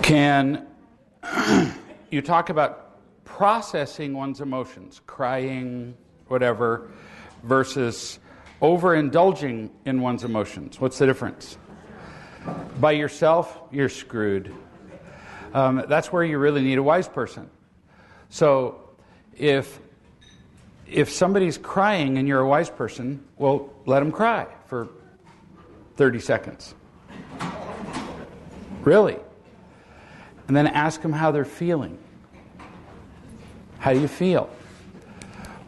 Can you talk about processing one's emotions, crying, whatever, versus overindulging in one's emotions? What's the difference? By yourself, you're screwed. That's where you really need a wise person. So if somebody's crying and you're a wise person, well, let them cry for 30 seconds. Really. And then ask them how they're feeling. How do you feel?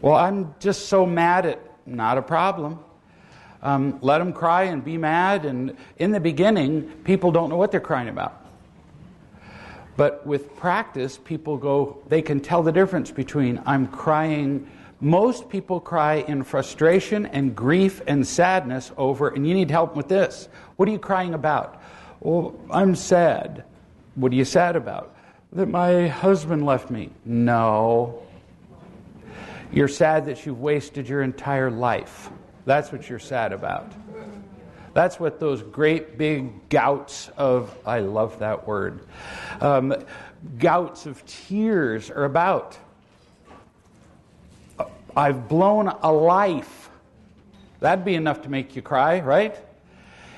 Well, I'm just so mad at... Not a problem. Let them cry and be mad. And in the beginning, people don't know what they're crying about. But with practice, they can tell the difference between I'm crying. Most people cry in frustration and grief and sadness over, and you need help with this. What are you crying about? Well, I'm sad. What are you sad about? That my husband left me. No. You're sad that you've wasted your entire life. That's what you're sad about. That's what those great big gouts of, I love that word, gouts of tears are about. I've blown a life. That'd be enough to make you cry, right?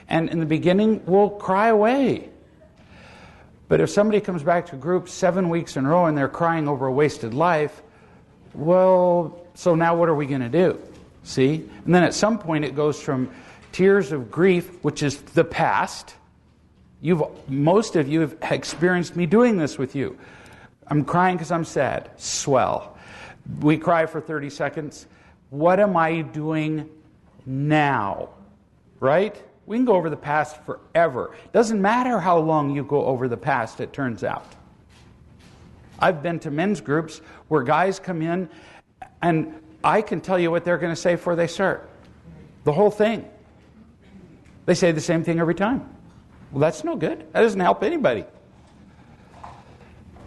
And in the beginning, we'll cry away. But if somebody comes back to group 7 weeks in a row and they're crying over a wasted life, well, so now what are we going to do? See? And then at some point it goes from tears of grief, which is the past. Most of you have experienced me doing this with you. I'm crying because I'm sad. Swell. We cry for 30 seconds. What am I doing now? Right? We can go over the past forever. Doesn't matter how long you go over the past, it turns out. I've been to men's groups where guys come in and I can tell you what they're going to say before they start. The whole thing. They say the same thing every time. Well, that's no good. That doesn't help anybody.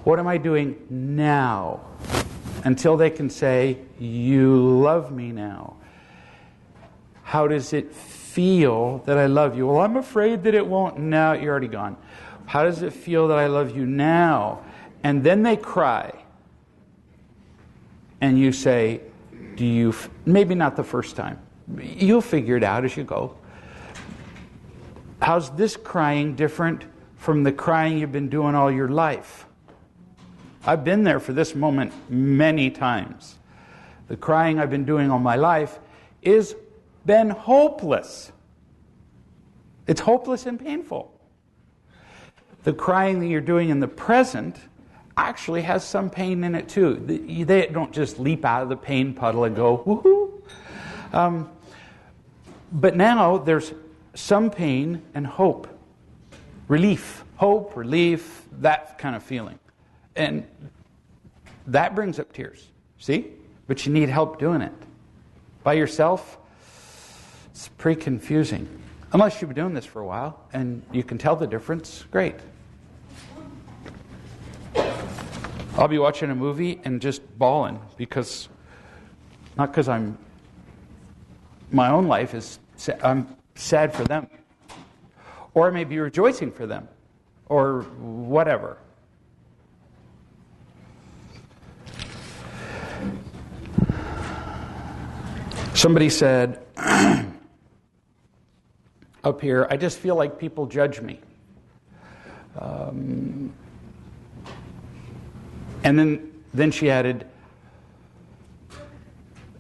What am I doing now? Until they can say, you love me now. How does it feel that I love you? Well, I'm afraid that it won't. No, you're already gone. How does it feel that I love you now? And then they cry. And you say, maybe not the first time. You'll figure it out as you go. How's this crying different from the crying you've been doing all your life? I've been there for this moment many times. The crying I've been doing all my life is been hopeless. It's hopeless and painful. The crying that you're doing in the present actually has some pain in it too. They don't just leap out of the pain puddle and go, woohoo. But now there's some pain and hope. Relief. Hope, relief, that kind of feeling. And that brings up tears. See? But you need help doing it. By yourself, it's pretty confusing. Unless you've been doing this for a while and you can tell the difference, great. I'll be watching a movie and just bawling because, not because my own life is, I'm sad for them. Or I may be rejoicing for them. Or whatever. Somebody said, up here, I just feel like people judge me. And then she added,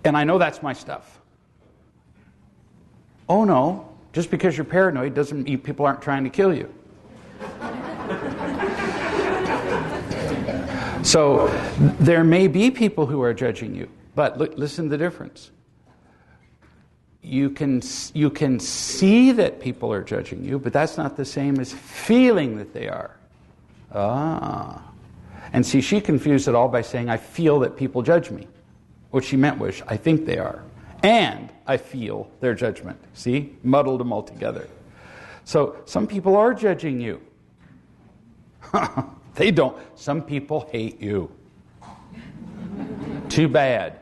and I know that's my stuff. Oh no, just because you're paranoid doesn't mean people aren't trying to kill you. So there may be people who are judging you, but listen to the difference. You can see that people are judging you, but that's not the same as feeling that they are. And see, she confused it all by saying, I feel that people judge me. What she meant was, I think they are. And I feel their judgment. See? Muddled them all together. So some people are judging you. They don't. Some people hate you. Too bad.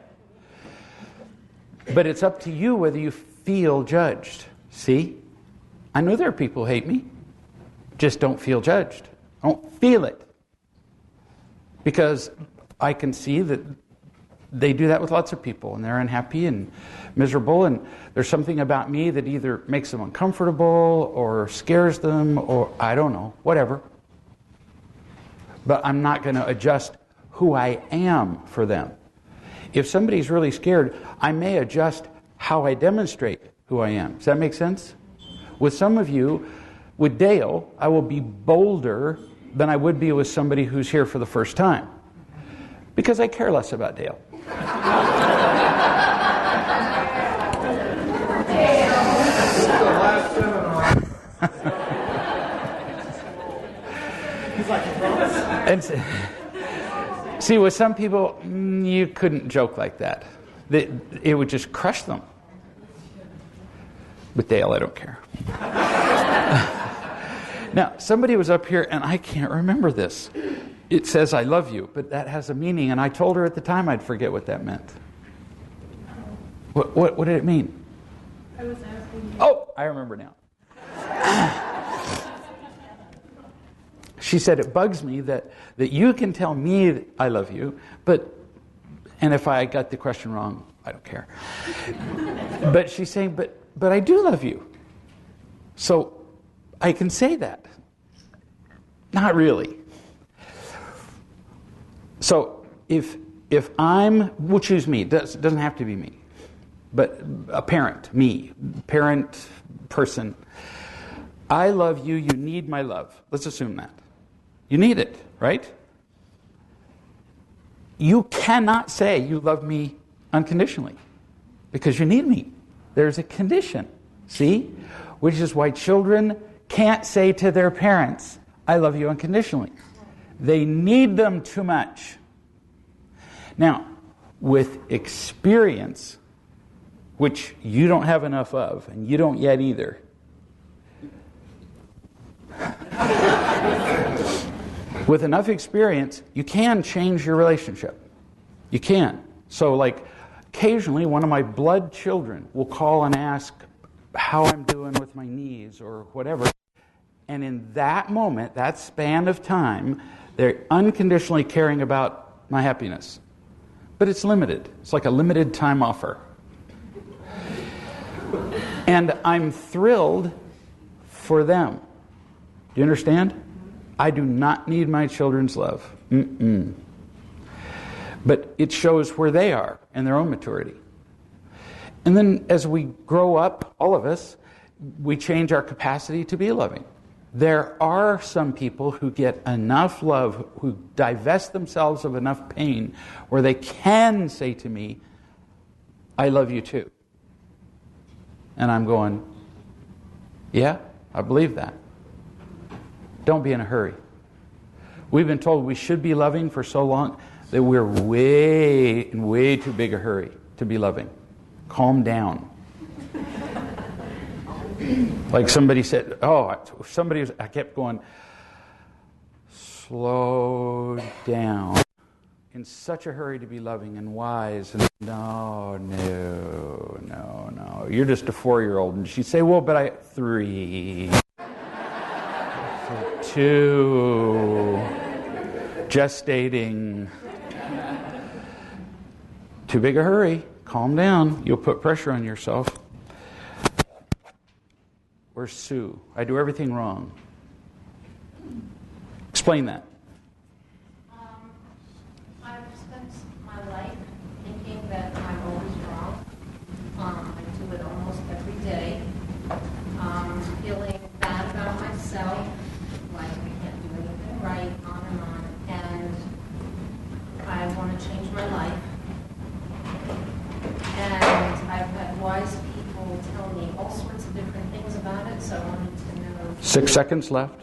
But it's up to you whether you feel judged. See? I know there are people who hate me. Just don't feel judged. I don't feel it. Because I can see that they do that with lots of people, and they're unhappy and miserable, and there's something about me that either makes them uncomfortable or scares them, or I don't know, whatever. But I'm not going to adjust who I am for them. If somebody's really scared, I may adjust how I demonstrate who I am. Does that make sense? With some of you, with Dale, I will be bolder than I would be with somebody who's here for the first time. Because I care less about Dale. And see, with some people, you couldn't joke like that. It would just crush them. With Dale, I don't care. Now, somebody was up here, and I can't remember this. It says, I love you, but that has a meaning, and I told her at the time I'd forget what that meant. What did it mean? I was asking you. Oh, I remember now. She said, it bugs me that you can tell me that I love you, and if I got the question wrong, I don't care. But she's saying, but I do love you. So I can say that. Not really. So if we'll choose me, it doesn't have to be me, but a parent, parent person. I love you, you need my love. Let's assume that. You need it, right? You cannot say you love me unconditionally because you need me. There's a condition, see? Which is why children can't say to their parents, I love you unconditionally. They need them too much. Now, with experience, which you don't have enough of, and you don't yet either, with enough experience, you can change your relationship. You can. So, like, occasionally one of my blood children will call and ask how I'm doing with my knees or whatever. And in that moment, that span of time, they're unconditionally caring about my happiness. But it's limited. It's like a limited time offer. And I'm thrilled for them. Do you understand? I do not need my children's love. But it shows where they are in their own maturity. And then as we grow up, all of us, we change our capacity to be loving. There are some people who get enough love, who divest themselves of enough pain, where they can say to me, I love you too. And I'm going, yeah, I believe that. Don't be in a hurry. We've been told we should be loving for so long that we're in way too big a hurry to be loving. Calm down. Like somebody said, I kept going, slow down. In such a hurry to be loving and wise. And no. You're just a 4-year-old. And she'd say, well, but 3. 2. Gestating. Too big a hurry. Calm down. You'll put pressure on yourself. Where's Sue? I do everything wrong. Explain that. I've spent my life thinking that I'm always wrong. I do it almost every day. Feeling bad about myself, like I can't do anything right, on and on. And I want to change my life. And I've had wise people tell me all sorts of different things about it, so I wanted to know. 6 seconds left.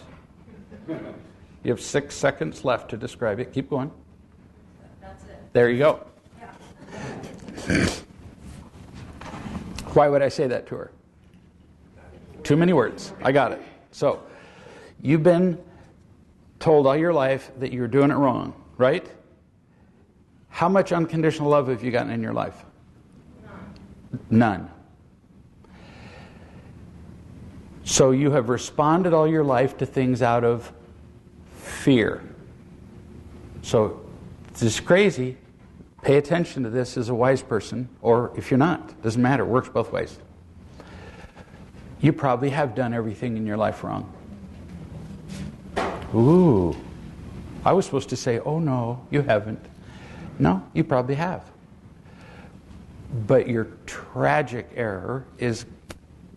You have 6 seconds left to describe it. Keep going. That's it. There you go. Yeah. Why would I say that to her? Too many words. I got it. So, you've been told all your life that you're doing it wrong, right? How much unconditional love have you gotten in your life? None. So you have responded all your life to things out of fear. So, this is crazy. Pay attention to this as a wise person, or if you're not, doesn't matter, works both ways. You probably have done everything in your life wrong. Ooh, I was supposed to say, oh no, you haven't. No, you probably have. But your tragic error is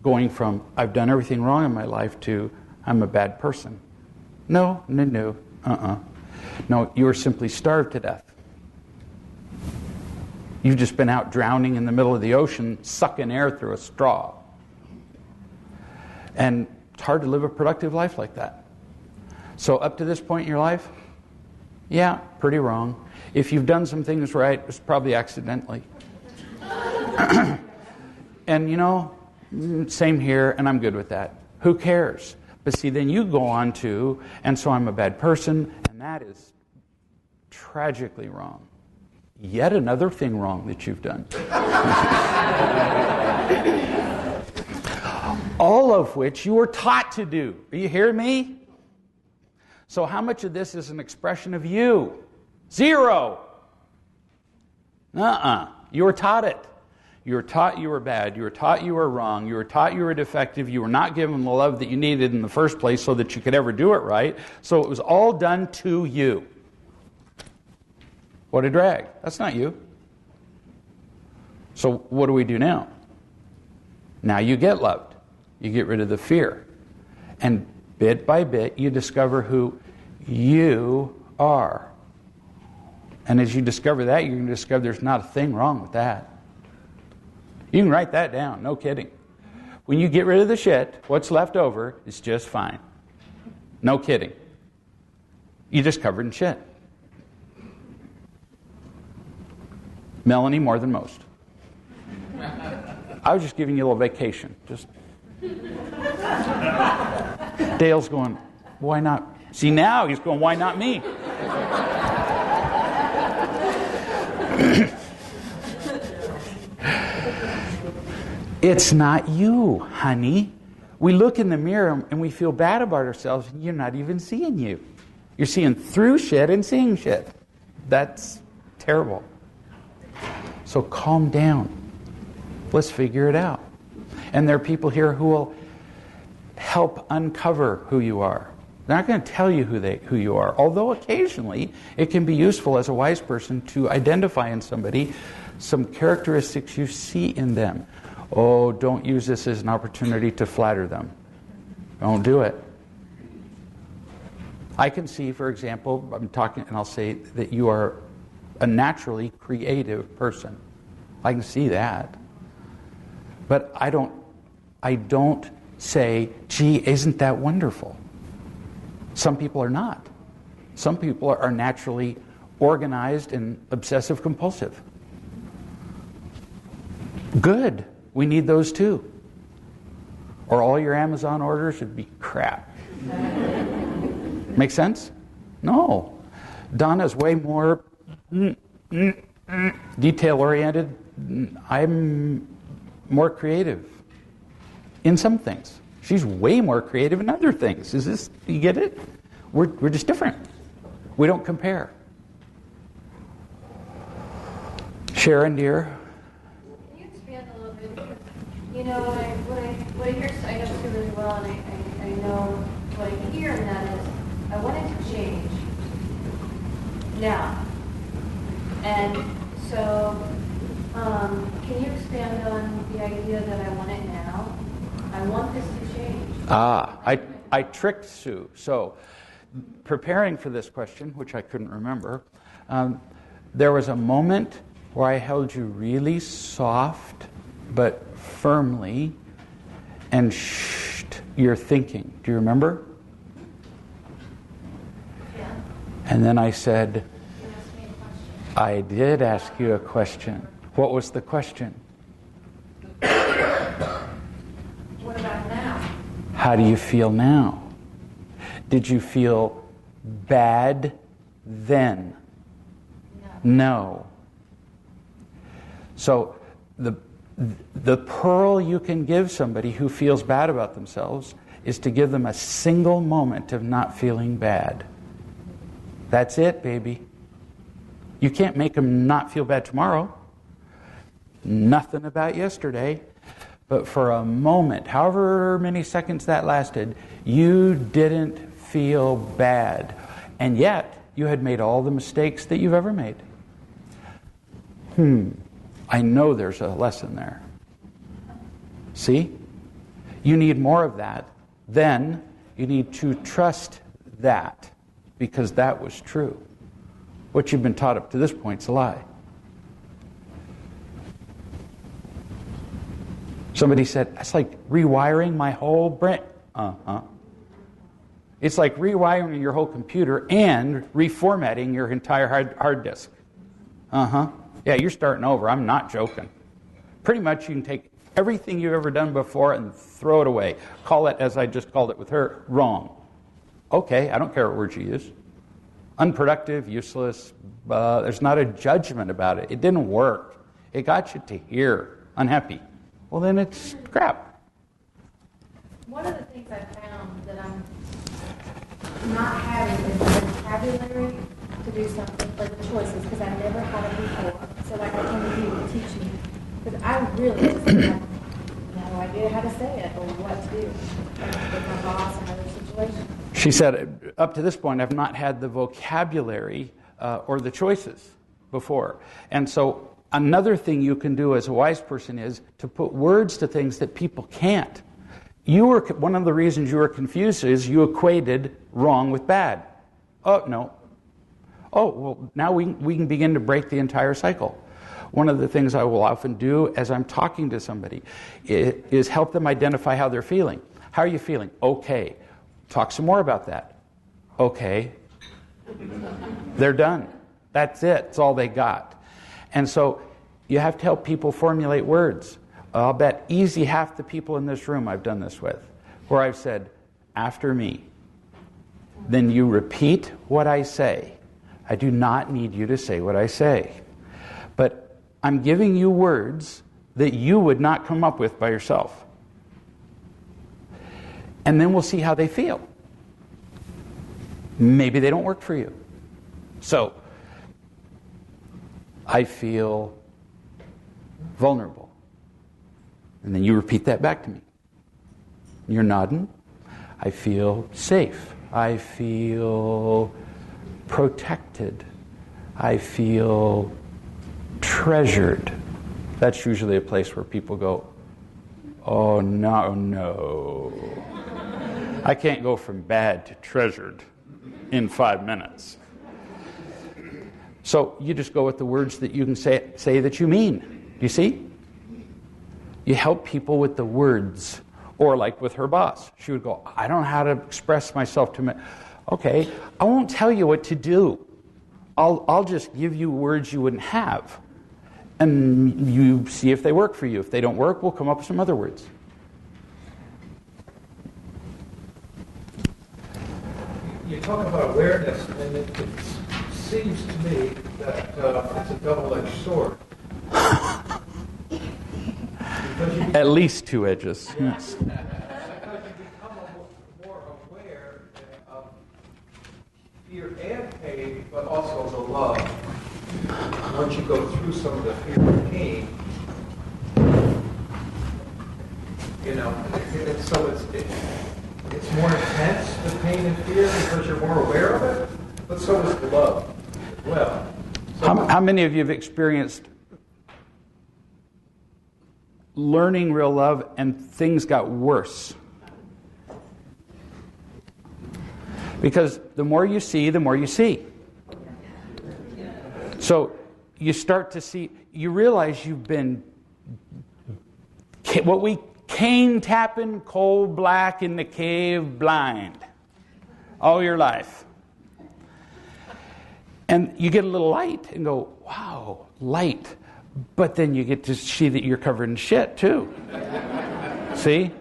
going from, I've done everything wrong in my life, to, I'm a bad person. No. No, you were simply starved to death. You've just been out drowning in the middle of the ocean, sucking air through a straw. And it's hard to live a productive life like that. So up to this point in your life, yeah, pretty wrong. If you've done some things right, it's probably accidentally. And you know, same here, and I'm good with that. Who cares? But see, then you go on to, and so I'm a bad person, and that is tragically wrong. Yet another thing wrong that you've done. All of which you were taught to do. Are you hearing me? So how much of this is an expression of you? 0. You were taught it. You were taught you were bad. You were taught you were wrong. You were taught you were defective. You were not given the love that you needed in the first place so that you could ever do it right. So it was all done to you. What a drag. That's not you. So what do we do now? Now you get loved. You get rid of the fear. And bit by bit, you discover who you are. And as you discover that, you're going to discover there's not a thing wrong with that. You can write that down, no kidding. When you get rid of the shit, what's left over is just fine. No kidding. You just covered in shit. Melanie, more than most. I was just giving you a little vacation. Just Dale's going, why not? See, now he's going, why not me? It's not you, honey. We look in the mirror and we feel bad about ourselves, and you're not even seeing you. You're seeing through shit and seeing shit. That's terrible. So calm down. Let's figure it out. And there are people here who will help uncover who you are. They're not going to tell you who you are, although occasionally it can be useful as a wise person to identify in somebody some characteristics you see in them. Oh, don't use this as an opportunity to flatter them. Don't do it. I can see, for example, I'm talking and I'll say that you are a naturally creative person. I can see that. But I don't say, gee, isn't that wonderful? Some people are not. Some people are naturally organized and obsessive compulsive. Good. We need those too. Or all your Amazon orders would be crap. Make sense? No. Donna's way more detail-oriented. I'm more creative in some things. She's way more creative in other things. You get it? We're just different. We don't compare. Sharon, dear? Can you expand a little bit? You know, what I hear, I know Sue really well, and I know what I hear in that is, I want it to change now. And so, can you expand on the idea that I want it now? I want this to change. I tricked Sue. So, preparing for this question, which I couldn't remember, there was a moment where I held you really soft but firmly and shushed your thinking. Do you remember? Yeah. And then I said, You asked me a question. I did ask you a question. What was the question? What about now? How do you feel now? Did you feel bad then? No. So the pearl you can give somebody who feels bad about themselves is to give them a single moment of not feeling bad. That's it, baby. You can't make them not feel bad tomorrow. Nothing about yesterday. But for a moment, however many seconds that lasted, you didn't feel bad. And yet, you had made all the mistakes that you've ever made. I know there's a lesson there. See? You need more of that. Then you need to trust that, because that was true. What you've been taught up to this point is a lie. Somebody said, it's like rewiring my whole brain. It's like rewiring your whole computer and reformatting your entire hard disk. Yeah, you're starting over. I'm not joking. Pretty much you can take everything you've ever done before and throw it away. Call it, as I just called it with her, wrong. Okay, I don't care what words you use. Unproductive, useless. There's not a judgment about it. It didn't work. It got you to here. Unhappy. Well, then it's crap. One of the things I found that I'm not having is the vocabulary to do something for the choices, because I never had it before. So like I came to you to teach me, because I really just have no idea how to say it or what to do with my boss and other situations. She said, up to this point, I've not had the vocabulary or the choices before. And so another thing you can do as a wise person is to put words to things that people can't. One of the reasons you were confused is you equated wrong with bad. Oh, no. Oh, well, now we can begin to break the entire cycle. One of the things I will often do as I'm talking to somebody is help them identify how they're feeling. How are you feeling? Okay. Talk some more about that. Okay. They're done. That's it. It's all they got. And so you have to help people formulate words. I'll bet easy half the people in this room I've done this with, where I've said, after me. Then you repeat what I say. I do not need you to say what I say. But I'm giving you words that you would not come up with by yourself. And then we'll see how they feel. Maybe they don't work for you. So, I feel vulnerable. And then you repeat that back to me. You're nodding. I feel safe. I feel protected. I feel treasured. That's usually a place where people go, oh, no. I can't go from bad to treasured in 5 minutes. So you just go with the words that you can say that you mean. Do you see? You help people with the words. Or like with her boss. She would go, I don't know how to express myself to me. Okay, I won't tell you what to do. I'll just give you words you wouldn't have. And you see if they work for you. If they don't work, we'll come up with some other words. You talk about awareness, and it seems to me that it's a double-edged sword. At least 2 edges. Yes. Because you become more aware of fear and pain, but also the love. Once you go through some of the fear and pain, and so it's more intense, the pain and fear, because you're more aware of it, but so is the love as well. So How many of you have experienced learning real love and things got worse? Because the more you see, the more you see. So you start to see, you realize you've been what we cane tapping, coal black in the cave blind all your life. And you get a little light and go, wow, light. But then you get to see that you're covered in shit too. See?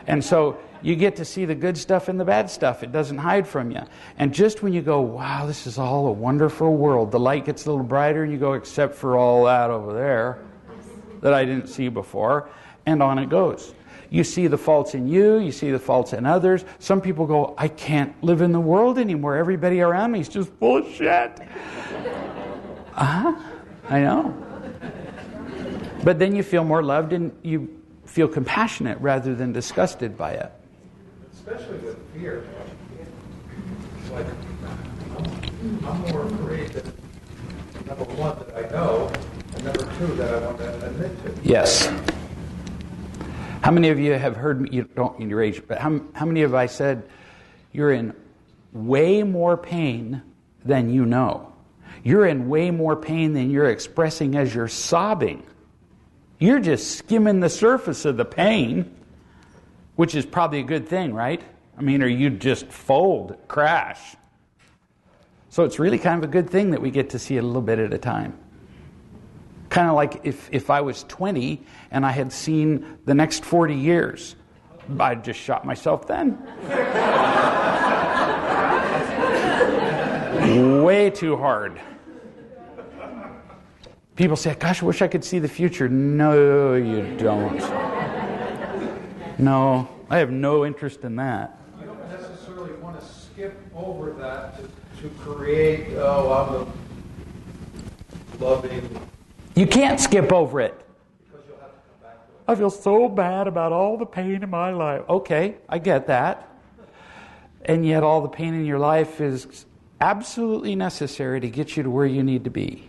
And so you get to see the good stuff and the bad stuff. It doesn't hide from you. And just when you go, wow, this is all a wonderful world, the light gets a little brighter and you go, except for all that over there that I didn't see before, and on it goes. You see the faults in you. You see the faults in others. Some people go, I can't live in the world anymore. Everybody around me is just full of shit. I know. But then you feel more loved and you feel compassionate rather than disgusted by it. Especially with fear. It's like, I'm more afraid that, number one, that I know, and number two, that I want to admit to. Yes. How many of you have heard me, you don't mean your age, but how many of I said, you're in way more pain than you know. You're in way more pain than you're expressing as you're sobbing. You're just skimming the surface of the pain, which is probably a good thing, right? I mean, or you'd just fold, crash. So it's really kind of a good thing that we get to see it a little bit at a time. Kind of like if I was 20 and I had seen the next 40 years, I'd just shot myself then. Way too hard. People say, gosh, I wish I could see the future. No, you don't. No, I have no interest in that. You don't necessarily want to skip over that to create, I'm the loving. You can't skip over it. Because you'll have to come back to it. I feel so bad about all the pain in my life. Okay, I get that. And yet all the pain in your life is absolutely necessary to get you to where you need to be.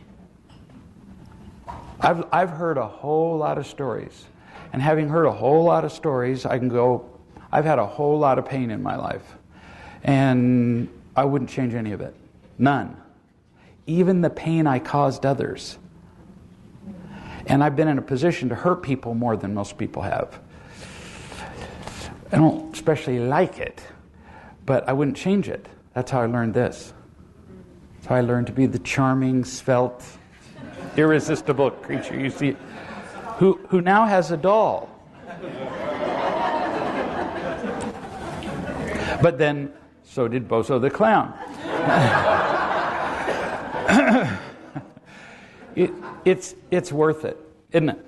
I've heard a whole lot of stories. And having heard a whole lot of stories, I can go, I've had a whole lot of pain in my life. And I wouldn't change any of it. None. Even the pain I caused others. And I've been in a position to hurt people more than most people have. I don't especially like it, but I wouldn't change it. That's how I learned this. That's how I learned to be the charming, svelte, irresistible creature you see, who now has a doll. But then, so did Bozo the Clown. It's worth it, isn't it?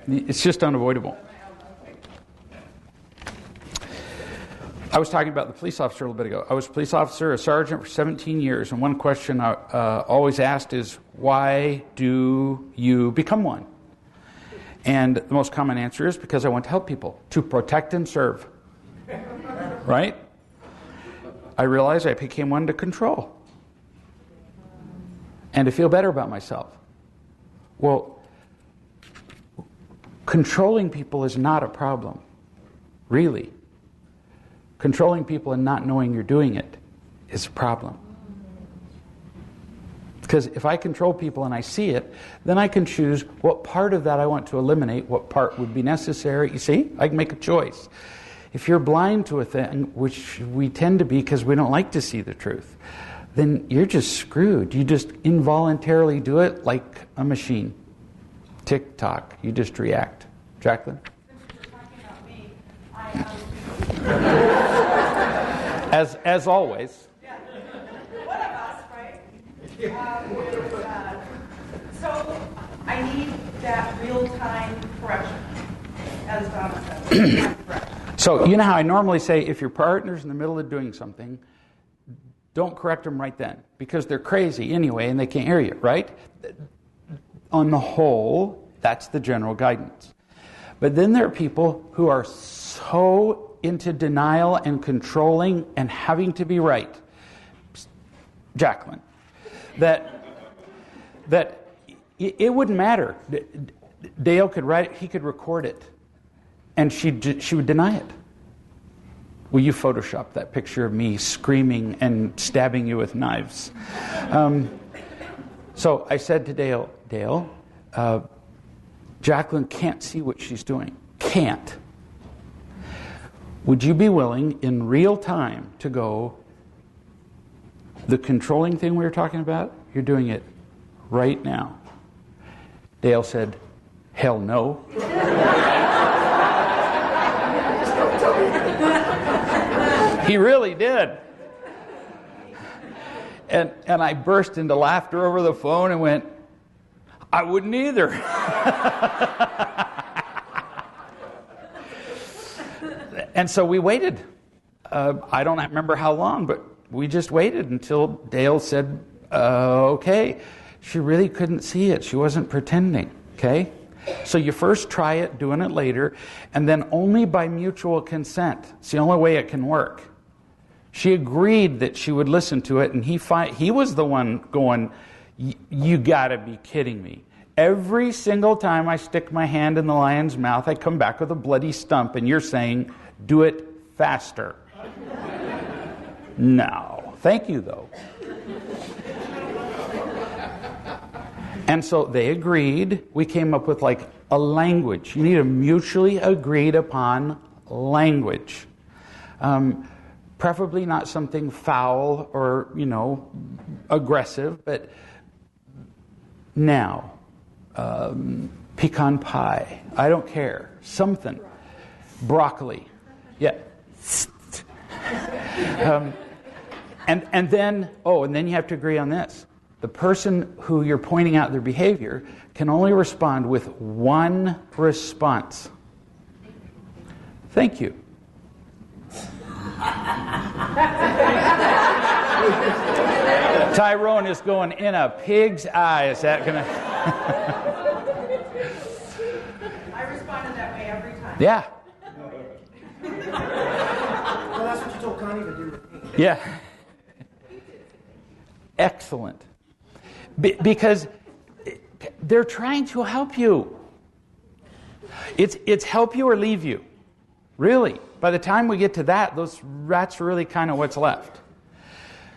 It's just unavoidable. I was talking about the police officer a little bit ago. I was a police officer, a sergeant for 17 years, and one question I always asked is, why do you become one? And the most common answer is, because I want to help people, to protect and serve. Right? I realized I became one to control. And to feel better about myself. Well, controlling people is not a problem, really. Controlling people and not knowing you're doing it is a problem. Because if I control people and I see it, then I can choose what part of that I want to eliminate, what part would be necessary. You see, I can make a choice. If you're blind to a thing, which we tend to be because we don't like to see the truth, then you're just screwed. You just involuntarily do it like a machine. Tick-tock. You just react. Jacqueline? Since you're talking about me, As always. yeah, one of us, right? So I need that real-time correction, as Donna said. So you know how I normally say, if your partner's in the middle of doing something, don't correct them right then, because they're crazy anyway and they can't hear you, right? On the whole, that's the general guidance. But then there are people who are so into denial and controlling and having to be right, Jacqueline, that it wouldn't matter. Dale could write it, he could record it, and she would deny it. Will you Photoshop that picture of me screaming and stabbing you with knives? So I said to Dale, Jacqueline can't see what she's doing. Can't. Would you be willing in real time to go, the controlling thing we were talking about, you're doing it right now? Dale said, hell no. He really did. And I burst into laughter over the phone and went, I wouldn't either. And so we waited. I don't remember how long, but we just waited until Dale said, okay. She really couldn't see it. She wasn't pretending, okay? So you first try it, doing it later, and then only by mutual consent. It's the only way it can work. She agreed that she would listen to it, and he was the one going, you gotta be kidding me. Every single time I stick my hand in the lion's mouth, I come back with a bloody stump, and you're saying, do it faster. No. Thank you, though. And so they agreed. We came up with like a language. You need a mutually agreed upon language. Preferably not something foul or, aggressive, but now, pecan pie. I don't care. Something. Broccoli. Yeah. And then you have to agree on this. The person who you're pointing out their behavior can only respond with one response. Thank you. Tyrone is going, in a pig's eye. Is that going to... I responded that way every time. Yeah. Well, that's what you told Connie to do with me. Yeah. Excellent. Because they're trying to help you. It's help you or leave you. Really. By the time we get to that's really kind of what's left.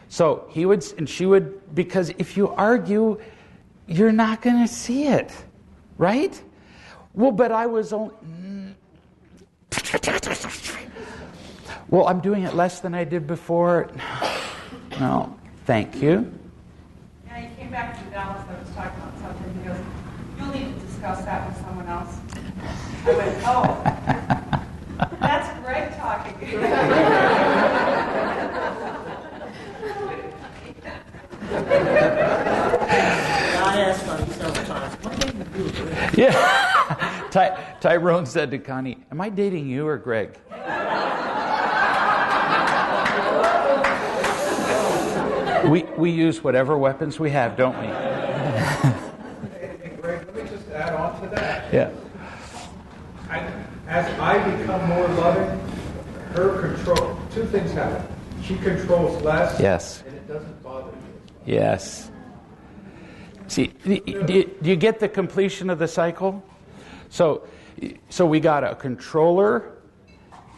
So he would and she would, because if you argue, you're not going to see it. Right? Well, but I was only... Well, I'm doing it less than I did before. No. Thank you. And he came back from Dallas. I was talking about something. He goes, "You'll need to discuss that with someone else." I went, "Oh, that's Greg talking." I asked Connie several times, "What did you do, Greg?" Yeah. Tyrone said to Connie, "Am I dating you or Greg?" We use whatever weapons we have, don't we? Hey, Greg, let me just add on to that. Yeah. As I become more loving, her control, two things happen. She controls less, Yes. and it doesn't bother you as much. Yes. See, do you get the completion of the cycle? So we got a controller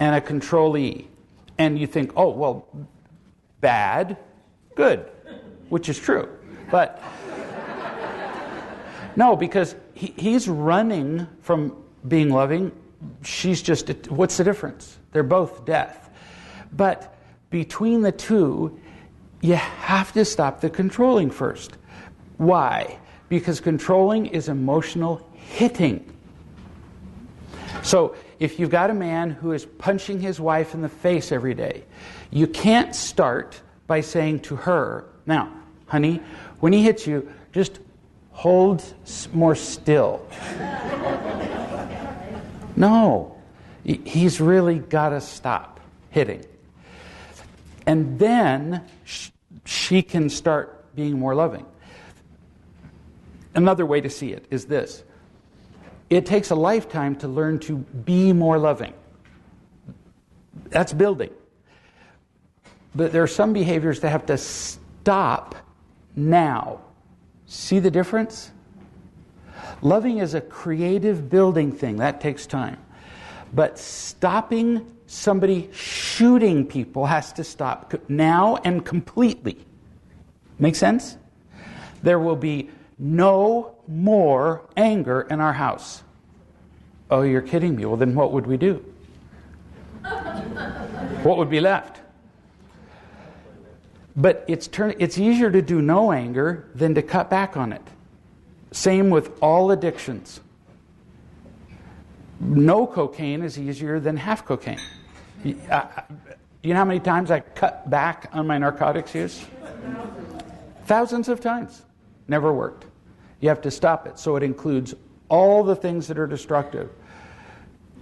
and a controlee. And you think, oh, well, bad, good, which is true. But no, because he's running from being loving. She's just, what's the difference? They're both death. But between the two, you have to stop the controlling first. Why? Because controlling is emotional hitting. So if you've got a man who is punching his wife in the face every day, you can't start by saying to her, "Now, honey, when he hits you, just hold more still." No, he's really got to stop hitting. And then she can start being more loving. Another way to see it is this. It takes a lifetime to learn to be more loving. That's building. But there are some behaviors that have to stop now. See the difference? Loving is a creative building thing. That takes time. But stopping somebody shooting people has to stop now and completely. Make sense? There will be no more anger in our house. Oh, you're kidding me. Well, then what would we do? What would be left? But it's easier to do no anger than to cut back on it. Same with all addictions. No cocaine is easier than half cocaine. Do you know how many times I cut back on my narcotics use? Thousands of times. Never worked. You have to stop it. So it includes all the things that are destructive.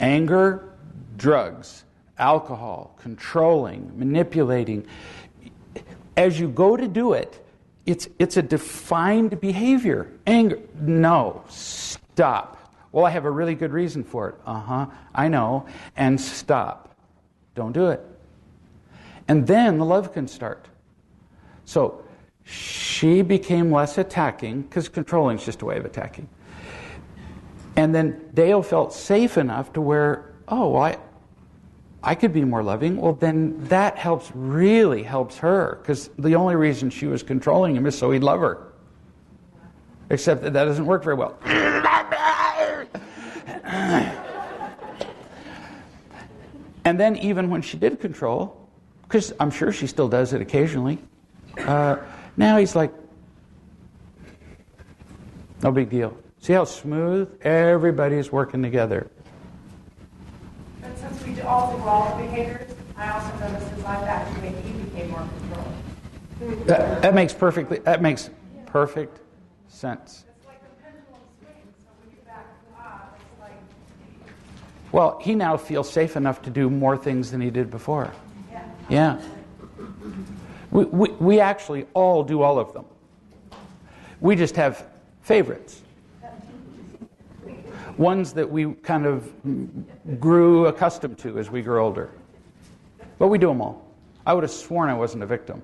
Anger, drugs, alcohol, controlling, manipulating. As you go to do it, it's a defined behavior. Anger, no, stop. Well, I have a really good reason for it. I know. And stop. Don't do it. And then the love can start. So she became less attacking, because controlling is just a way of attacking. And then Dale felt safe enough to where, I could be more loving. Well, then that really helps her, because the only reason she was controlling him is so he'd love her. Except that doesn't work very well. And then even when she did control, because I'm sure she still does it occasionally, now he's like, no big deal. See how smooth everybody's working together. But since we all do all the behaviors, I also noticed his life actually he became more controlled. That makes perfect sense. It's like the pendulum swings, so when you back up, it's like... Well, he now feels safe enough to do more things than he did before. Yeah. We actually all do all of them. We just have favorites. Ones that we kind of grew accustomed to as we grew older. But we do them all. I would have sworn I wasn't a victim.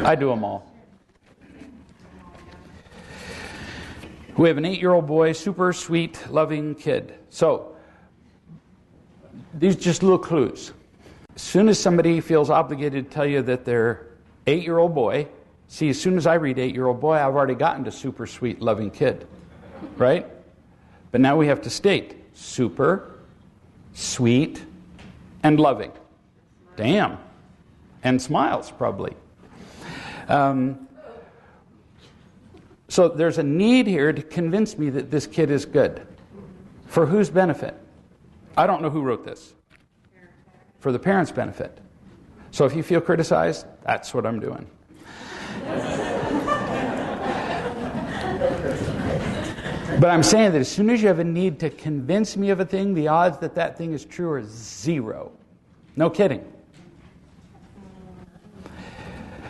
I do them all. We have an 8-year-old boy, super sweet, loving kid. So, these are just little clues. As soon as somebody feels obligated to tell you that their 8-year-old boy, see, as soon as I read 8-year-old boy, I've already gotten to super sweet, loving kid. Right? But now we have to state super, sweet, and loving. Damn. And smiles, probably. So there's a need here to convince me that this kid is good. For whose benefit? I don't know who wrote this. For the parents' benefit. So if you feel criticized, that's what I'm doing. But I'm saying that as soon as you have a need to convince me of a thing, the odds that that thing is true are 0. No kidding.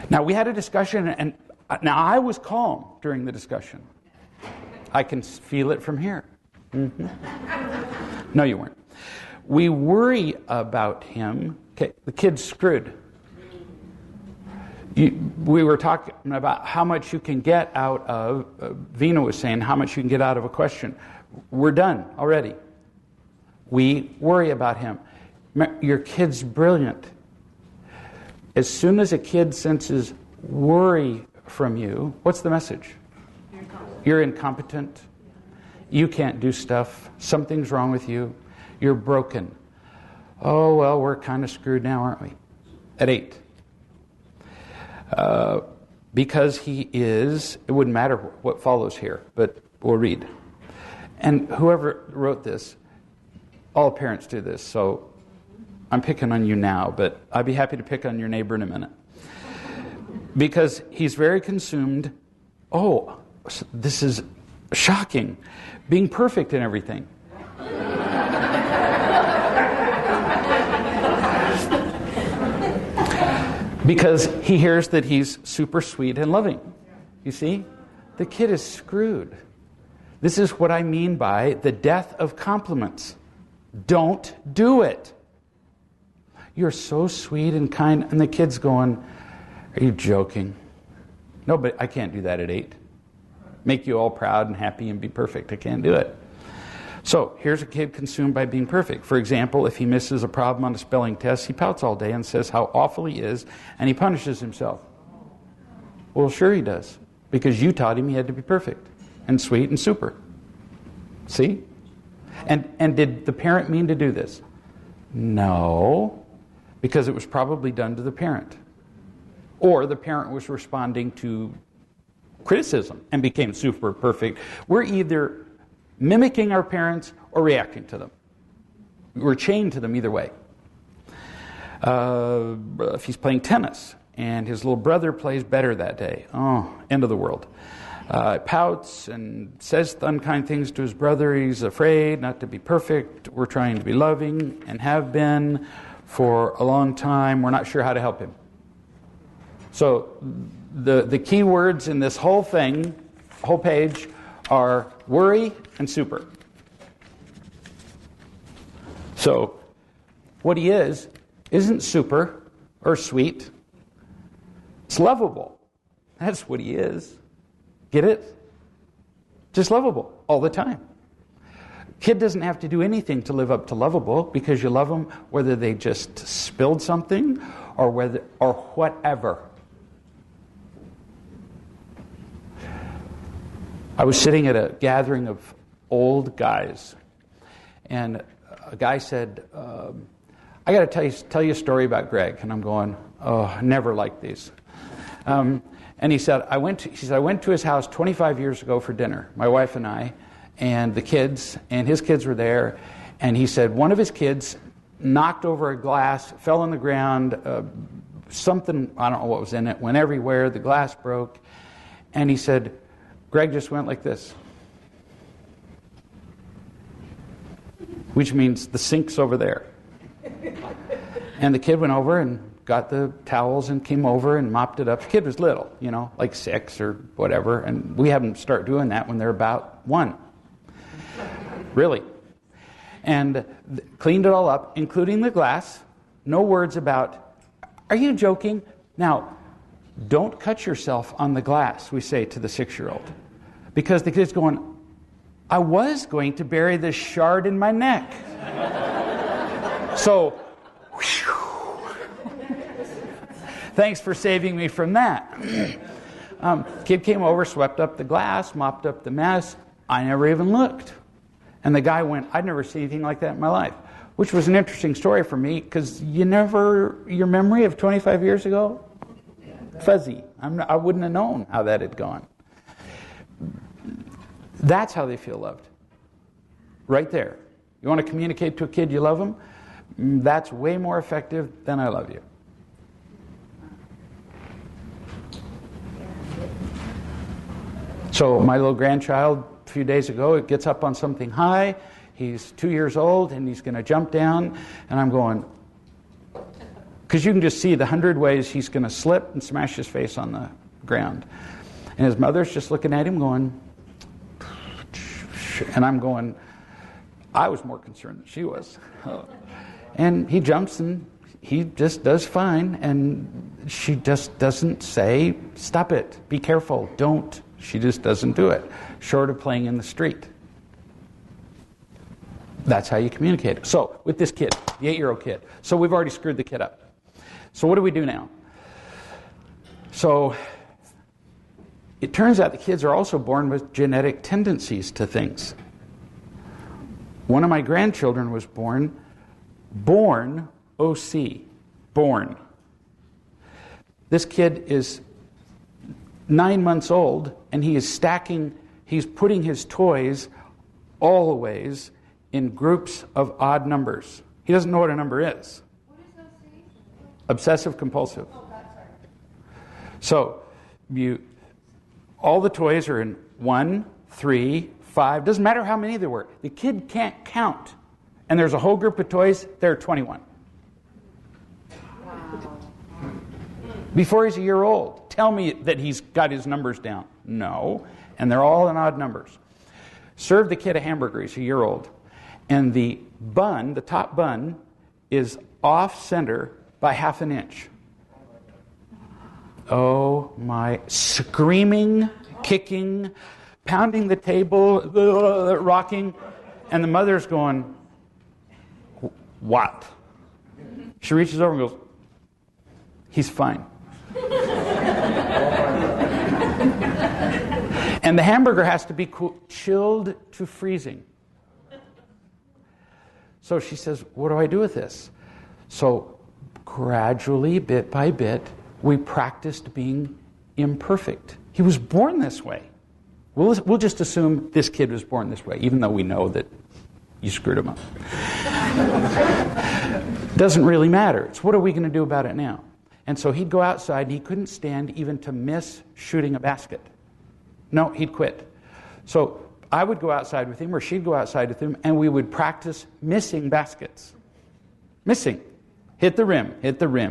Now, we had a discussion, and now I was calm during the discussion. I can feel it from here. No, you weren't. We worry about him. Okay, the kid's screwed. We were talking about how much you can get out of, Vina was saying, how much you can get out of a question. We're done already. We worry about him. Your kid's brilliant. As soon as a kid senses worry from you, what's the message? You're incompetent. You can't do stuff. Something's wrong with you. You're broken. Oh, well, we're kind of screwed now, aren't we? At 8. Because he is, it wouldn't matter what follows here, but we'll read. And whoever wrote this, all parents do this, so I'm picking on you now, but I'd be happy to pick on your neighbor in a minute. Because he's very consumed, this is shocking, being perfect in everything. Because he hears that he's super sweet and loving. You see? The kid is screwed. This is what I mean by the death of compliments. Don't do it. You're so sweet and kind. And the kid's going, are you joking? No, but I can't do that at 8. Make you all proud and happy and be perfect. I can't do it. So here's a kid consumed by being perfect. For example, if he misses a problem on a spelling test, he pouts all day and says how awful he is, and he punishes himself. Well, sure he does, because you taught him he had to be perfect and sweet and super. See? And did the parent mean to do this? No, because it was probably done to the parent. Or the parent was responding to criticism and became super perfect. We're either mimicking our parents or reacting to them. We're chained to them either way. If he's playing tennis and his little brother plays better that day, end of the world. Pouts and says unkind things to his brother. He's afraid not to be perfect. We're trying to be loving and have been for a long time. We're not sure how to help him. So the key words in this whole thing, whole page, are worry and super. So what he isn't super or sweet. It's lovable. That's what he is. Get it? Just lovable all the time. Kid doesn't have to do anything to live up to lovable, because you love them whether they just spilled something or whatever. I was sitting at a gathering of old guys, and a guy said, I got to tell you a story about Greg. And I'm going, oh, I never liked these. And he said, I went to his house 25 years ago for dinner, my wife and I, and the kids, and his kids were there. And he said one of his kids knocked over a glass, fell on the ground, something, I don't know what was in it, went everywhere, the glass broke. And he said, Greg just went like this. Which means the sink's over there. And the kid went over and got the towels and came over and mopped it up. The kid was little, like 6 or whatever. And we have them start doing that when they're about 1. Really. And cleaned it all up, including the glass. No words about, are you joking? Now, don't cut yourself on the glass, we say to the 6-year-old. Because the kid's going, I was going to bury this shard in my neck. So, whew, thanks for saving me from that. Kid came over, swept up the glass, mopped up the mess. I never even looked. And the guy went, I'd never seen anything like that in my life. Which was an interesting story for me, because your memory of 25 years ago, fuzzy. I wouldn't have known how that had gone. That's how they feel loved. Right there. You want to communicate to a kid you love them? That's way more effective than I love you. So my little grandchild, a few days ago, it gets up on something high. He's 2 years old, and he's going to jump down. And I'm going, because you can just see the 100 ways he's going to slip and smash his face on the ground. And his mother's just looking at him going, and I'm going, I was more concerned than she was. And he jumps and he just does fine. And she just doesn't say, stop it, be careful, don't. She just doesn't do it, short of playing in the street. That's how you communicate. So, with this kid, the 8-year-old kid. So we've already screwed the kid up. So what do we do now? So, it turns out the kids are also born with genetic tendencies to things. One of my grandchildren was born OC, born. This kid is 9 months old, and he's putting his toys always in groups of odd numbers. He doesn't know what a number is. What is OC? Obsessive compulsive. Oh, that's right. So, all the toys are in 1, 3, 5, doesn't matter how many there were. The kid can't count. And there's a whole group of toys, there are 21. Wow. Before he's a year old. Tell me that he's got his numbers down. No. And they're all in odd numbers. Serve the kid a hamburger, he's a year old. And the bun, the top bun, is off center by 1/2 inch. Oh my, screaming, kicking, pounding the table, rocking, and the mother's going, what? She reaches over and goes, he's fine. And the hamburger has to be chilled to freezing. So she says, what do I do with this? So gradually, bit by bit, we practiced being imperfect. He was born this way. We'll just assume this kid was born this way, even though we know that you screwed him up. Doesn't really matter. It's what are we going to do about it now? And so he'd go outside, and he couldn't stand even to miss shooting a basket. No, he'd quit. So I would go outside with him, or she'd go outside with him, and we would practice missing baskets. Missing. Hit the rim,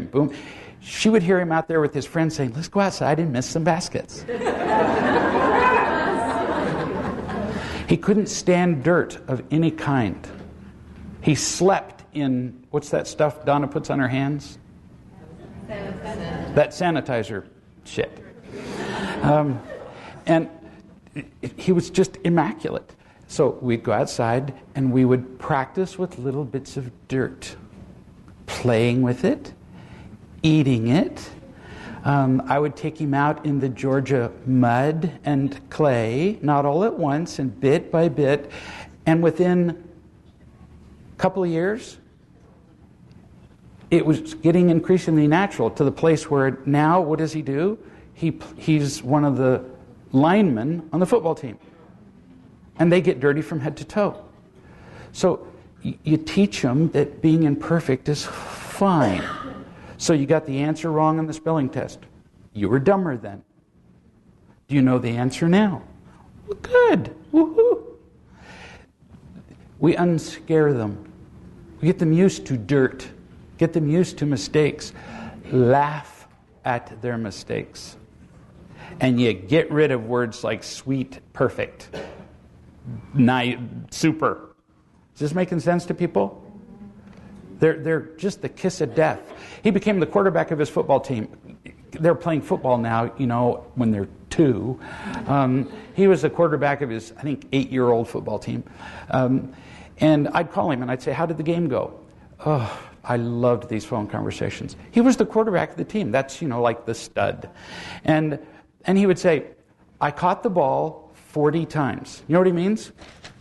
boom. She would hear him out there with his friends saying, let's go outside and miss some baskets. He couldn't stand dirt of any kind. He slept in, what's that stuff Donna puts on her hands? That sanitizer shit. And he was just immaculate. So we'd go outside and we would practice with little bits of dirt, playing with it, eating it. I would take him out in the Georgia mud and clay, not all at once, and bit by bit. And within a couple of years, it was getting increasingly natural to the place where now, what does he do? He's one of the linemen on the football team. And they get dirty from head to toe. So you teach them that being imperfect is fine. So you got the answer wrong on the spelling test. You were dumber then. Do you know the answer now? Well, good. Woohoo. We unscare them. We get them used to dirt. Get them used to mistakes. Laugh at their mistakes. And you get rid of words like sweet, perfect, nice, super. Is this making sense to people? They're just the kiss of death. He became the quarterback of his football team. They're playing football now, when they're 2. He was the quarterback of his, I think, 8-year-old football team. And I'd call him and I'd say, how did the game go? Oh, I loved these phone conversations. He was the quarterback of the team. That's, like the stud. And he would say, I caught the ball 40 times. You know what he means?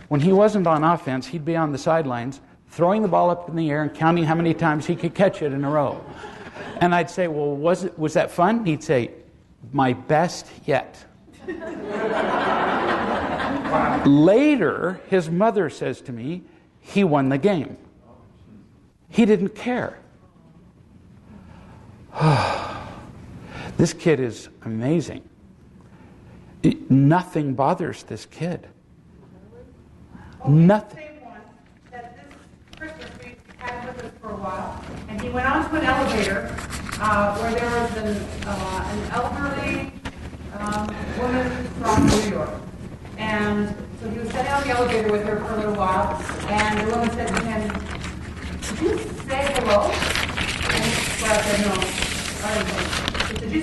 When he wasn't on offense, he'd be on the sidelines, throwing the ball up in the air and counting how many times he could catch it in a row. And I'd say, well, was that fun? He'd say, my best yet. Later, his mother says to me, he won the game. He didn't care. This kid is amazing. Nothing bothers this kid. Nothing. Same one that this Christmas we had with us for a while, and he went onto an elevator where there was an elderly woman from New York, and so he was sitting on the elevator with her for a little while, and the woman said to him, "Did you say hello?" And Brad said, "No, I didn't." He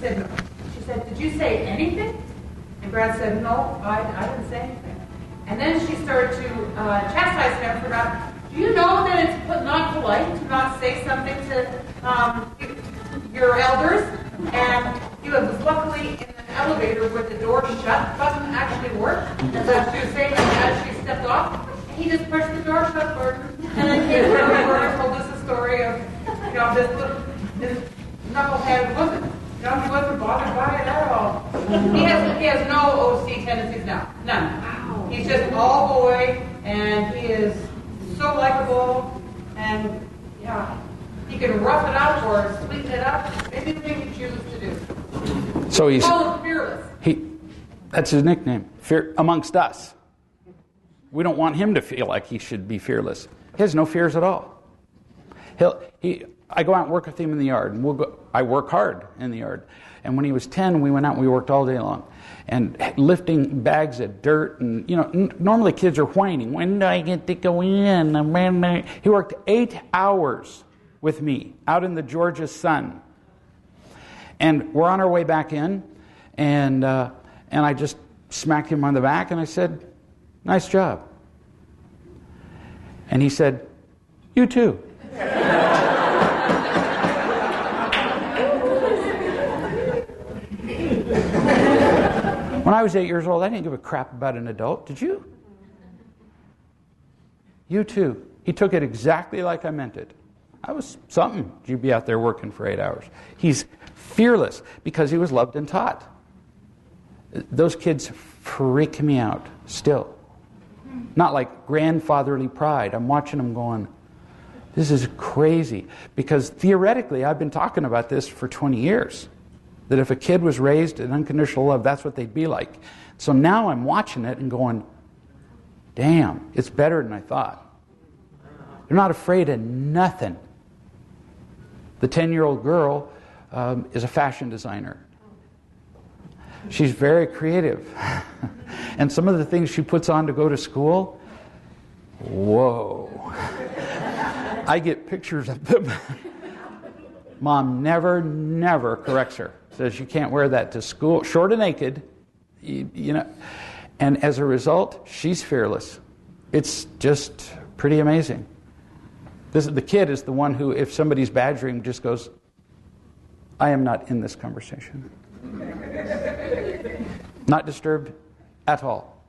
said, "No." She said, "Did you say anything?" And Brad said, "No, I didn't say anything." And then she started to chastise him for not, do you know that it's not polite to not say something to your elders? And he was luckily in an elevator with the door shut button actually worked. And so she was saying that as she stepped off, he just pushed the door shut button. And then came over and told us a story of, this knucklehead he wasn't bothered by it at all. He has no OC tendencies now. None. Wow. He's just all boy, and he is so likable, and he can rough it up or sweeten it up, anything he chooses to do. So he's called fearless. That's his nickname, fear amongst us. We don't want him to feel like he should be fearless. He has no fears at all. I go out and work with him in the yard, and I work hard in the yard. And when he was 10, we went out and we worked all day long. And lifting bags of dirt, and normally kids are whining, when do I get to go in? He worked 8 hours with me out in the Georgia sun. And we're on our way back in, and I just smacked him on the back and I said, nice job. And he said, you too. When I was 8 years old, I didn't give a crap about an adult. Did you? You too. He took it exactly like I meant it. I was something. You'd be out there working for 8 hours. He's fearless because he was loved and taught. Those kids freak me out still. Not like grandfatherly pride. I'm watching them going, this is crazy. Because theoretically, I've been talking about this for 20 years. That if a kid was raised in unconditional love, that's what they'd be like. So now I'm watching it and going, damn, it's better than I thought. They're not afraid of nothing. The 10-year-old girl is a fashion designer. She's very creative. And some of the things she puts on to go to school, whoa. I get pictures of them. Mom never corrects her. Says you can't wear that to school. Short and naked, you know. And as a result, she's fearless. It's just pretty amazing. The kid is the one who, if somebody's badgering, just goes, I am not in this conversation. Not disturbed at all.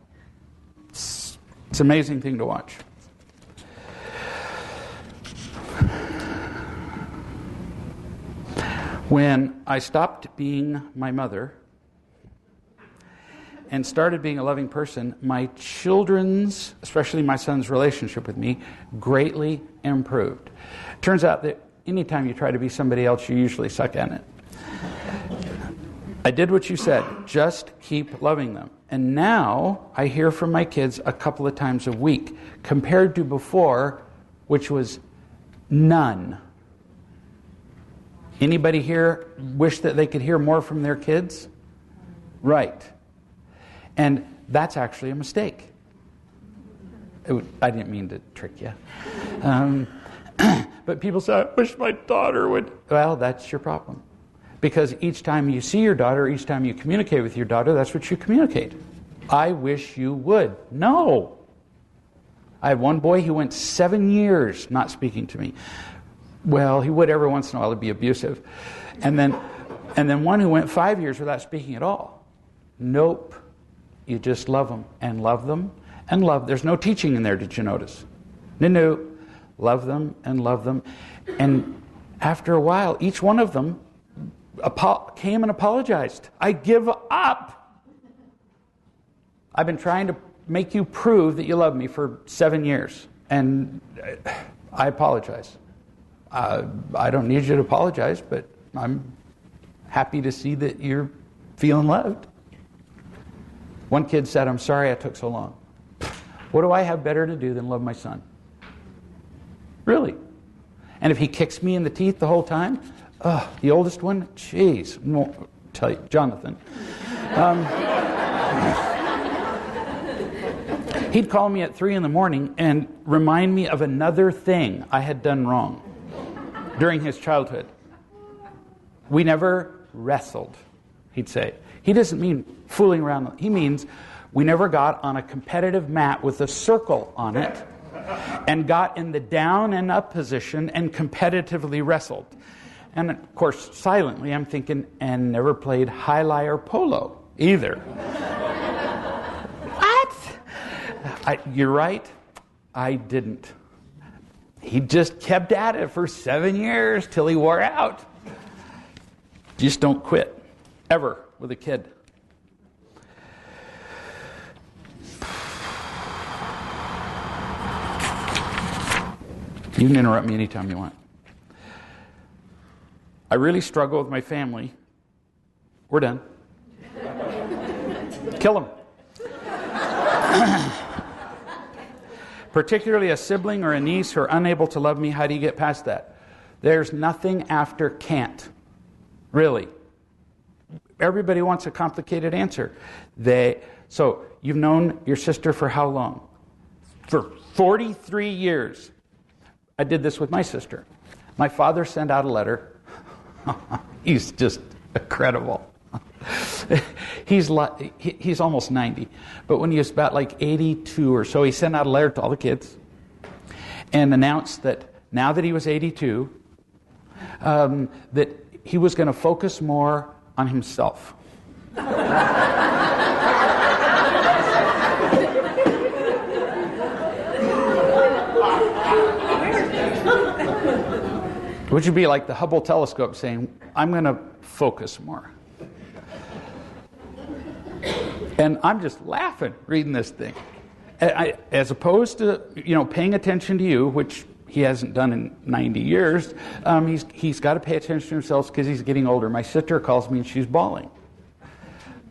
It's an amazing thing to watch. When I stopped being my mother and started being a loving person, my children's, especially my son's relationship with me, greatly improved. Turns out that anytime you try to be somebody else, you usually suck at it. I did what you said. Just keep loving them. And now I hear from my kids a couple of times a week, compared to before, which was none. Anybody here wish that they could hear more from their kids? Right. And that's actually a mistake. I didn't mean to trick you. But people say, I wish my daughter would. Well, that's your problem. Because each time you see your daughter, each time you communicate with your daughter, that's what you communicate. I wish you would. No. I had one boy who went 7 years not speaking to me. Well, he would every once in a while. He'd be abusive. And then one who went 5 years without speaking at all. Nope. You just love them and love them and love. There's no teaching in there, did you notice? No. Love them and love them. And after a while, each one of them came and apologized. I give up. I've been trying to make you prove that you love me for 7 years. And I apologize. I don't need you to apologize, but I'm happy to see that you're feeling loved. One kid said, I'm sorry I took so long. What do I have better to do than love my son? Really? And if he kicks me in the teeth the whole time, the oldest one, jeez, won't tell you, Jonathan. He'd call me at 3 a.m. and remind me of another thing I had done wrong during his childhood. We never wrestled, he'd say. He doesn't mean fooling around. He means we never got on a competitive mat with a circle on it and got in the down and up position and competitively wrestled. And of course, silently, I'm thinking, and never played high-lie or polo either. What? You're right. I didn't. He just kept at it for 7 years till he wore out. Just don't quit. Ever. With a kid. You can interrupt me anytime you want. I really struggle with my family. We're done. Kill them. Particularly a sibling or a niece who are unable to love me. How do you get past that? There's nothing after can't. Really. Everybody wants a complicated answer. So you've known your sister for how long? For 43 years. I did this with my sister. My father sent out a letter. He's just incredible. He's almost 90. But when he was about like 82 or so, he sent out a letter to all the kids and announced that now that he was 82, that he was going to focus more on himself. Which would be like the Hubble telescope saying, I'm going to focus more. And I'm just laughing reading this thing. As opposed to, paying attention to you, which he hasn't done in 90 years. He's got to pay attention to himself because he's getting older. My sister calls me and she's bawling.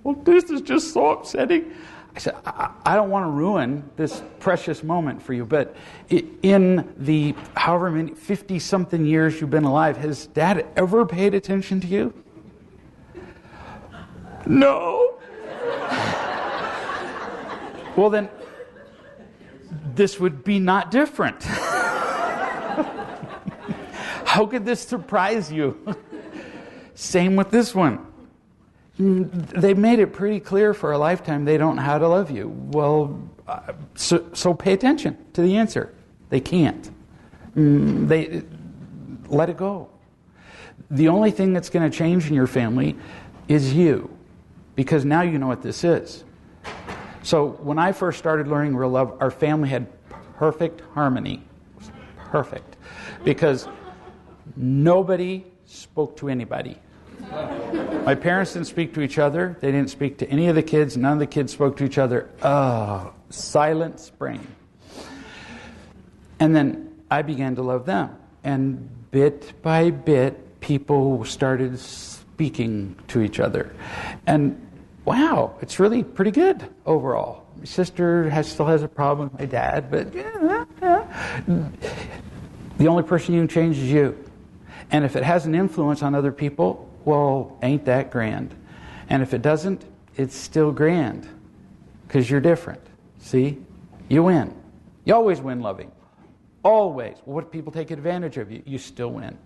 Well, this is just so upsetting. I said, I don't want to ruin this precious moment for you, but in the however many 50-something years you've been alive, has Dad ever paid attention to you? No. Well, then, this would be not different. How could this surprise you? Same with this one. They've made it pretty clear for a lifetime they don't know how to love you. Well, so pay attention to the answer. They can't. They let it go. The only thing that's going to change in your family is you, because now you know what this is. So when I first started learning real love, our family had perfect harmony. Perfect. Because nobody spoke to anybody. My parents didn't speak to each other. They didn't speak to any of the kids. None of the kids spoke to each other. Silent spring. And then I began to love them. And bit by bit, people started speaking to each other. And wow, it's really pretty good overall. My sister still has a problem with my dad, but the only person you can change is you. And if it has an influence on other people, well, ain't that grand? And if it doesn't, it's still grand, because you're different. See? You win. You always win loving. Always. Well, what if people take advantage of you? You still win.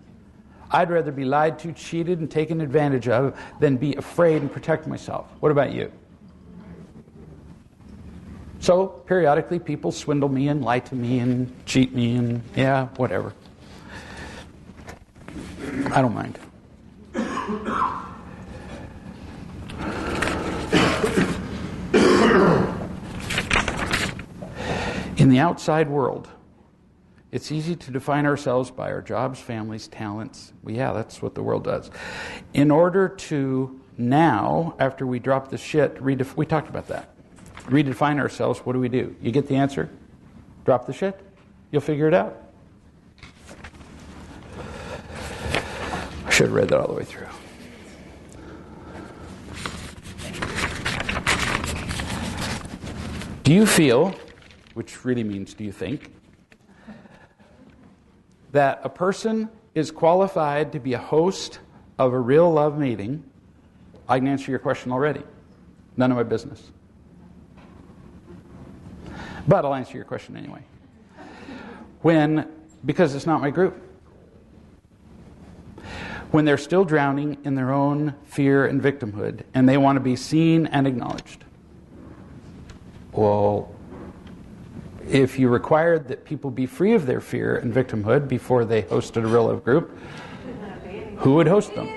I'd rather be lied to, cheated, and taken advantage of than be afraid and protect myself. What about you? So, periodically, people swindle me and lie to me and cheat me and, yeah, whatever. I don't mind. In the outside world, it's easy to define ourselves by our jobs, families, talents. Well, yeah, that's what the world does. In order to now, after we drop the shit, we talked about that. Redefine ourselves, what do? You get the answer? Drop the shit? You'll figure it out. I should have read that all the way through. Do you feel, which really means do you think, that a person is qualified to be a host of a real love meeting? I can answer your question already. None of my business. But I'll answer your question anyway. Because it's not my group. When they're still drowning in their own fear and victimhood, and they want to be seen and acknowledged. Well, if you required that people be free of their fear and victimhood before they hosted a real love group, who would host them?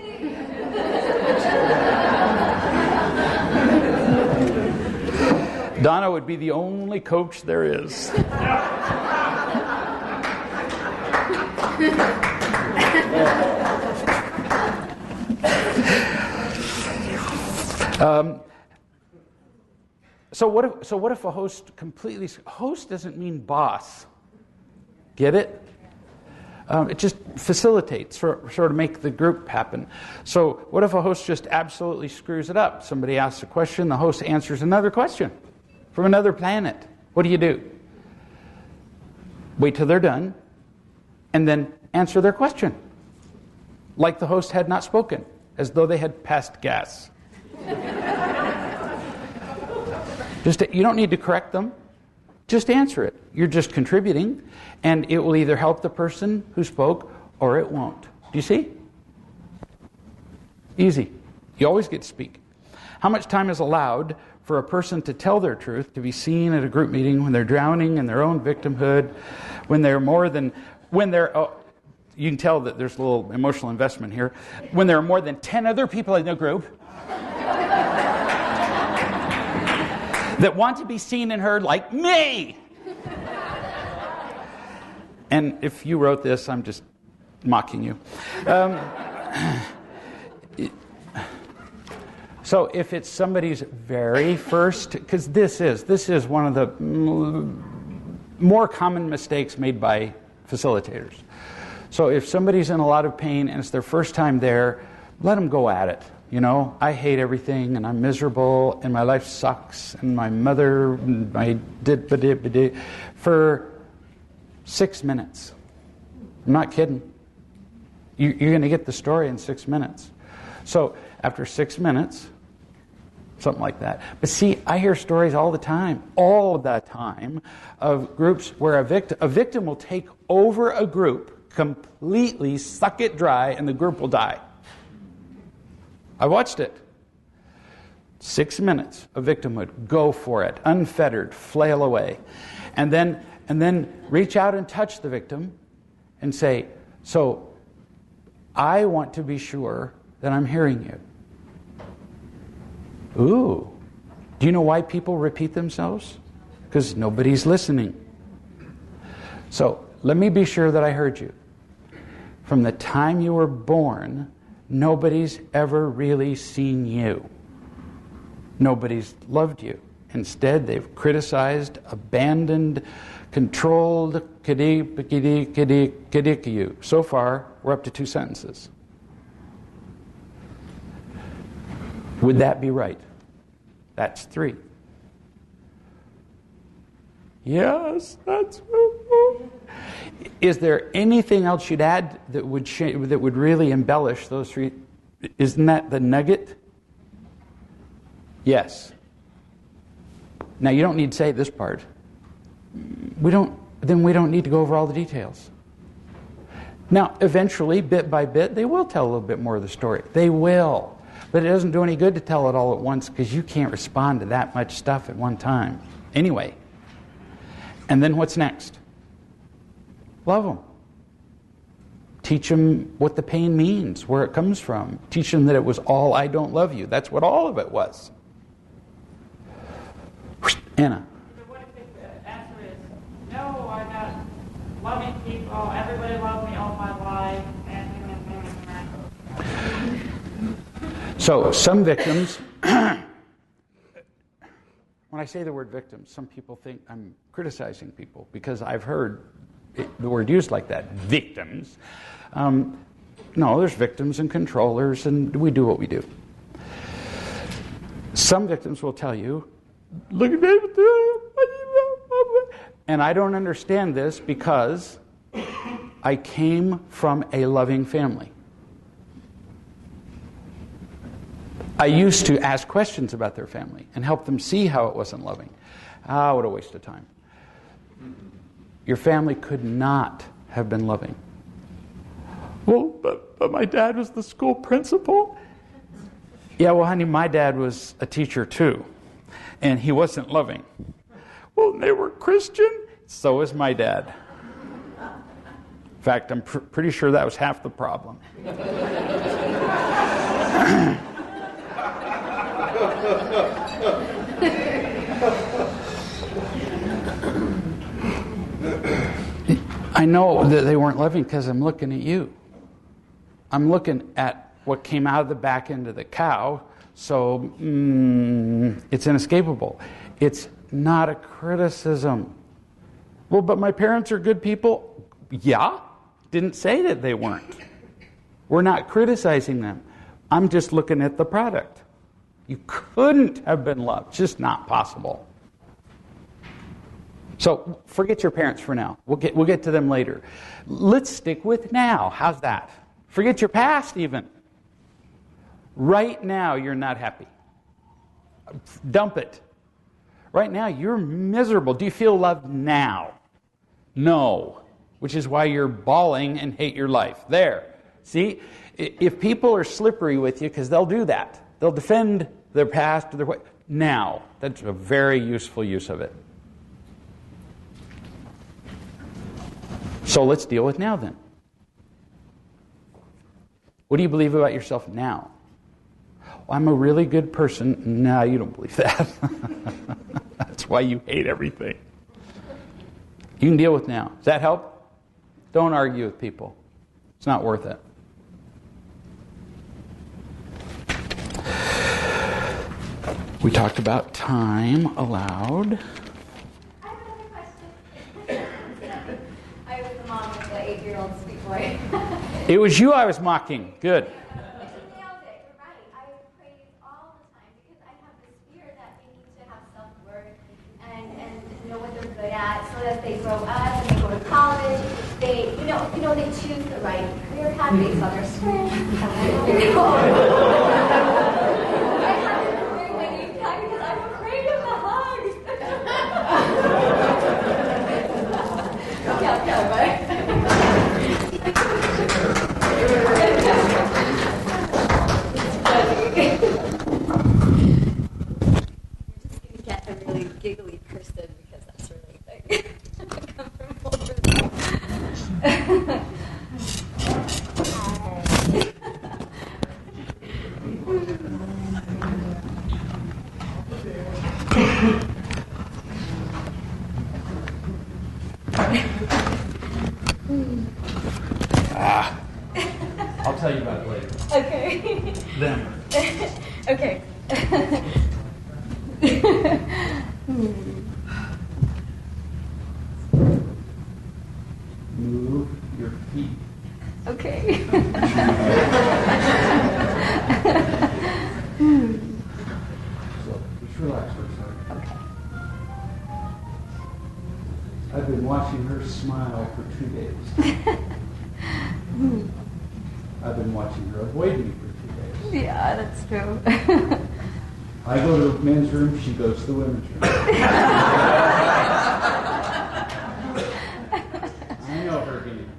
Donna would be the only coach there is. So what if a host completely... Host doesn't mean boss. Get it? It just facilitates, sort of make the group happen. So what if a host just absolutely screws it up? Somebody asks a question, the host answers another question from another planet. What do? Wait till they're done, and then answer their question. Like the host had not spoken, as though they had passed gas. You don't need to correct them. Just answer it. You're just contributing, and it will either help the person who spoke or it won't. Do you see? Easy. You always get to speak. How much time is allowed for a person to tell their truth, to be seen at a group meeting when they're drowning in their own victimhood, when they're you can tell that there's a little emotional investment here, when there are more than 10 other people in the group that want to be seen and heard like me. And if you wrote this, I'm just mocking you. So if it's somebody's very first, because this is one of the more common mistakes made by facilitators. So if somebody's in a lot of pain and it's their first time there, let them go at it. You know, I hate everything and I'm miserable and my life sucks and my mother, for 6 minutes. I'm not kidding. You're going to get the story in 6 minutes. So after 6 minutes, something like that. But see, I hear stories all the time, of groups where a victim will take over a group, completely suck it dry, and the group will die. I watched it. 6 minutes of victimhood. Go for it. Unfettered. Flail away. And then reach out and touch the victim and say, so I want to be sure that I'm hearing you. Ooh. Do you know why people repeat themselves? Because nobody's listening. So let me be sure that I heard you. From the time you were born, nobody's ever really seen you. Nobody's loved you. Instead, they've criticized, abandoned, controlled, you. So far, we're up to 2 sentences. Would that be right? That's 3. Yes, that's. Is there anything else you'd add that would really embellish those 3? Isn't that the nugget? Yes. Now you don't need to say this part. We don't need to go over all the details. Now, eventually, bit by bit, they will tell a little bit more of the story. They will. But it doesn't do any good to tell it all at once because you can't respond to that much stuff at one time. Anyway. And then what's next? Love them. Teach them what the pain means, where it comes from. Teach them that it was all I don't love you. That's what all of it was. Anna. What if the answer is, no, I'm not loving people, everybody loved me all my life, So some victims, when I say the word victims, some people think I'm criticizing people because I've heard the word used like that, victims. No, there's victims and controllers, and we do what we do. Some victims will tell you, look at me, and I don't understand this because I came from a loving family. I used to ask questions about their family and help them see how it wasn't loving. What a waste of time. Your family could not have been loving. Well, but my dad was the school principal. Yeah, well, honey, my dad was a teacher too, and he wasn't loving. Well, they were Christian. So is my dad. In fact, I'm pretty sure that was half the problem. I know that they weren't loving because I'm looking at you. I'm looking at what came out of the back end of the cow, so it's inescapable. It's not a criticism. Well, but my parents are good people. Yeah, didn't say that they weren't. We're not criticizing them. I'm just looking at the product. You couldn't have been loved. It's just not possible. So forget your parents for now. We'll get to them later. Let's stick with now. How's that? Forget your past even. Right now you're not happy. Dump it. Right now you're miserable. Do you feel loved now? No. Which is why you're bawling and hate your life. There. See? If people are slippery with you, because they'll do that. They'll defend their past or their way. Now. That's a very useful use of it. So let's deal with now then. What do you believe about yourself now? Well, I'm a really good person. No, you don't believe that. That's why you hate everything. You can deal with now. Does that help? Don't argue with people. It's not worth it. We talked about time allowed. I have another question. I was a mom It was you I was mocking. Good. You nailed it. You're right. I praise all the time because I have this fear that they need to have self-worth and know what they're good at, so that they grow up and they go to college. They, they choose the right career path based on their strengths. I haven't been wearing my name tag because I'm afraid of the hugs. Get a really giggly person because that's really like comfortable for me. I'll tell you about it later. Okay. Them. Okay. Move your feet. Okay. So just relax for a second. Okay. I've been watching her smile for 2 days. I've been watching her avoid me for 2 days. Yeah, that's true. I go to the men's room, she goes to the women's room. I know her game.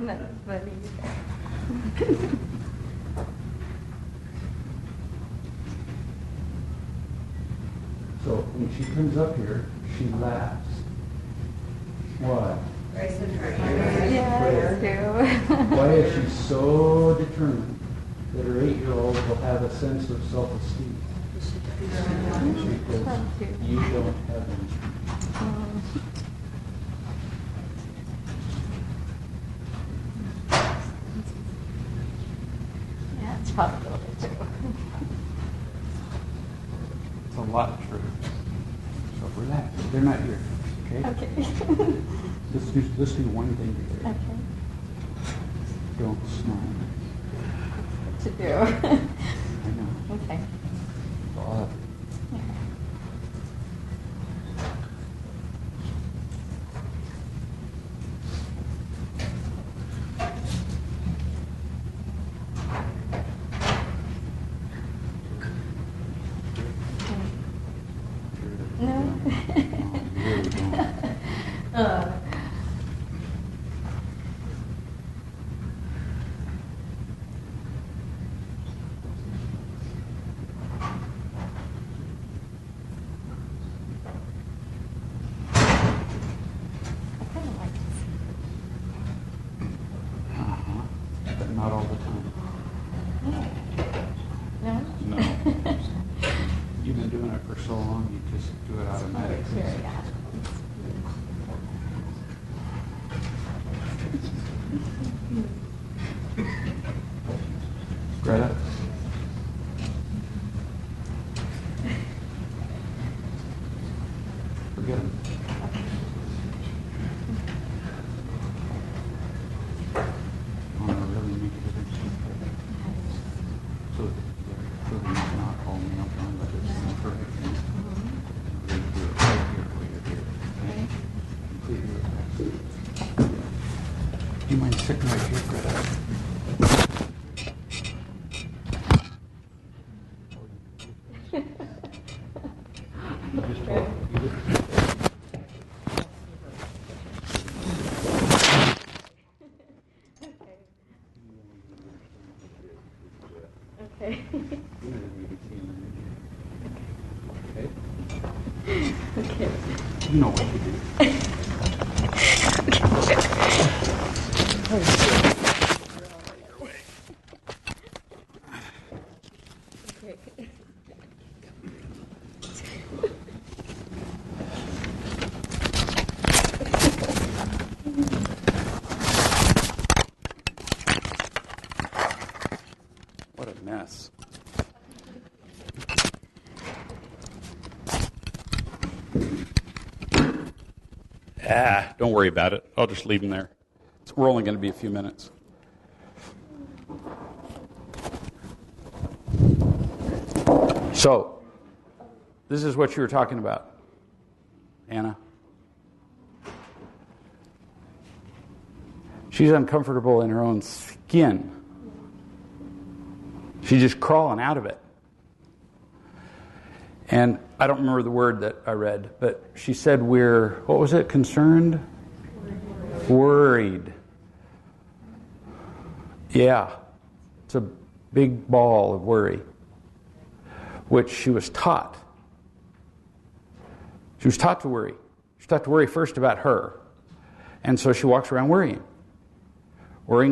That's funny. So when she comes up here, she laughs. Why? Yeah, that's true. Why is she so determined that her 8-year-old will have a sense of self-esteem? Because you don't have any. Yeah, it's probably a little bit true. It's a lot true. So relax. They're not here. Okay? Okay. Let's do one thing together. Okay. Don't smile. To do. I know. Okay. All of it. No. Really don't. I kind of like this. Uh-huh. But not all the time. No? No. You've been doing it for so long, you just do it Okay, automatically. sure, yeah. Greta? Forget him. I want to really make it a so that you cannot call me up on that it's imperfect. We're going to do it right here while you're here. Okay? Completely relaxed. Do you mind sitting right here, Greta? You just hold. You just. Okay. Okay? Okay. You know what to do. Okay. What a mess. Don't worry about it. I'll just leave them there. It's We're only going to be a few minutes. So, this is what you were talking about, Anna. She's uncomfortable in her own skin. She's just crawling out of it. And I don't remember the word that I read, but she said we're, what was it, concerned? Worried. Yeah, it's a big ball of worry, which she was taught. She was taught to worry. She was taught to worry first about her. And so she walks around worrying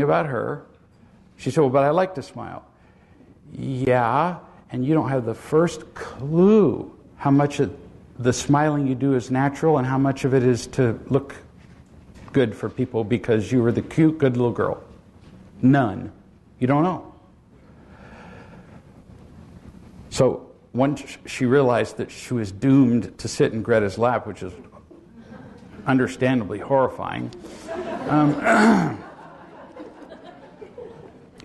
about her. She said, well, but I like to smile. Yeah, and you don't have the first clue how much of the smiling you do is natural and how much of it is to look good for people because you were the cute, good little girl. None. You don't know. So once she realized that she was doomed to sit in Greta's lap, which is understandably horrifying,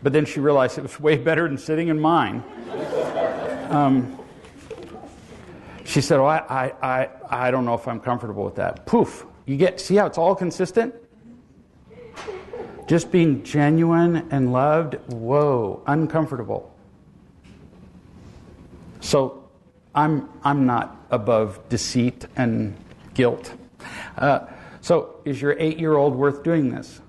but then she realized it was way better than sitting in mine. She said, oh, I don't know if I'm comfortable with that. Poof. See how it's all consistent? Just being genuine and loved, whoa, uncomfortable. So I'm not above deceit and guilt. So is your 8-year-old worth doing this?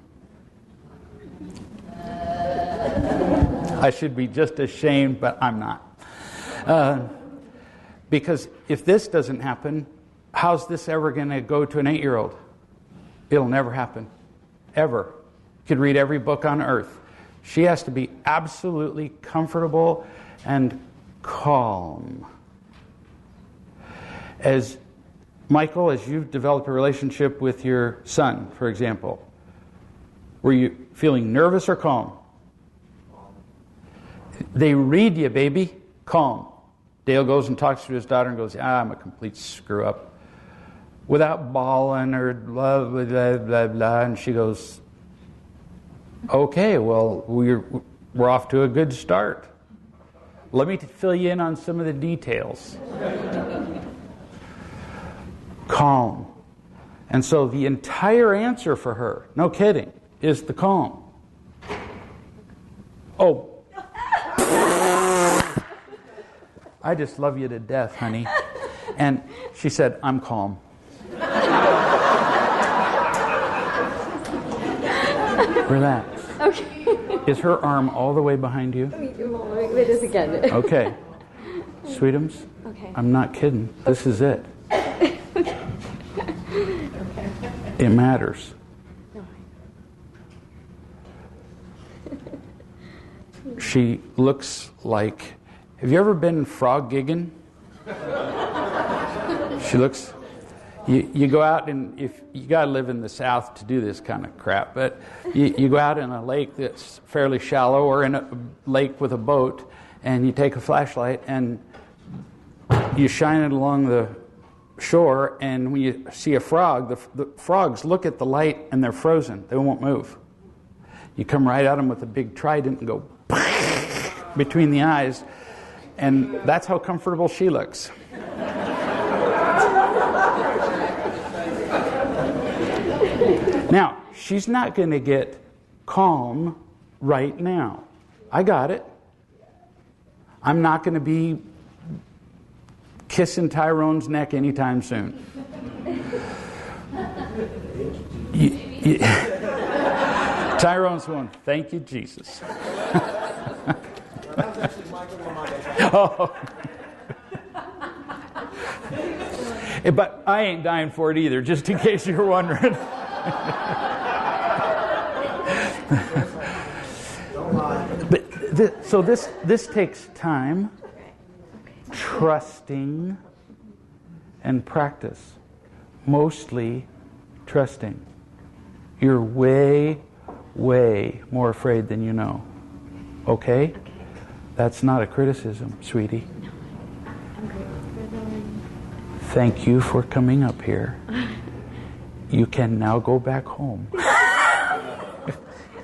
I should be just ashamed, but I'm not. Because if this doesn't happen, how's this ever going to go to an 8-year-old? It'll never happen. Ever. You could read every book on earth. She has to be absolutely comfortable and calm. As Michael, as you've developed a relationship with your son, for example, were you feeling nervous or calm? They read you, baby. Calm. Dale goes and talks to his daughter and goes, I'm a complete screw-up. Without bawling or blah, blah, blah, blah, blah. And she goes, okay, well, we're off to a good start. Let me fill you in on some of the details. Calm. And so the entire answer for her, no kidding, is the calm. Oh, I just love you to death, honey. And she said, I'm calm. Relax. Okay. Is her arm all the way behind you? Let me do this again. Okay. Sweetums, Okay. I'm not kidding. This is it. It matters. She looks like... Have you ever been frog gigging? She looks... You go out, and if you got to live in the South to do this kind of crap, but you go out in a lake that's fairly shallow or in a lake with a boat, and you take a flashlight and you shine it along the shore, and when you see a frog, the frogs look at the light and they're frozen. They won't move. You come right at them with a big trident and go between the eyes, and that's how comfortable she looks. Now, she's not going to get calm right now. I got it. I'm not going to be kissing Tyrone's neck anytime soon. Tyrone's going, thank you, Jesus. Oh. But I ain't dying for it either, just in case you're wondering. So this takes time, trusting, and practice. Mostly trusting. You're way, way more afraid than you know. Okay? That's not a criticism, sweetie. Thank you for coming up here. You can now go back home.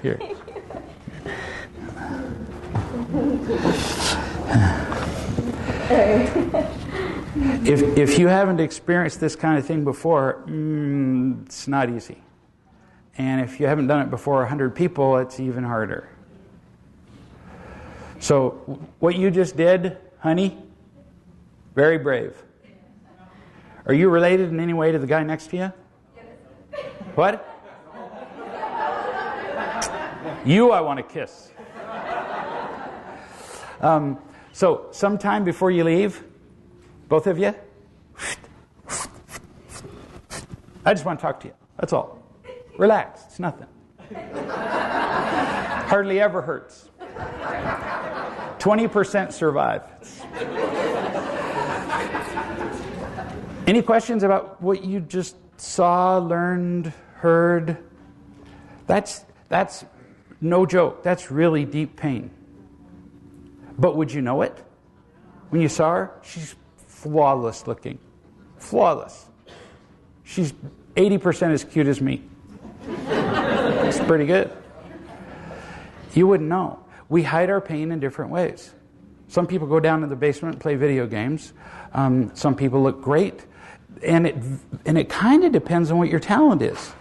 Here. If you haven't experienced this kind of thing before, it's not easy. And if you haven't done it before 100 people, it's even harder. So what you just did, honey, very brave. Are you related in any way to the guy next to you? What? You I want to kiss. So sometime before you leave, both of you, I just want to talk to you. That's all. Relax. It's nothing. Hardly ever hurts. 20% survive. Any questions about what you just saw, learned, heard? That's no joke. That's really deep pain. But would you know it? When you saw her, she's flawless looking. Flawless. She's 80% as cute as me. It's pretty good. You wouldn't know. We hide our pain in different ways. Some people go down to the basement and play video games. Some people look great. And it kind of depends on what your talent is.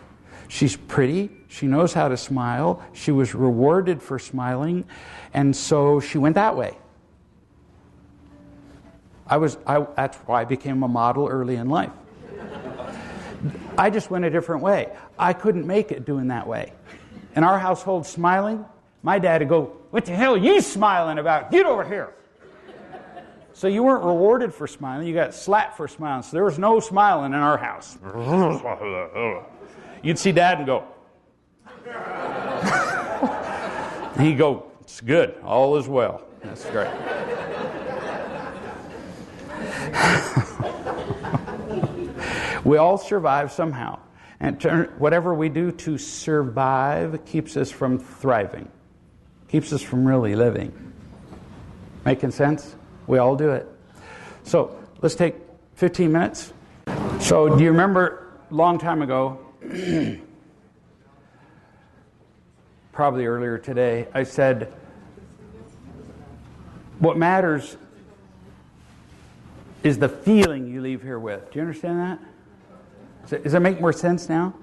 She's pretty. She knows how to smile. She was rewarded for smiling. And so she went that way. That's why I became a model early in life. I just went a different way. I couldn't make it doing that way. In our household, smiling, my dad would go, "What the hell are you smiling about? Get over here." So you weren't rewarded for smiling. You got slapped for smiling. So there was no smiling in our house. You'd see Dad and go. And he'd go, "It's good. All is well." That's great. We all survive somehow. And whatever we do to survive keeps us from thriving. Keeps us from really living. Making sense? We all do it. So let's take 15 minutes. So do you remember a long time ago, probably earlier today, I said, what matters is the feeling you leave here with. Do you understand that? Does that make more sense now?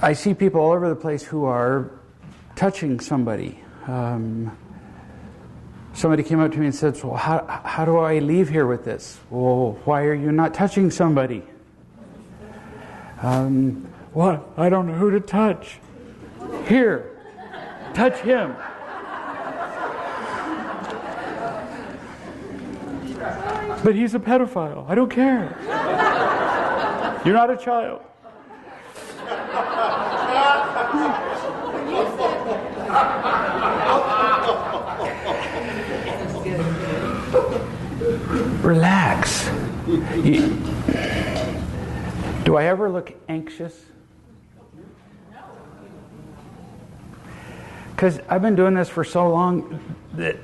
I see people all over the place who are touching somebody. Somebody came up to me and said, "Well, how do I leave here with this?" "Well, why are you not touching somebody?" "What? I don't know who to touch." "Here, touch him." "But he's a pedophile." "I don't care. You're not a child." Relax. Do I ever look anxious? Because I've been doing this for so long that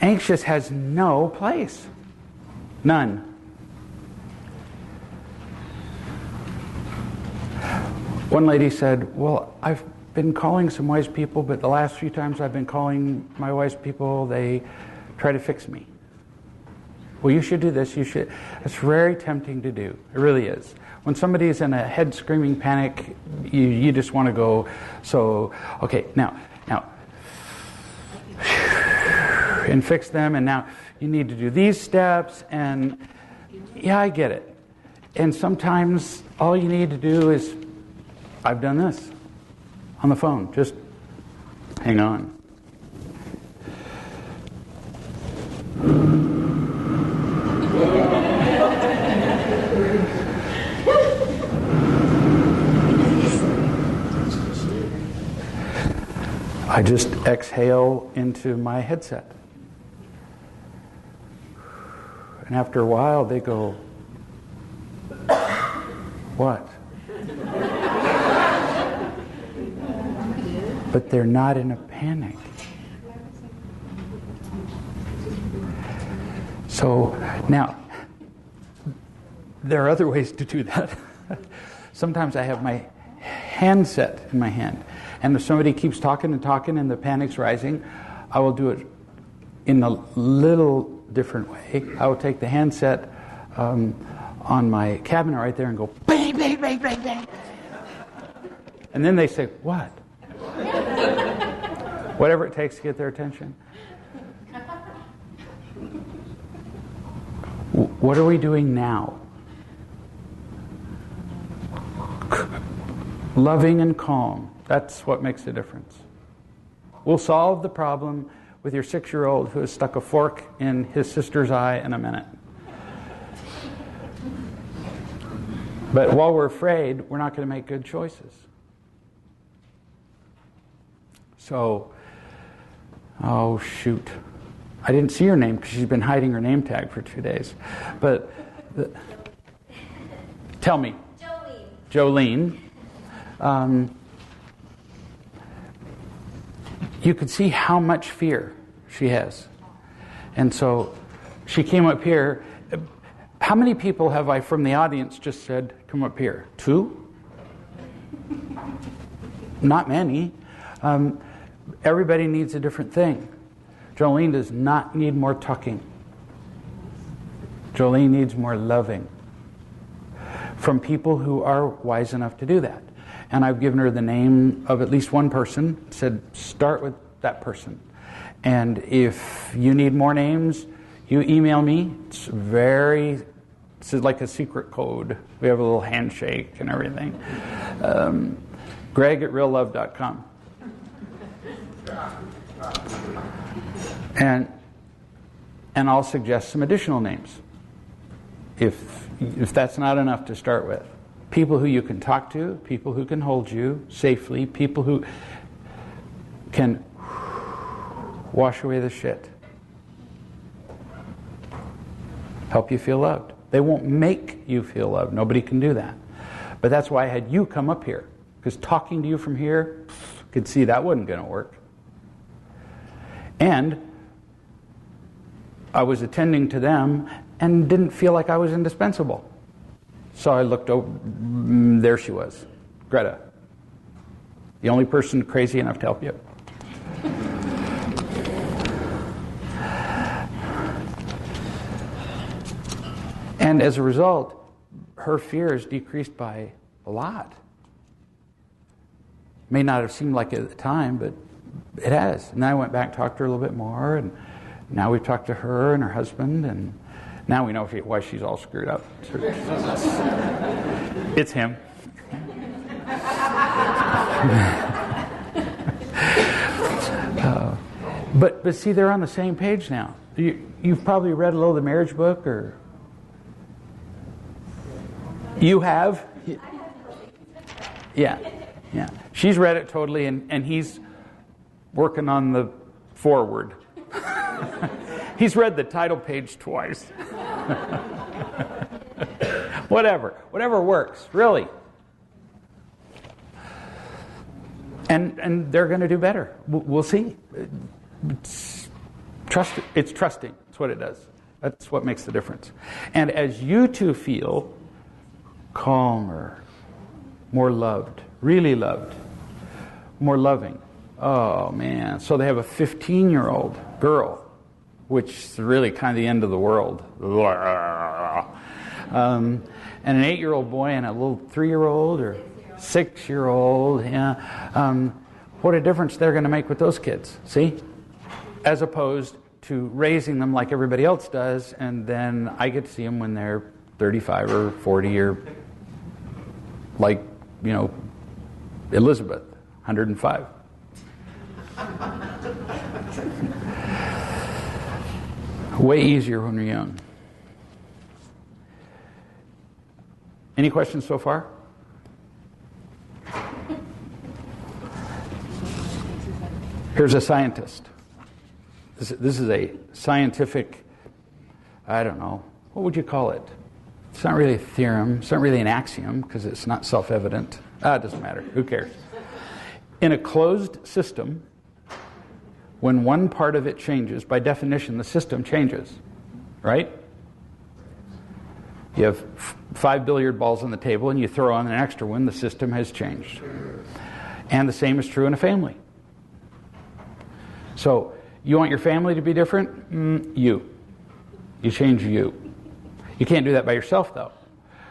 anxious has no place. None. One lady said, "Well, I've been calling some wise people, but the last few times I've been calling my wise people, they try to fix me." Well, you should do this, you should. It's very tempting to do. It really is. When somebody's in a head screaming panic, you just want to go, so, okay, now, and fix them, and now you need to do these steps, and yeah, I get it. And sometimes all you need to do is, I've done this on the phone, just hang on. I just exhale into my headset. And after a while, they go, "What?" But they're not in a panic. So now, there are other ways to do that. Sometimes I have my handset in my hand. And if somebody keeps talking and talking and the panic's rising, I will do it in a little different way. I will take the handset on my cabinet right there and go bang, bang, bang, bang, bang. And then they say, what? Whatever it takes to get their attention. What are we doing now? Loving and calm. That's what makes a difference. We'll solve the problem with your 6-year-old who has stuck a fork in his sister's eye in a minute. But while we're afraid, we're not going to make good choices. So, oh shoot. I didn't see her name because she's been hiding her name tag for 2 days. But, tell me. Jolene. You could see how much fear she has. And so she came up here. How many people have I from the audience just said, come up here? 2? Not many. Everybody needs a different thing. Jolene does not need more tucking. Jolene needs more loving from people who are wise enough to do that. And I've given her the name of at least one person, said start with that person. And if you need more names, you email me. It's like a secret code. We have a little handshake and everything. Greg@reallove.com. And I'll suggest some additional names if that's not enough to start with. People who you can talk to, people who can hold you safely, people who can wash away the shit. Help you feel loved. They won't make you feel loved. Nobody can do that. But that's why I had you come up here. Because talking to you from here, could see that wasn't going to work. And I was attending to them and didn't feel like I was indispensable. So I looked over, there she was, Greta. The only person crazy enough to help you. And as a result, her fear is decreased by a lot. May not have seemed like it at the time, but it has. And then I went back and talked to her a little bit more, and now we've talked to her and her husband, and now we know why she's all screwed up. It's him. But see, they're on the same page now. You've probably read a little of the marriage book, or you have? Yeah. She's read it totally, and he's working on the foreword. He's read the title page twice. Whatever works, really. And they're going to do better. We'll see. It's trusting. That's what it does. That's what makes the difference. And as you two feel calmer, more loved, really loved, more loving. Oh man! So they have a 15-year-old girl, which is really kind of the end of the world. And an 8-year-old boy and a little 3-year-old or 6-year-old. Yeah. What a difference they're going to make with those kids. See? As opposed to raising them like everybody else does, and then I get to see them when they're 35 or 40 or like, Elizabeth, 105. Way easier when we're young. Any questions so far? Here's a scientist. This is a scientific, I don't know, what would you call it? It's not really a theorem. It's not really an axiom because it's not self-evident. It doesn't matter. Who cares? In a closed system, when one part of it changes, by definition, the system changes. Right? You have 5 billiard balls on the table and you throw on an extra one, the system has changed. And the same is true in a family. So, you want your family to be different? You change you. You can't do that by yourself, though.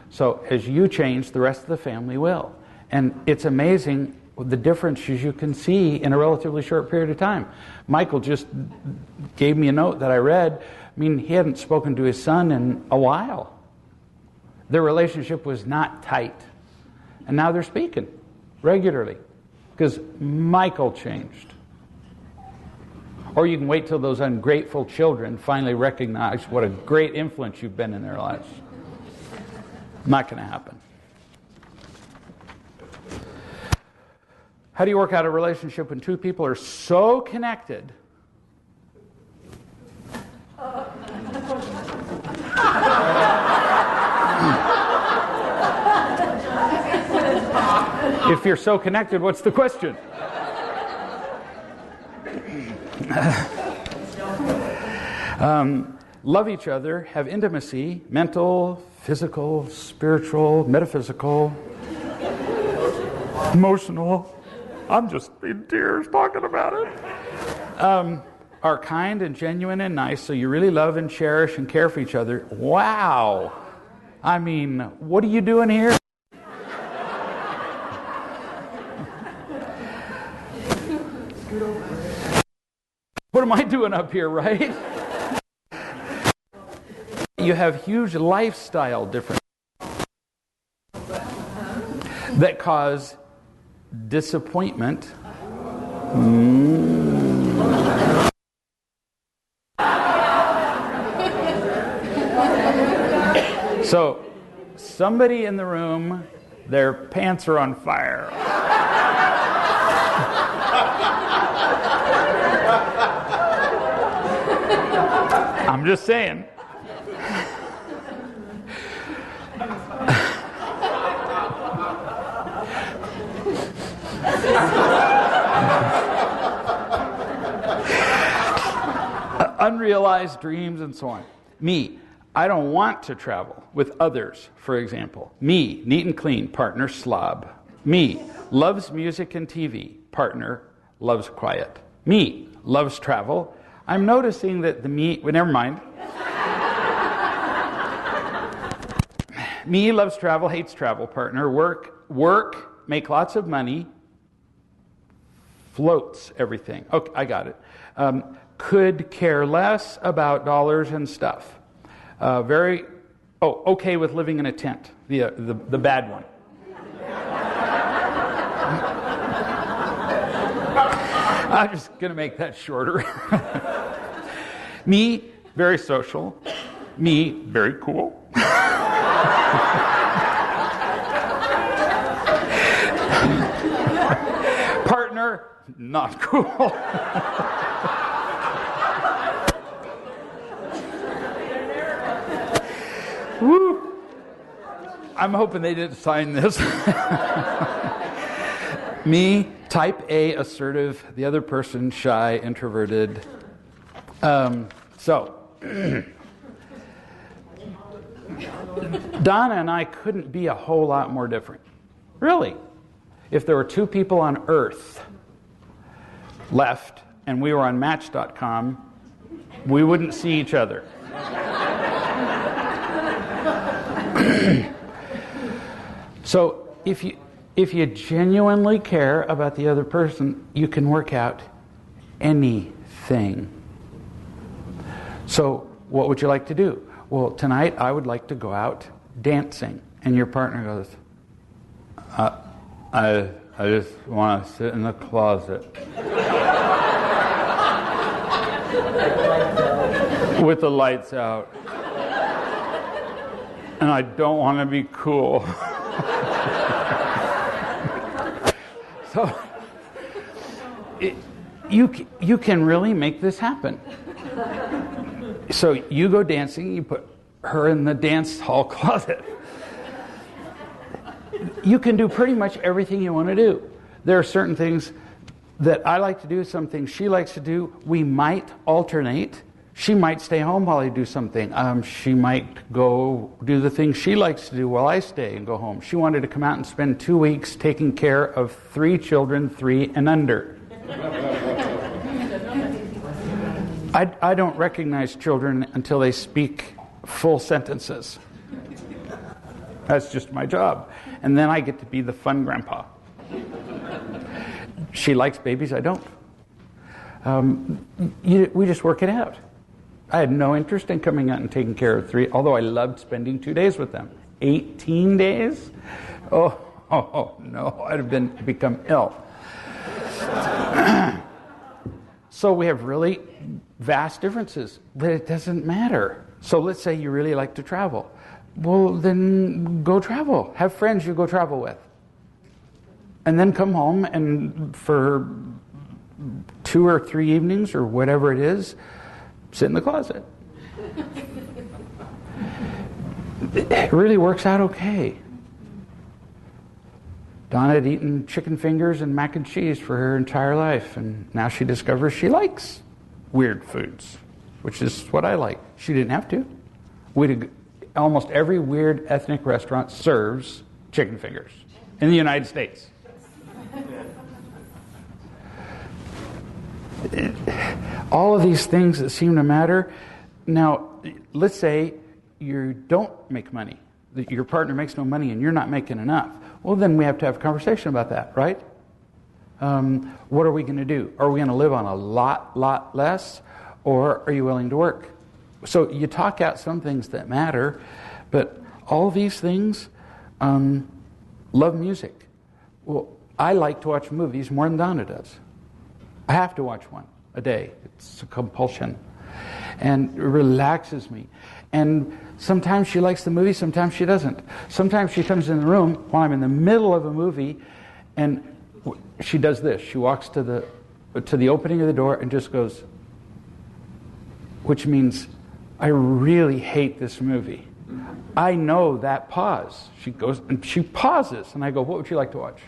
So, as you change, the rest of the family will. And it's amazing the differences you can see in a relatively short period of time. Michael just gave me a note that I read. I mean, he hadn't spoken to his son in a while. Their relationship was not tight. And now they're speaking regularly because Michael changed. Or you can wait till those ungrateful children finally recognize what a great influence you've been in their lives. Not going to happen. How do you work out a relationship when two people are so connected if you're so connected, what's the question? Love each other, have intimacy, mental, physical, spiritual, metaphysical, emotional. I'm just in tears talking about it. Are kind and genuine and nice, so you really love and cherish and care for each other. Wow! I mean, what are you doing here? What am I doing up here, right? You have huge lifestyle differences that cause disappointment. So, somebody in the room, their pants are on fire. I'm just saying. Unrealized dreams and so on. Me, I don't want to travel with others, for example. Me, neat and clean, partner slob. Me, loves music and TV, partner loves quiet. Me, loves travel. I'm noticing that the me, well, never mind. Me loves travel, hates travel, partner. Work, make lots of money, floats everything. Okay, I got it. Could care less about dollars and stuff. Okay with living in a tent. The bad one. I'm just going to make that shorter. Me, very social. Me, very cool. Partner, not cool. Woo! I'm hoping they didn't sign this. Me, type A, assertive. The other person, shy, introverted. So, Donna and I couldn't be a whole lot more different. Really. If there were two people on Earth left and we were on Match.com, we wouldn't see each other. So if you genuinely care about the other person, you can work out anything. So what would you like to do? Well, tonight I would like to go out dancing. And your partner goes, I just want to sit in the closet. With the lights out. And I don't want to be cool. So, you can really make this happen. So you go dancing, you put her in the dance hall closet. You can do pretty much everything you want to do. There are certain things that I like to do, some things she likes to do. We might alternate. She might stay home while I do something. She might go do the things she likes to do while I stay and go home. She wanted to come out and spend 2 weeks taking care of 3 children, 3 and under. I don't recognize children until they speak full sentences. That's just my job. And then I get to be the fun grandpa. She likes babies, I don't. We just work it out. I had no interest in coming out and taking care of 3, although I loved spending 2 days with them. 18 days? Oh no, I'd have become ill. So we have really vast differences, but it doesn't matter. So let's say you really like to travel. Well, then go travel. Have friends you go travel with. And then come home and for 2 or 3 evenings or whatever it is, sit in the closet. It really works out okay. Donna had eaten chicken fingers and mac and cheese for her entire life, and now she discovers she likes weird foods, which is what I like. She didn't have to. Almost every weird ethnic restaurant serves chicken fingers in the United States. All of these things that seem to matter. Now, let's say you don't make money. That your partner makes no money and you're not making enough. Well, then we have to have a conversation about that, right? What are we going to do? Are we going to live on a lot less? Or are you willing to work? So you talk out some things that matter, but all these things, love music. Well, I like to watch movies more than Donna does. I have to watch one a day. It's a compulsion. And it relaxes me. And sometimes she likes the movie, sometimes she doesn't. Sometimes she comes in the room while I'm in the middle of a movie, and she does this. She walks to the opening of the door and just goes, which means, I really hate this movie. I know that pause. She goes and she pauses, and I go, what would you like to watch?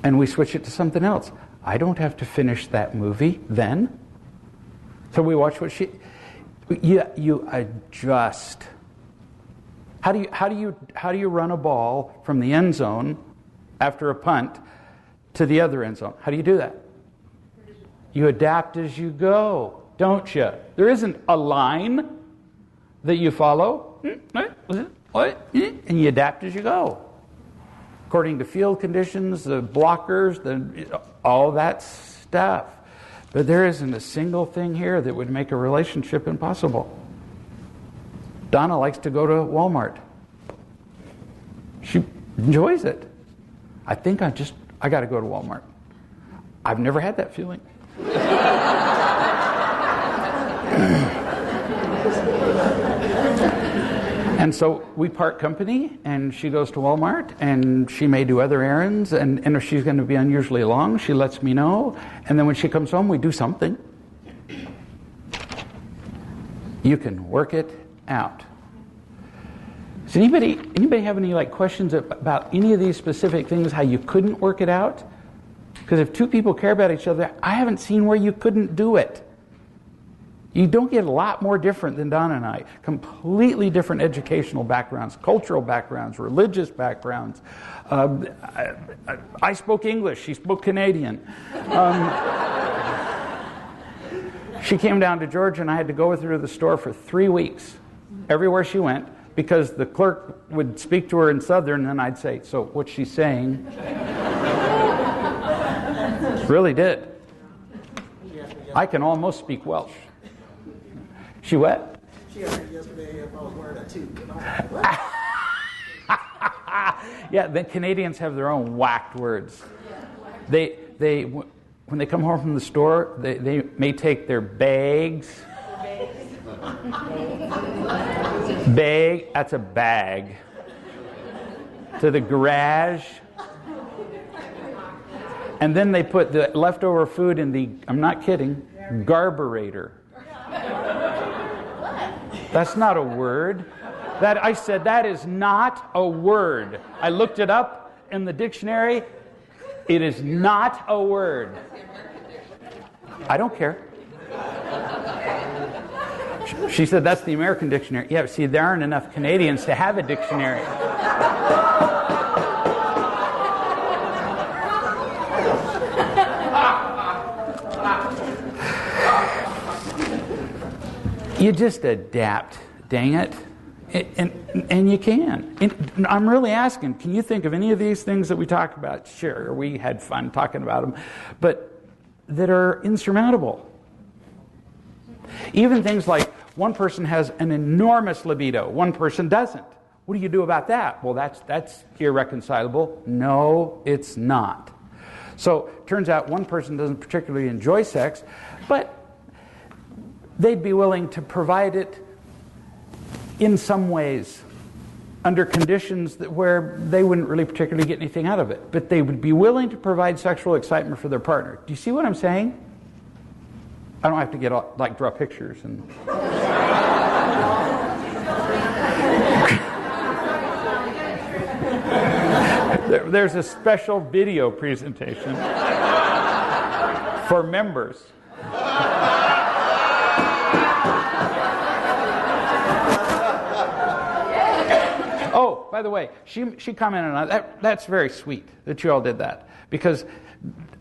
And we switch it to something else. I don't have to finish that movie then. So we watch what you adjust. How do you run a ball from the end zone after a punt to the other end zone? How do you do that? You adapt as you go, don't you? There isn't a line that you follow, and you adapt as you go. According to field conditions, the blockers, all that stuff. But there isn't a single thing here that would make a relationship impossible. Donna likes to go to Walmart. She enjoys it. I think I got to go to Walmart. I've never had that feeling. And so we part company, and she goes to Walmart, and she may do other errands, and if she's going to be unusually long, she lets me know, and then when she comes home, we do something. You can work it out. Does anybody have any questions about any of these specific things, how you couldn't work it out? Because if 2 people care about each other, I haven't seen where you couldn't do it. You don't get a lot more different than Donna and I. Completely different educational backgrounds, cultural backgrounds, religious backgrounds. I spoke English. She spoke Canadian. She came down to Georgia, and I had to go with her to the store for 3 weeks, everywhere she went, because the clerk would speak to her in Southern, and then I'd say, so what's she saying? Really did. I can almost speak Welsh. She what? She asked me yesterday if I was wearing a toque. Yeah, the Canadians have their own whacked words. They when they come home from the store, they may take their bags. Bag, that's a bag. To the garage. And then they put the leftover food in the, I'm not kidding, garburator. That's not a word. I said that is not a word. I looked it up in the dictionary. It is not a word. I don't care. She said, that's the American dictionary. Yeah, see, there aren't enough Canadians to have a dictionary. You just adapt, dang it. And you can. And I'm really asking, can you think of any of these things that we talked about? Sure, we had fun talking about them, but that are insurmountable. Even things like one person has an enormous libido, one person doesn't. What do you do about that? Well, that's irreconcilable. No, it's not. So it turns out one person doesn't particularly enjoy sex, but they'd be willing to provide it in some ways under conditions where they wouldn't really particularly get anything out of it. But they would be willing to provide sexual excitement for their partner. Do you see what I'm saying? I don't have to draw pictures and... There's a special video presentation for members. Oh, by the way, she commented on that. That's very sweet that you all did that, because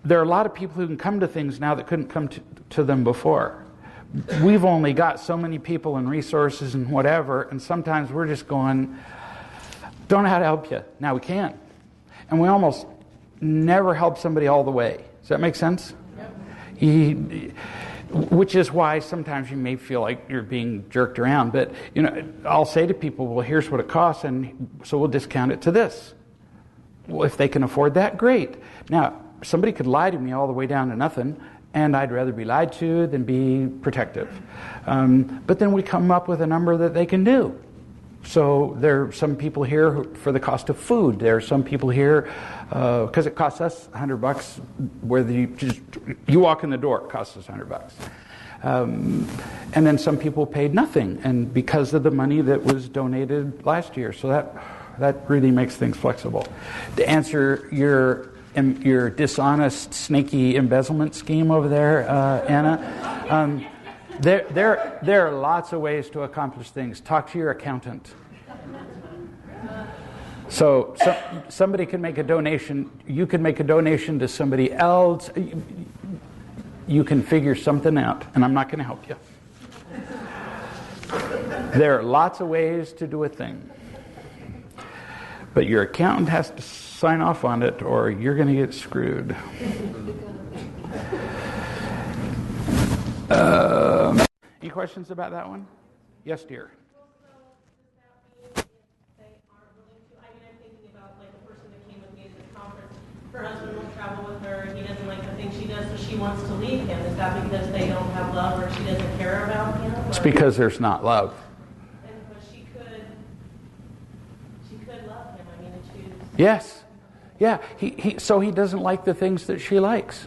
there are a lot of people who can come to things now that couldn't come to them before. We've only got so many people and resources and whatever, and sometimes we're just going, don't know how to help you. Now we can. And we almost never help somebody all the way. Does that make sense? Yep. Which is why sometimes you may feel like you're being jerked around. But I'll say to people, well, here's what it costs, and so we'll discount it to this. Well, if they can afford that, great. Now, somebody could lie to me all the way down to nothing, and I'd rather be lied to than be protective. But then we come up with a number that they can do. So there are some people here who, for the cost of food. There are some people here because it costs us $100. Where you walk in the door, it costs us $100. And then some people paid nothing, and because of the money that was donated last year. So that really makes things flexible. To answer your dishonest, snaky embezzlement scheme over there, Anna. There are lots of ways to accomplish things. Talk to your accountant. So somebody can make a donation. You can make a donation to somebody else. You can figure something out, and I'm not going to help you. There are lots of ways to do a thing. But your accountant has to sign off on it, or you're going to get screwed. Any questions about that one? Yes, dear. I'm thinking about like a person that came with me to this conference. Her husband won't travel with her. He doesn't like the things she does, so she wants to leave him. Is that because they don't have love, or she doesn't care about him? Or? It's because there's not love. But she could love him. I mean, and choose. Yes. Yeah. So he doesn't like the things that she likes.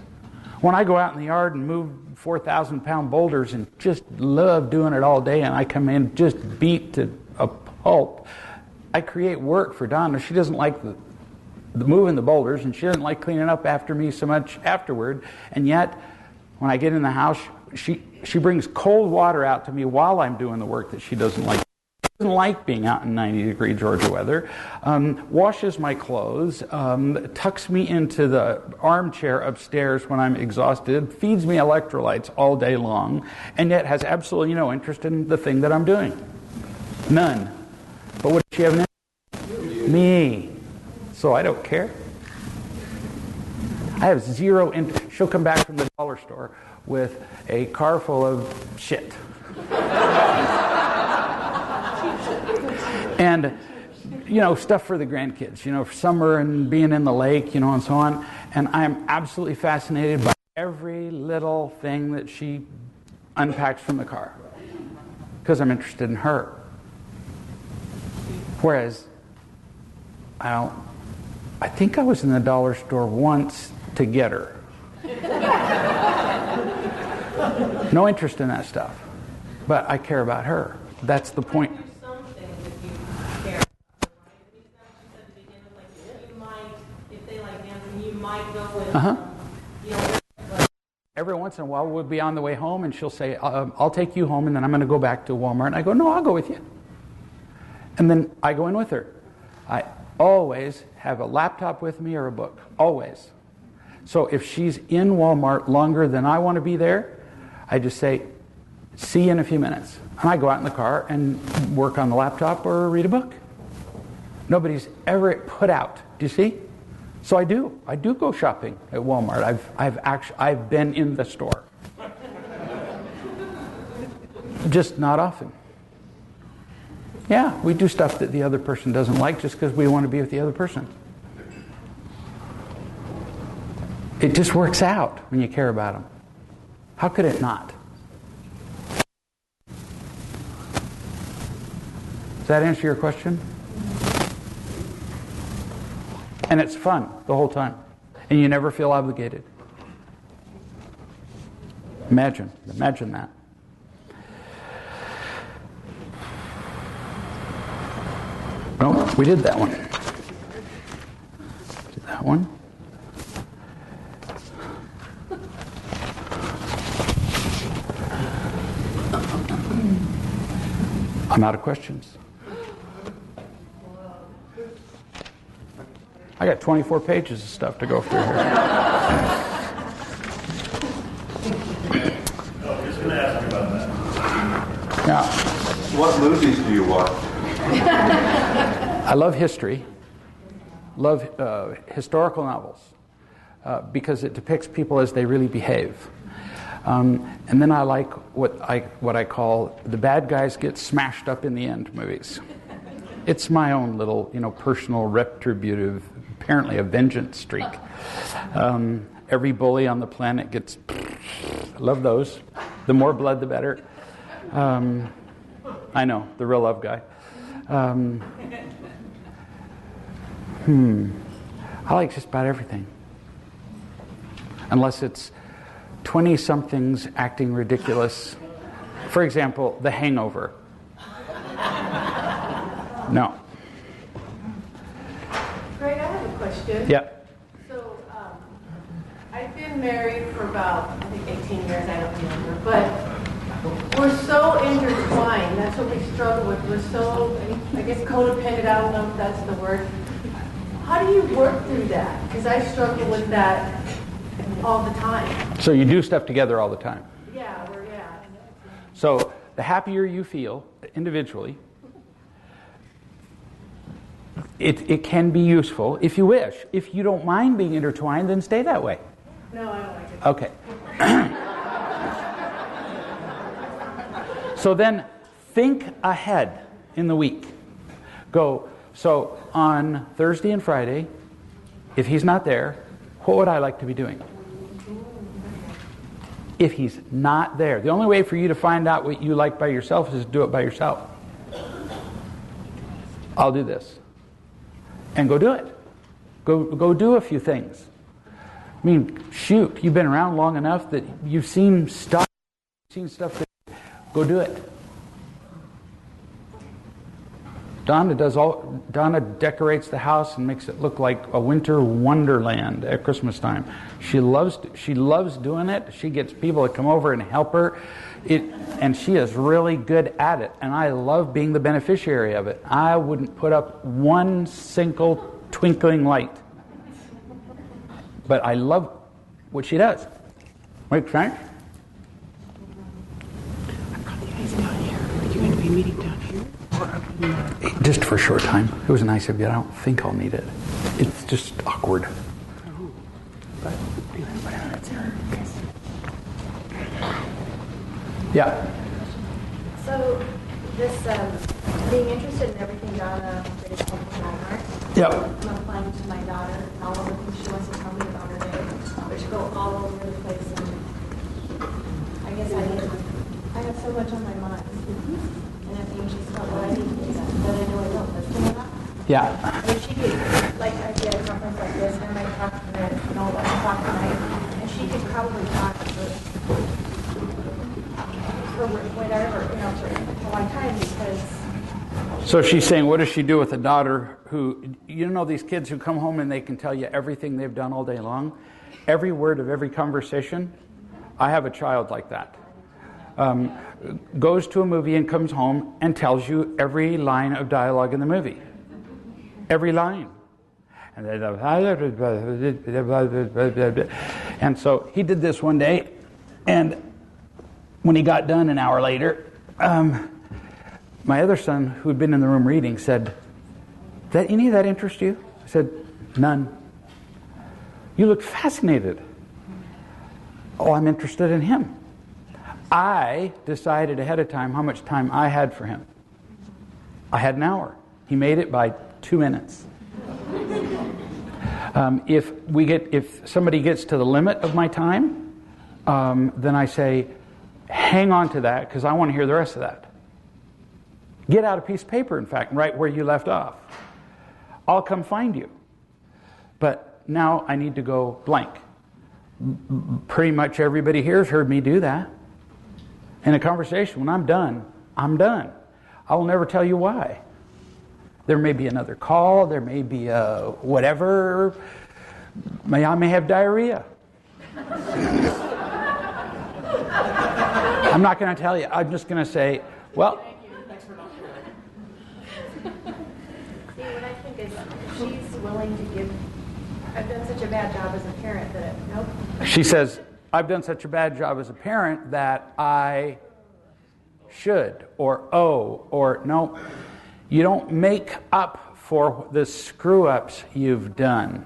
When I go out in the yard and move 4,000-pound boulders and just love doing it all day, and I come in just beat to a pulp, I create work for Donna. She doesn't like the moving the boulders, and she doesn't like cleaning up after me so much afterward. And yet, when I get in the house, she brings cold water out to me while I'm doing the work that she doesn't like. She doesn't like being out in 90-degree Georgia weather, washes my clothes, tucks me into the armchair upstairs when I'm exhausted, feeds me electrolytes all day long, and yet has absolutely no interest in the thing that I'm doing. None. But what does she have in it? Me. So I don't care. I have zero interest. She'll come back from the dollar store with a car full of shit. And, stuff for the grandkids, for summer and being in the lake, and so on. And I'm absolutely fascinated by every little thing that she unpacks from the car, because I'm interested in her. Whereas, I think I was in the dollar store once to get her. No interest in that stuff. But I care about her. That's the point. Every once in a while we'll be on the way home and she'll say, I'll take you home and then I'm going to go back to Walmart. And I go, no, I'll go with you. And then I go in with her. I always have a laptop with me or a book. Always. So if she's in Walmart longer than I want to be there, I just say, see you in a few minutes. And I go out in the car and work on the laptop or read a book. Nobody's ever put out. Do you see? So I do. I do go shopping at Walmart. I've been in the store. Just not often. Yeah, we do stuff that the other person doesn't like just because we want to be with the other person. It just works out when you care about them. How could it not? Does that answer your question? And it's fun the whole time. And you never feel obligated. Imagine that. No, we did that one. Did that one. I'm out of questions. I got 24 pages of stuff to go through here. I was going to ask you about that. Yeah. What movies do you watch? I love history. Love historical novels because it depicts people as they really behave. And then I like what I call the bad guys get smashed up in the end movies. It's my own little, personal retributive, apparently a vengeance streak. Every bully on the planet gets. Love those. The more blood, the better. I know, the real love guy. I like just about everything. Unless it's 20-somethings acting ridiculous. For example, The Hangover. No. Greg, I have a question. Yeah. So, I've been married for about, I think, 18 years, I don't remember, but we're so intertwined. That's what we struggle with. We're so, I guess, codependent. I don't know if that's the word. How do you work through that? Because I struggle with that all the time. So you do stuff together all the time. Yeah. So the happier you feel individually, it can be useful if you wish. If you don't mind being intertwined, then stay that way. No, I don't like it. Okay. So then think ahead in the week. Go, so on Thursday and Friday, if he's not there, what would I like to be doing? If he's not there. The only way for you to find out what you like by yourself is to do it by yourself. I'll do this. And go do it. Go do a few things. I mean, shoot, you've been around long enough that you've seen stuff that, go do it. Donna decorates the house and makes it look like a winter wonderland at Christmas time. She loves doing it. She gets people to come over and help her. And she is really good at it. And I love being the beneficiary of it. I wouldn't put up one single twinkling light. But I love what she does. Make sense? I've got the ice down here. Are you going to be meeting down here? Just for a short time. It was nice of you. I don't think I'll need it. It's just awkward. But whatever, it's her. Yeah. So this being interested in everything Donna did from Walmart. Yep. I'm applying to my daughter and all of the things she wants to tell me about her day, which go all over the place. And I guess I have so much on my mind. And I think she's not what I need to do that, but I know I don't listen enough. Yeah. And if she could, like I did a conference like this, and I talk to her, and all that, talk tonight, and she could probably talk for whatever, for a long time, because... So she's saying, what does she do with a daughter who, these kids who come home and they can tell you everything they've done all day long? Every word of every conversation, I have a child like that. Goes to a movie and comes home and tells you every line of dialogue in the movie. Every line. And so he did this one day, and when he got done an hour later, my other son, who had been in the room reading, said, "Does any of that interest you?" I said, "None." "You look fascinated." "Oh, I'm interested in him." I decided ahead of time how much time I had for him. I had an hour. He made it by 2 minutes. If somebody gets to the limit of my time, then I say, hang on to that because I want to hear the rest of that. Get out a piece of paper, in fact, right where you left off. I'll come find you. But now I need to go blank. Pretty much everybody here has heard me do that. In a conversation, when I'm done, I'm done. I will never tell you why. There may be another call, there may be a whatever. I may have diarrhea. I'm not going to tell you. I'm just going to say, well. See, what I think is she's willing to give. I've done such a bad job as a parent that nope. She says, I've done such a bad job as a parent that I should, or owe, or no. You don't make up for the screw-ups you've done.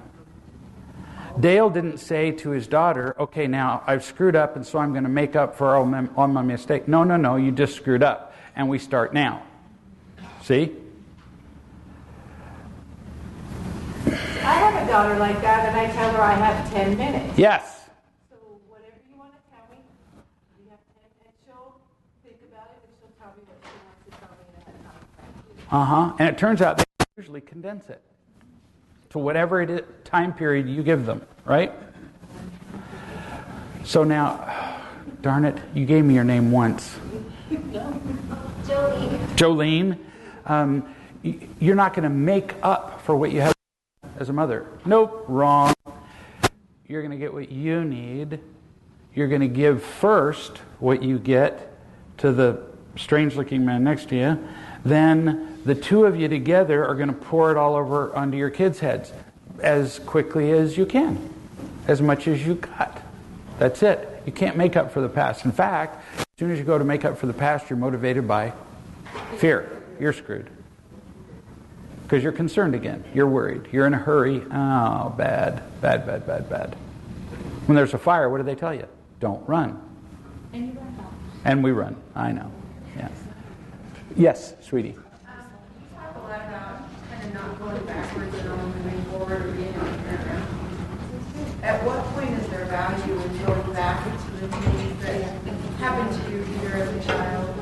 Dale didn't say to his daughter, okay, now I've screwed up and so I'm going to make up for all my mistake. No, you just screwed up. And we start now. See? I have a daughter like that, and I tell her I have 10 minutes. Yes. So whatever you want to tell me, you have 10 minutes. She'll think about it, and she'll tell me what she wants to tell me ahead of time. And it turns out they usually condense it to whatever it is, time period you give them, right? So now, darn it, you gave me your name once. Jolene. Jolene. You're not going to make up for what you have as a mother. Nope, wrong. You're going to get what you need. You're going to give first what you get to the strange-looking man next to you. Then the two of you together are going to pour it all over onto your kids' heads as quickly as you can, as much as you got. That's it. You can't make up for the past. In fact, as soon as you go to make up for the past, you're motivated by fear. You're screwed. Because you're concerned again. You're worried. You're in a hurry. Oh, bad. When there's a fire, what do they tell you? Don't run. And you run. And we run. I know. Yeah. Yes, sweetie. You talk a lot about kind of not going backwards and only moving forward or being a parent. At what point is there value in going back into the things that happened to you either as a child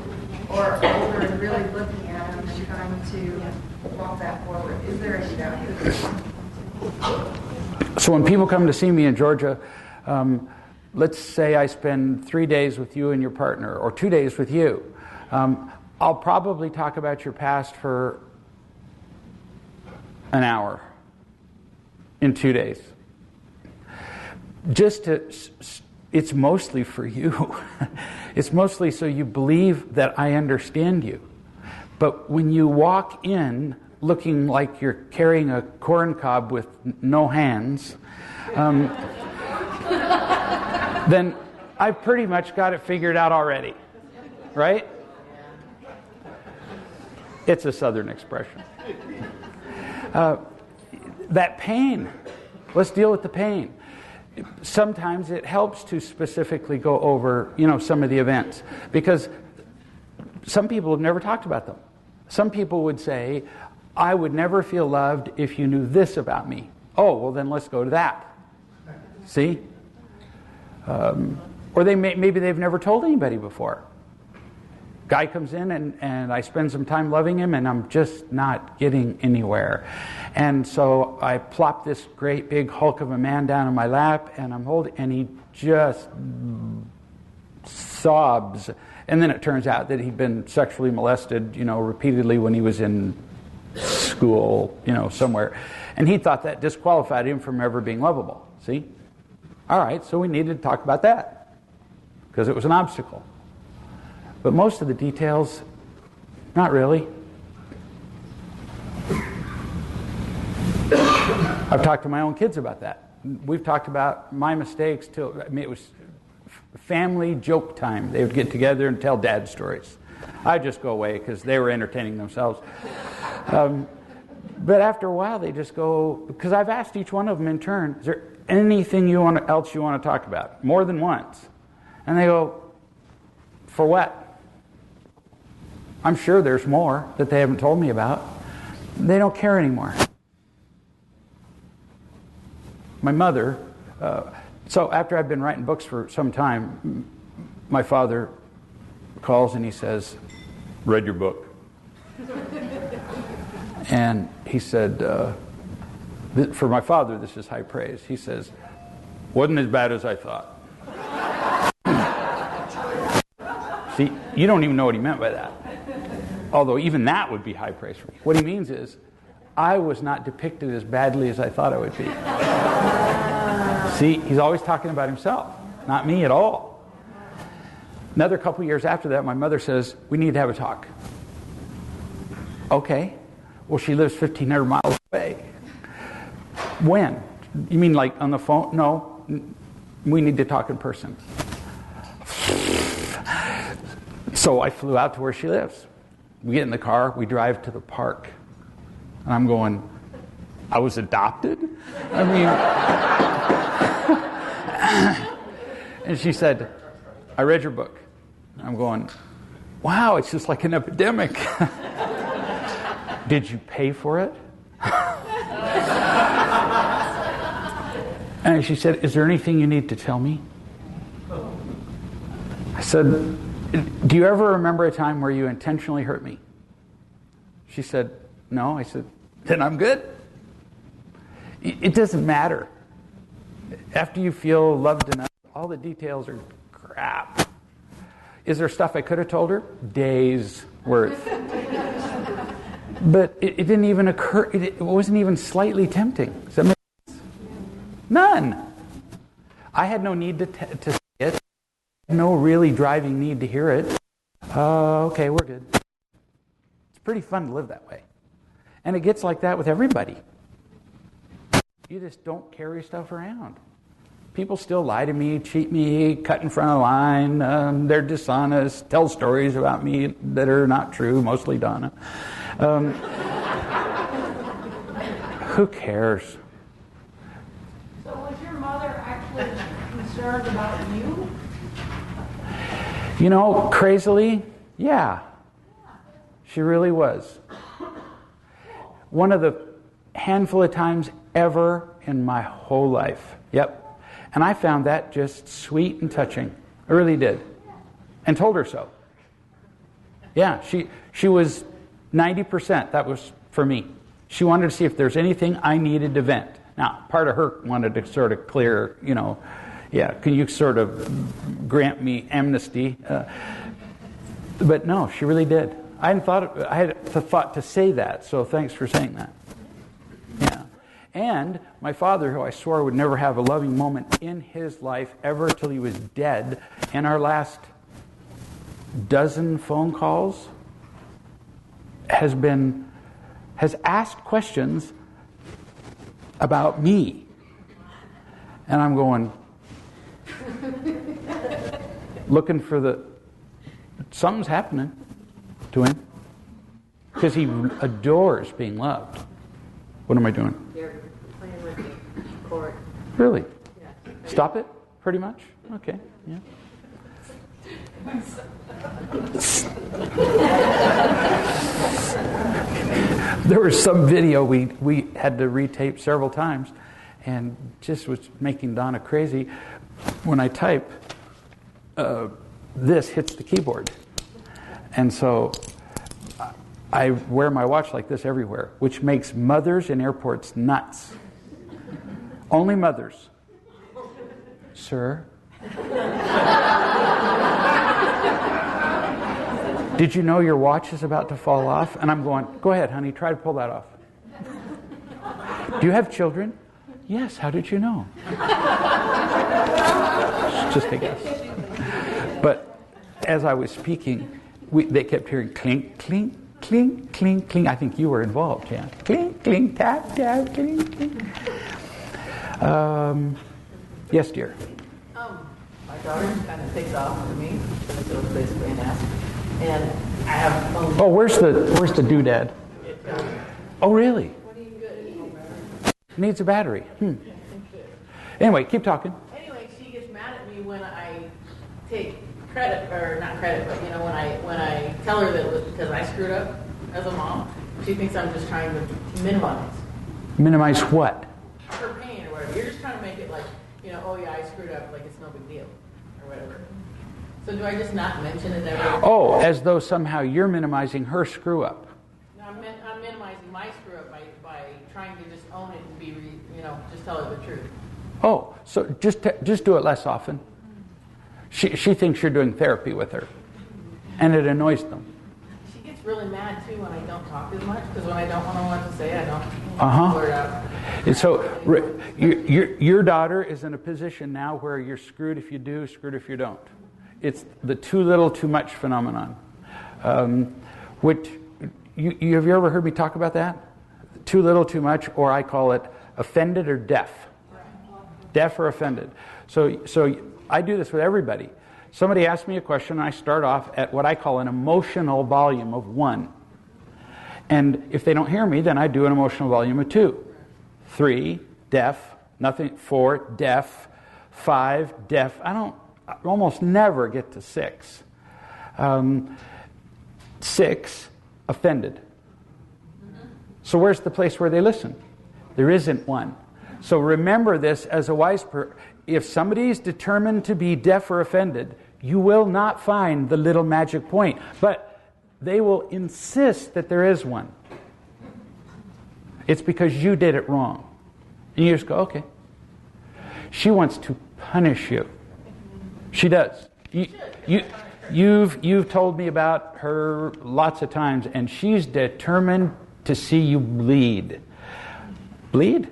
or older and really looking at them and trying to walk that forward? Is there any value? So when people come to see me in Georgia, let's say I spend 3 days with you and your partner, or 2 days with you. I'll probably talk about your past for an hour in 2 days. It's mostly for you. It's mostly so you believe that I understand you. But when you walk in looking like you're carrying a corn cob with no hands, then I've pretty much got it figured out already. Right? It's a Southern expression. That pain. Let's deal with the pain. Sometimes it helps to specifically go over, some of the events. Because some people have never talked about them. Some people would say, I would never feel loved if you knew this about me. Oh, well then let's go to that. See? Or maybe they've never told anybody before. Guy comes in and I spend some time loving him and I'm just not getting anywhere. And so I plop this great big hulk of a man down in my lap and I'm holding, and he just sobs. And then it turns out that he'd been sexually molested, repeatedly when he was in school, somewhere. And he thought that disqualified him from ever being lovable. See? All right, so we needed to talk about that. because it was an obstacle. But most of the details, not really. I've talked to my own kids about that. We've talked about my mistakes till, I mean, it was family joke time. They would get together and tell dad stories. I'd just go away because they were entertaining themselves. But after a while, they just go, because I've asked each one of them in turn, is there anything else you want to talk about? More than once. And they go, for what? I'm sure there's more that they haven't told me about. They don't care anymore. My mother, so after I've been writing books for some time, my father calls and he says, read your book. And he said, for my father, this is high praise. He says, wasn't as bad as I thought. See, you don't even know what he meant by that. Although even that would be high praise for me. What he means is, I was not depicted as badly as I thought I would be. See, he's always talking about himself, not me at all. Another couple years after that, my mother says, we need to have a talk. Okay. Well, she lives 1,500 miles away. When? You mean like on the phone? No. We need to talk in person. So I flew out to where she lives. We get in the car, we drive to the park. And I'm going, I was adopted? I mean... And she said, I read your book. And I'm going, wow, it's just like an epidemic. Did you pay for it? And she said, is there anything you need to tell me? I said, do you ever remember a time where you intentionally hurt me? She said, no. I said, then I'm good. It doesn't matter. After you feel loved enough, all the details are crap. Is there stuff I could have told her? Days worth. But it didn't even occur, it wasn't even slightly tempting. Does that make sense? None. I had no need to say it. No really driving need to hear it. Okay, we're good. It's pretty fun to live that way. And it gets like that with everybody. You just don't carry stuff around. People still lie to me, cheat me, cut in front of the line. They're dishonest, tell stories about me that are not true, mostly Donna. Who cares? So was your mother actually concerned about you? You know, crazily, yeah. She really was. One of the handful of times ever in my whole life. Yep. And I found that just sweet and touching. I really did. And told her so. Yeah, she was 90%. That was for me. She wanted to see if there's anything I needed to vent. Now, part of her wanted to sort of clear, yeah, can you sort of grant me amnesty? But no, she really did. I had the thought to say that, so thanks for saying that. Yeah. And my father, who I swore would never have a loving moment in his life ever till he was dead, in our last dozen phone calls, has asked questions about me. And I'm going, looking for something's happening to him. Because he adores being loved. What am I doing? You're playing with the cord. Really? Yeah. Stop it, pretty much? Okay, yeah. There was some video we had to retape several times, and just was making Donna crazy. When I type, this hits the keyboard. And so I wear my watch like this everywhere, which makes mothers in airports nuts. Only mothers. Sir? Did you know your watch is about to fall off? And I'm going, go ahead, honey, try to pull that off. Do you have children? Yes, how did you know? Just a guess. But as I was speaking, they kept hearing clink, clink, clink, clink, clink. I think you were involved, yeah. Clink, clink, tap, tap, clink, clink. Yes, dear. My daughter kind of takes off with me, so it's basically an ask. And I have only... Oh, where's the doodad? Oh, really? Needs a battery. Anyway, keep talking. Anyway, she gets mad at me when I take credit, or not credit, but you know, when I tell her that it was because I screwed up as a mom. She thinks I'm just trying to minimize. Minimize what? Her pain or whatever. You're just trying to make it like, you know, oh yeah, I screwed up, like it's no big deal, or whatever. So do I just not mention it ever? Oh, as though somehow you're minimizing her screw up. No, I'm minimizing my screw up by trying to just own it and be, just tell her the truth. Oh, so just do it less often. She thinks you're doing therapy with her, and it annoys them. She gets really mad too when I don't talk as much, because when I don't know what to say, I don't blurt out. And so your daughter is in a position now where you're screwed if you do, screwed if you don't. It's the too little, too much phenomenon. Which have you ever heard me talk about that? Too little, too much, or I call it offended or deaf. Deaf or offended. So I do this with everybody. Somebody asks me a question, and I start off at what I call an emotional volume of 1. And if they don't hear me, then I do an emotional volume of 2. 3, deaf, nothing. 4, deaf. 5, deaf. I almost never get to 6. 6, offended. So where's the place where they listen? There isn't one. So remember this as a wise person. If somebody is determined to be deaf or offended, you will not find the little magic point. But they will insist that there is one. It's because you did it wrong. And you just go, okay. She wants to punish you. She does. You've told me about her lots of times, and she's determined to see you bleed. Bleed?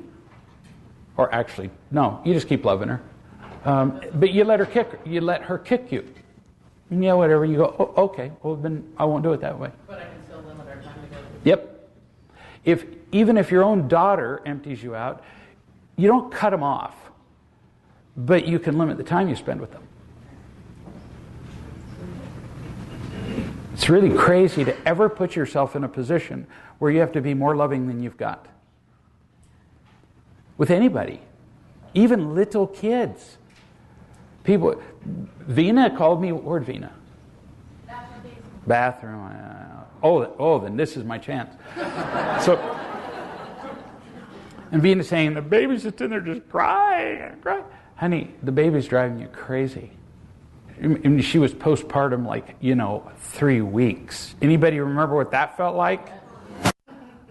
Or actually, no, you just keep loving her. But you let her kick you. And yeah, whatever. You go, oh, okay, well then I won't do it that way. But I can still limit our time together. Yep. Even if your own daughter empties you out, you don't cut them off, but you can limit the time you spend with them. It's really crazy to ever put yourself in a position where you have to be more loving than you've got. With anybody. Even little kids. People. Vina called me. Where'd Vina? Bathroom. Then this is my chance. And Vina's saying, the baby's just in there just crying and crying. Honey, the baby's driving you crazy. I mean, she was postpartum 3 weeks. Anybody remember what that felt like?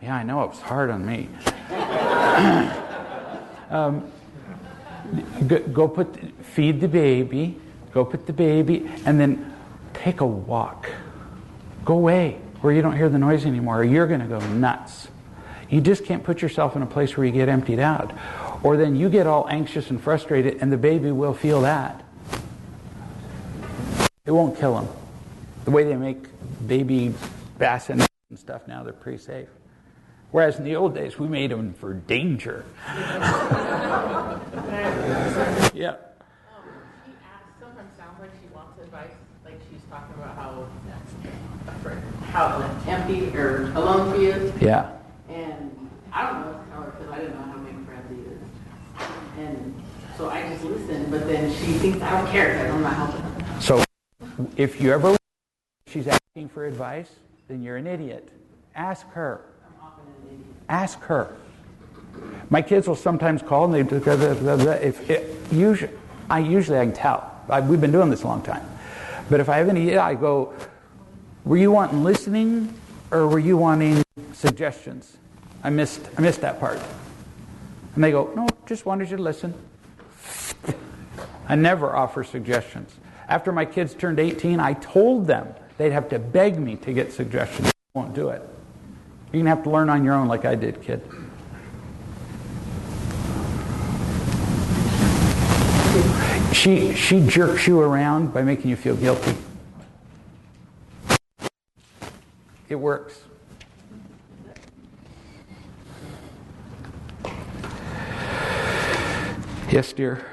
Yeah, I know, it was hard on me. Feed the baby, go put the baby, and then take a walk. Go away where you don't hear the noise anymore, or you're going to go nuts. You just can't put yourself in a place where you get emptied out. Or then you get all anxious and frustrated, and the baby will feel that. It won't kill him. The way they make baby bassinets and stuff now, they're pretty safe. Whereas in the old days, we made them for danger. Yeah. She sometimes sounds like she wants advice, like she's talking about how empty or alone she is. Yeah. And I don't know what to tell her because I didn't know how many friends he is. And so I just listen, but then she thinks I don't care because I'm not helping her. So if you ever she's asking for advice, then you're an idiot. Ask her. I'm often an idiot. Ask her. My kids will sometimes call and they usually I can tell. We've been doing this a long time. But if I have any, I go, were you wanting listening or were you wanting suggestions? I missed that part. And they go, no, just wanted you to listen. I never offer suggestions. After my kids turned 18, I told them they'd have to beg me to get suggestions. I won't do it. You're going to have to learn on your own like I did, kid. She jerks you around by making you feel guilty. It works. Yes, dear. When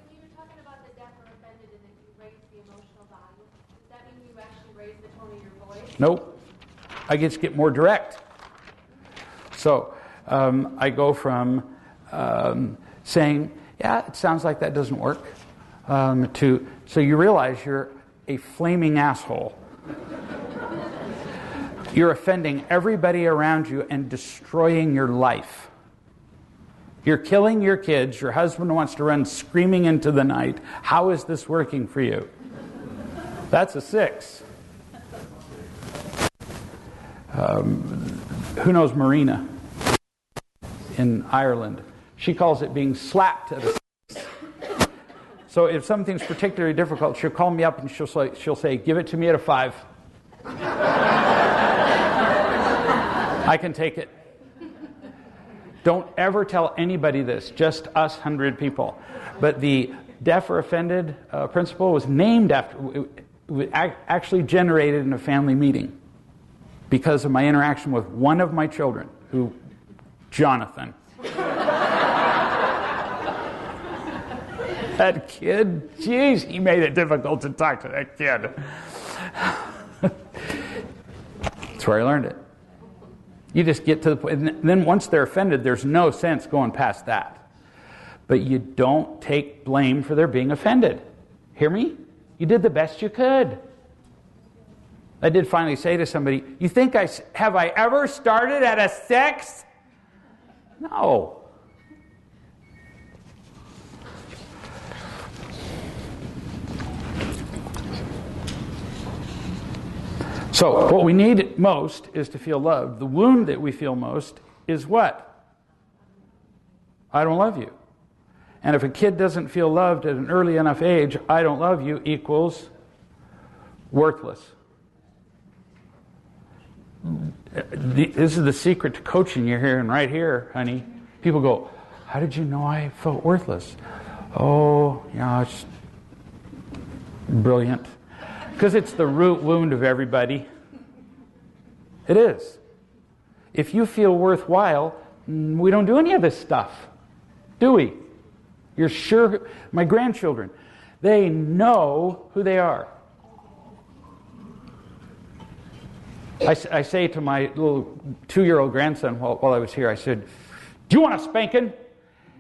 you were talking about the deaf or offended and that you raise the emotional value, does that mean you actually raise the tone of your voice? Nope. I just get more direct. So I go from saying, yeah, it sounds like that doesn't work, to, so you realize you're a flaming asshole. You're offending everybody around you and destroying your life. You're killing your kids. Your husband wants to run screaming into the night. How is this working for you? That's a 6. Who knows Marina in Ireland? She calls it being slapped at a 6. So if something's particularly difficult, she'll call me up and she'll say, give it to me at a 5. I can take it. Don't ever tell anybody this, just us 100 people. But the deaf or offended principle was named after, it actually generated in a family meeting because of my interaction with one of my children, Jonathan. That kid, geez, he made it difficult to talk to that kid. That's where I learned it. You just get to the point, and then once they're offended, there's no sense going past that. But you don't take blame for their being offended. Hear me? You did the best you could. I did finally say to somebody, you think have I ever started at a 6? No. So, what we need most is to feel loved. The wound that we feel most is what? I don't love you. And if a kid doesn't feel loved at an early enough age, I don't love you equals worthless. This is the secret to coaching you're hearing right here, honey. People go, how did you know I felt worthless? Oh, it's brilliant. Because it's the root wound of everybody. It is. If you feel worthwhile, we don't do any of this stuff. Do we? You're sure? My grandchildren, they know who they are. I say to my little 2-year-old grandson while I was here, I said, do you want a spanking?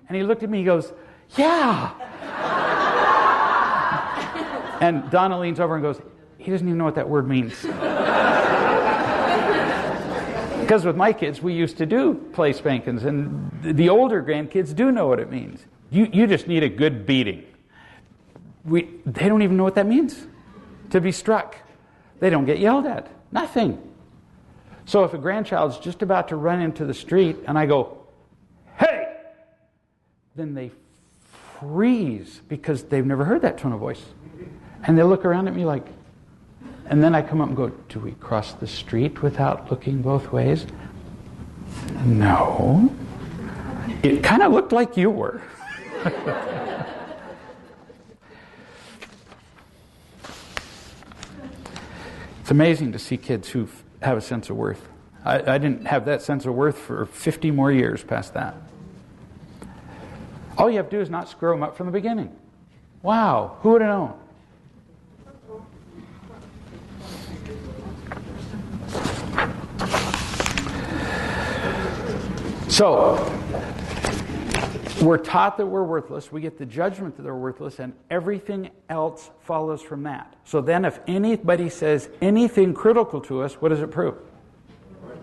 And he looked at me, he goes, yeah. And Donna leans over and goes, he doesn't even know what that word means. Because with my kids, we used to do play spankings, and the older grandkids do know what it means. You just need a good beating. They don't even know what that means, to be struck. They don't get yelled at. Nothing. So if a grandchild's just about to run into the street, and I go, hey! Then they freeze, because they've never heard that tone of voice. And they look around at me like, and then I come up and go, do we cross the street without looking both ways? No. It kind of looked like you were. It's amazing to see kids who have a sense of worth. I didn't have that sense of worth for 50 more years past that. All you have to do is not screw them up from the beginning. Wow, who would have known? So, we're taught that we're worthless, we get the judgment that they're worthless, and everything else follows from that. So then if anybody says anything critical to us, what does it prove?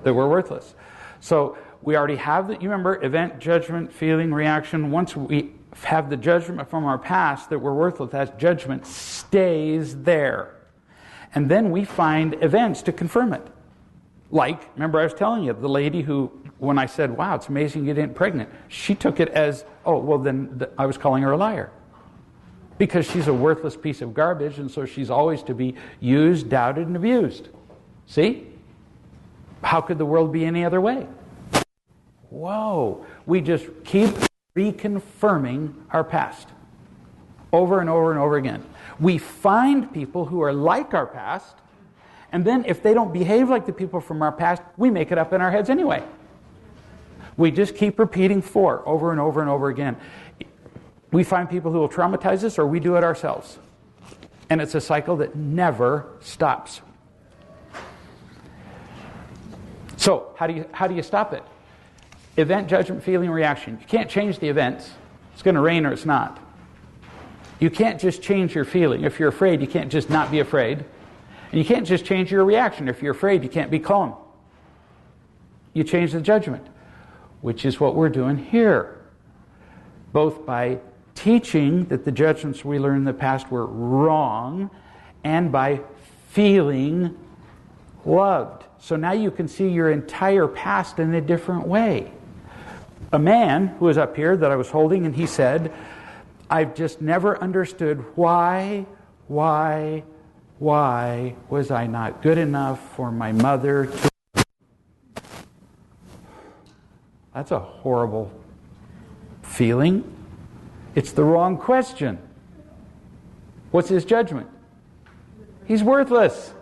That we're worthless. So we already have that, you remember, event, judgment, feeling, reaction. Once we have the judgment from our past that we're worthless, that judgment stays there. And then we find events to confirm it. Like, remember I was telling you, the lady who, when I said, wow, it's amazing you didn't pregnant, she took it as, oh, well then I was calling her a liar. Because she's a worthless piece of garbage, and so she's always to be used, doubted, and abused. See? How could the world be any other way? Whoa. We just keep reconfirming our past. over and over and over again. We find people who are like our past, and then if they don't behave like the people from our past, we make it up in our heads anyway. We just keep repeating 4 over and over and over again. We find people who will traumatize us, or we do it ourselves. And it's a cycle that never stops. So, how do you stop it? Event, judgment, feeling, reaction. You can't change the events. It's going to rain or it's not. You can't just change your feeling. If you're afraid, you can't just not be afraid. And you can't just change your reaction. If you're afraid, you can't be calm. You change the judgment, which is what we're doing here. Both by teaching that the judgments we learned in the past were wrong, and by feeling loved. So now you can see your entire past in a different way. A man who was up here that I was holding, and he said, I've just never understood why was I not good enough for my mother to... That's a horrible feeling. It's the wrong question. What's his judgment? He's worthless.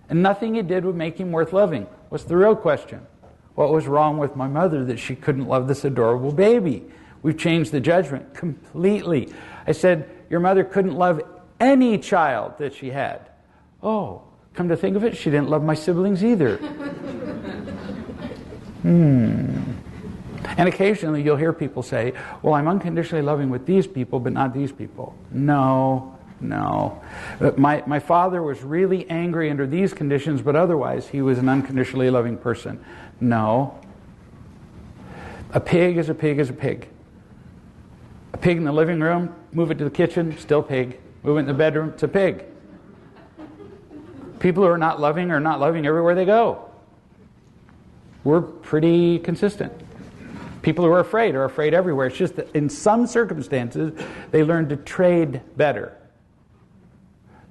And nothing he did would make him worth loving. What's the real question? What was wrong with my mother that she couldn't love this adorable baby? We've changed the judgment completely. I said, your mother couldn't love any child that she had. Oh, come to think of it, she didn't love my siblings either. And occasionally you'll hear people say, well, I'm unconditionally loving with these people, but not these people. No. My father was really angry under these conditions, but otherwise he was an unconditionally loving person. No. A pig is a pig is a pig. A pig in the living room, move it to the kitchen, still pig. Move it in the bedroom, it's a pig. People who are not loving are not loving everywhere they go. We're pretty consistent. People who are afraid everywhere. It's just that in some circumstances, they learn to trade better.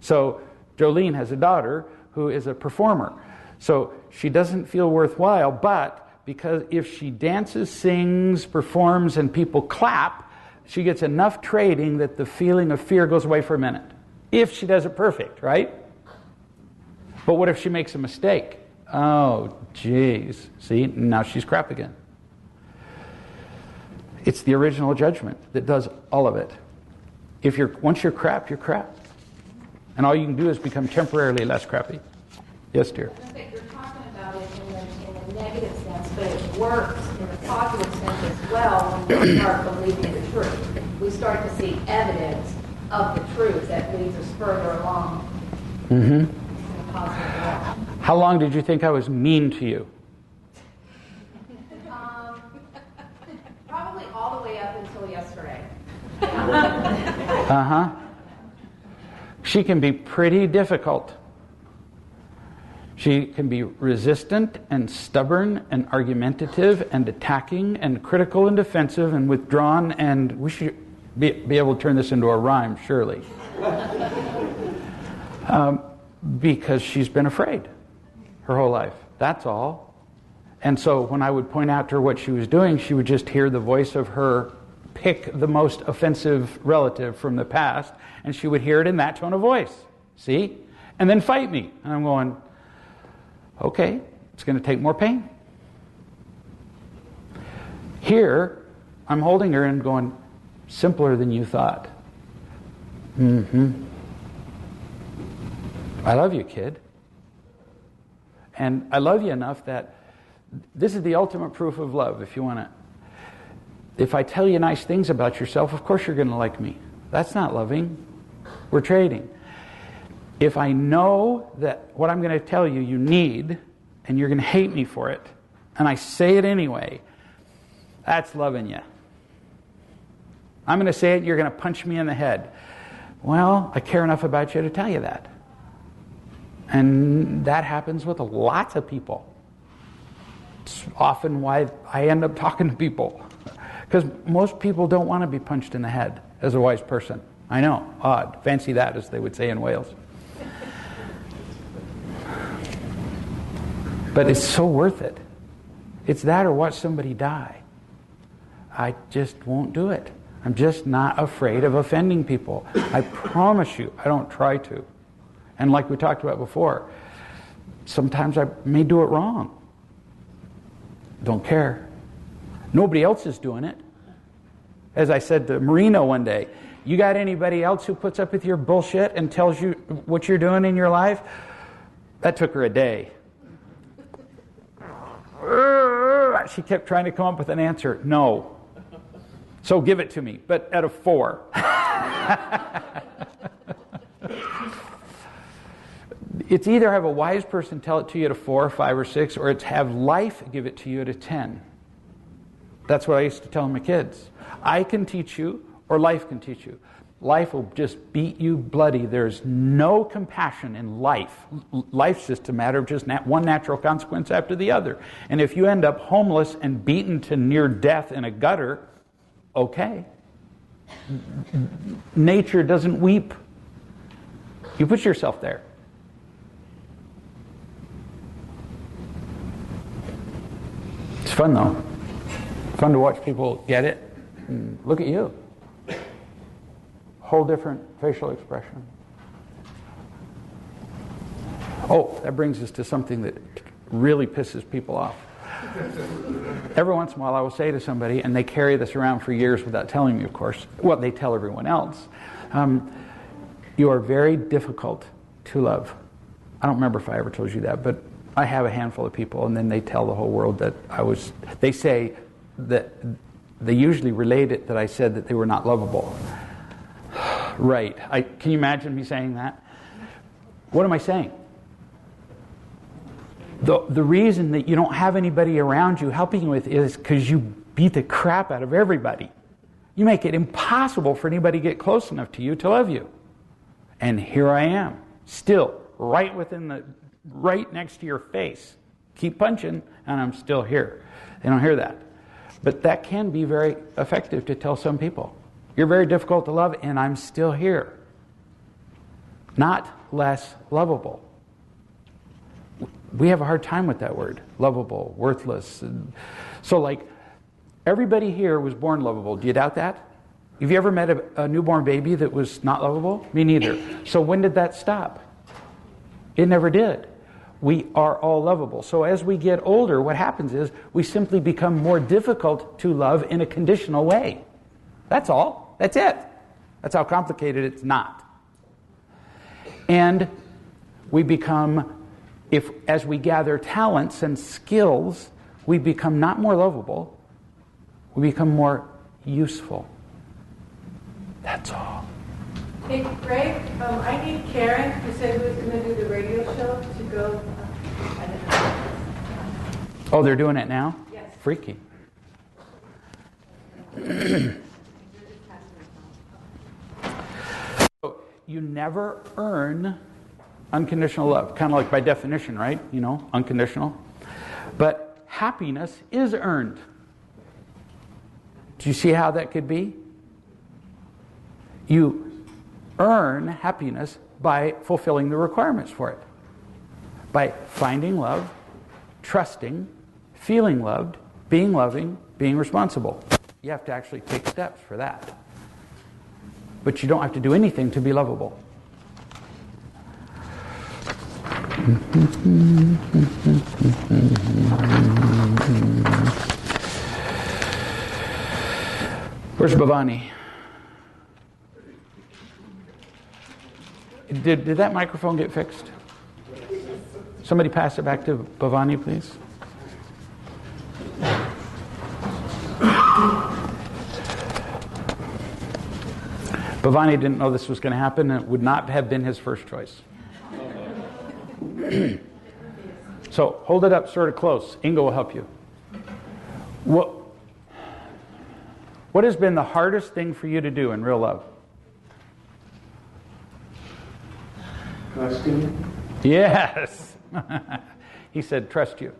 So Jolene has a daughter who is a performer. So she doesn't feel worthwhile, but because if she dances, sings, performs, and people clap, she gets enough trading that the feeling of fear goes away for a minute. If she does it perfect, right? But what if she makes a mistake? Oh, geez. See, now she's crap again. It's the original judgment that does all of it. Once you're crap, you're crap. And all you can do is become temporarily less crappy. Yes, dear? You're talking about it in a negative sense, but it works in a positive sense as well when we start believing the truth. We start to see evidence of the truth that leads us further along in a positive way. How long did you think I was mean to you? Probably all the way up until yesterday. She can be pretty difficult. She can be resistant and stubborn and argumentative and attacking and critical and defensive and withdrawn, and we should be able to turn this into a rhyme, surely. Because she's been afraid her whole life. That's all. And so when I would point out to her what she was doing, she would just hear the voice of her pick the most offensive relative from the past, and she would hear it in that tone of voice. See? And then fight me. And I'm going, okay, it's going to take more pain. Here, I'm holding her and going, simpler than you thought. I love you, kid. And I love you enough that this is the ultimate proof of love, if you want to. If I tell you nice things about yourself, of course you're going to like me. That's not loving. We're trading. If I know that what I'm going to tell you need, and you're going to hate me for it, and I say it anyway, that's loving you. I'm going to say it, and you're going to punch me in the head. Well, I care enough about you to tell you that. And that happens with lots of people. It's often why I end up talking to people. Because most people don't want to be punched in the head as a wise person. I know, odd. Fancy that, as they would say in Wales. But it's so worth it. It's that or watch somebody die. I just won't do it. I'm just not afraid of offending people. I promise you, I don't try to. And like we talked about before, sometimes I may do it wrong. Don't care. Nobody else is doing it. As I said to Marino one day, you got anybody else who puts up with your bullshit and tells you what you're doing in your life? That took her a day. She kept trying to come up with an answer. No. So give it to me, but at a 4. It's either have a wise person tell it to you at a 4, 5, or 6, or it's have life give it to you at a 10. That's what I used to tell my kids. I can teach you, or life can teach you. Life will just beat you bloody. There's no compassion in life. Life's just a matter of just one natural consequence after the other. And if you end up homeless and beaten to near death in a gutter, okay. Nature doesn't weep. You put yourself there. It's fun though. Fun to watch people get it. And look at you. Whole different facial expression. Oh, that brings us to something that really pisses people off. Every once in a while I will say to somebody, and they carry this around for years without telling me, of course. Well, they tell everyone else. You are very difficult to love. I don't remember if I ever told you that, but I have a handful of people, and then they tell the whole world that they say that they usually relate it that I said that they were not lovable. Right. Can you imagine me saying that? What am I saying? The reason that you don't have anybody around you helping you with is because you beat the crap out of everybody. You make it impossible for anybody to get close enough to you to love you. And here I am, still right next to your face. Keep punching, and I'm still here. They don't hear that. But that can be very effective to tell some people. You're very difficult to love, and I'm still here. Not less lovable. We have a hard time with that word. Lovable, worthless. So like, everybody here was born lovable. Do you doubt that? Have you ever met a newborn baby that was not lovable? Me neither. So when did that stop? It never did. We are all lovable. So as we get older, what happens is we simply become more difficult to love in a conditional way. That's all. That's it. That's how complicated it's not. And we become, as we gather talents and skills, we become not more lovable, we become more useful. That's all. Hey, Greg, I need Karen, who said who was going to do the radio show, to go. I don't know. Oh, they're doing it now? Yes. Freaky. You never earn unconditional love. Kind of like by definition, right? You know, unconditional. But happiness is earned. Do you see how that could be? You earn happiness by fulfilling the requirements for it. By finding love, trusting, feeling loved, being loving, being responsible. You have to actually take steps for that. But you don't have to do anything to be lovable. Where's Bhavani? Did that microphone get fixed? Somebody pass it back to Bhavani, please. Bhavani didn't know this was going to happen, and it would not have been his first choice. So hold it up sort of close. Ingo will help you. What has been the hardest thing for you to do in real love? Trusting. Yes. He said, trust you.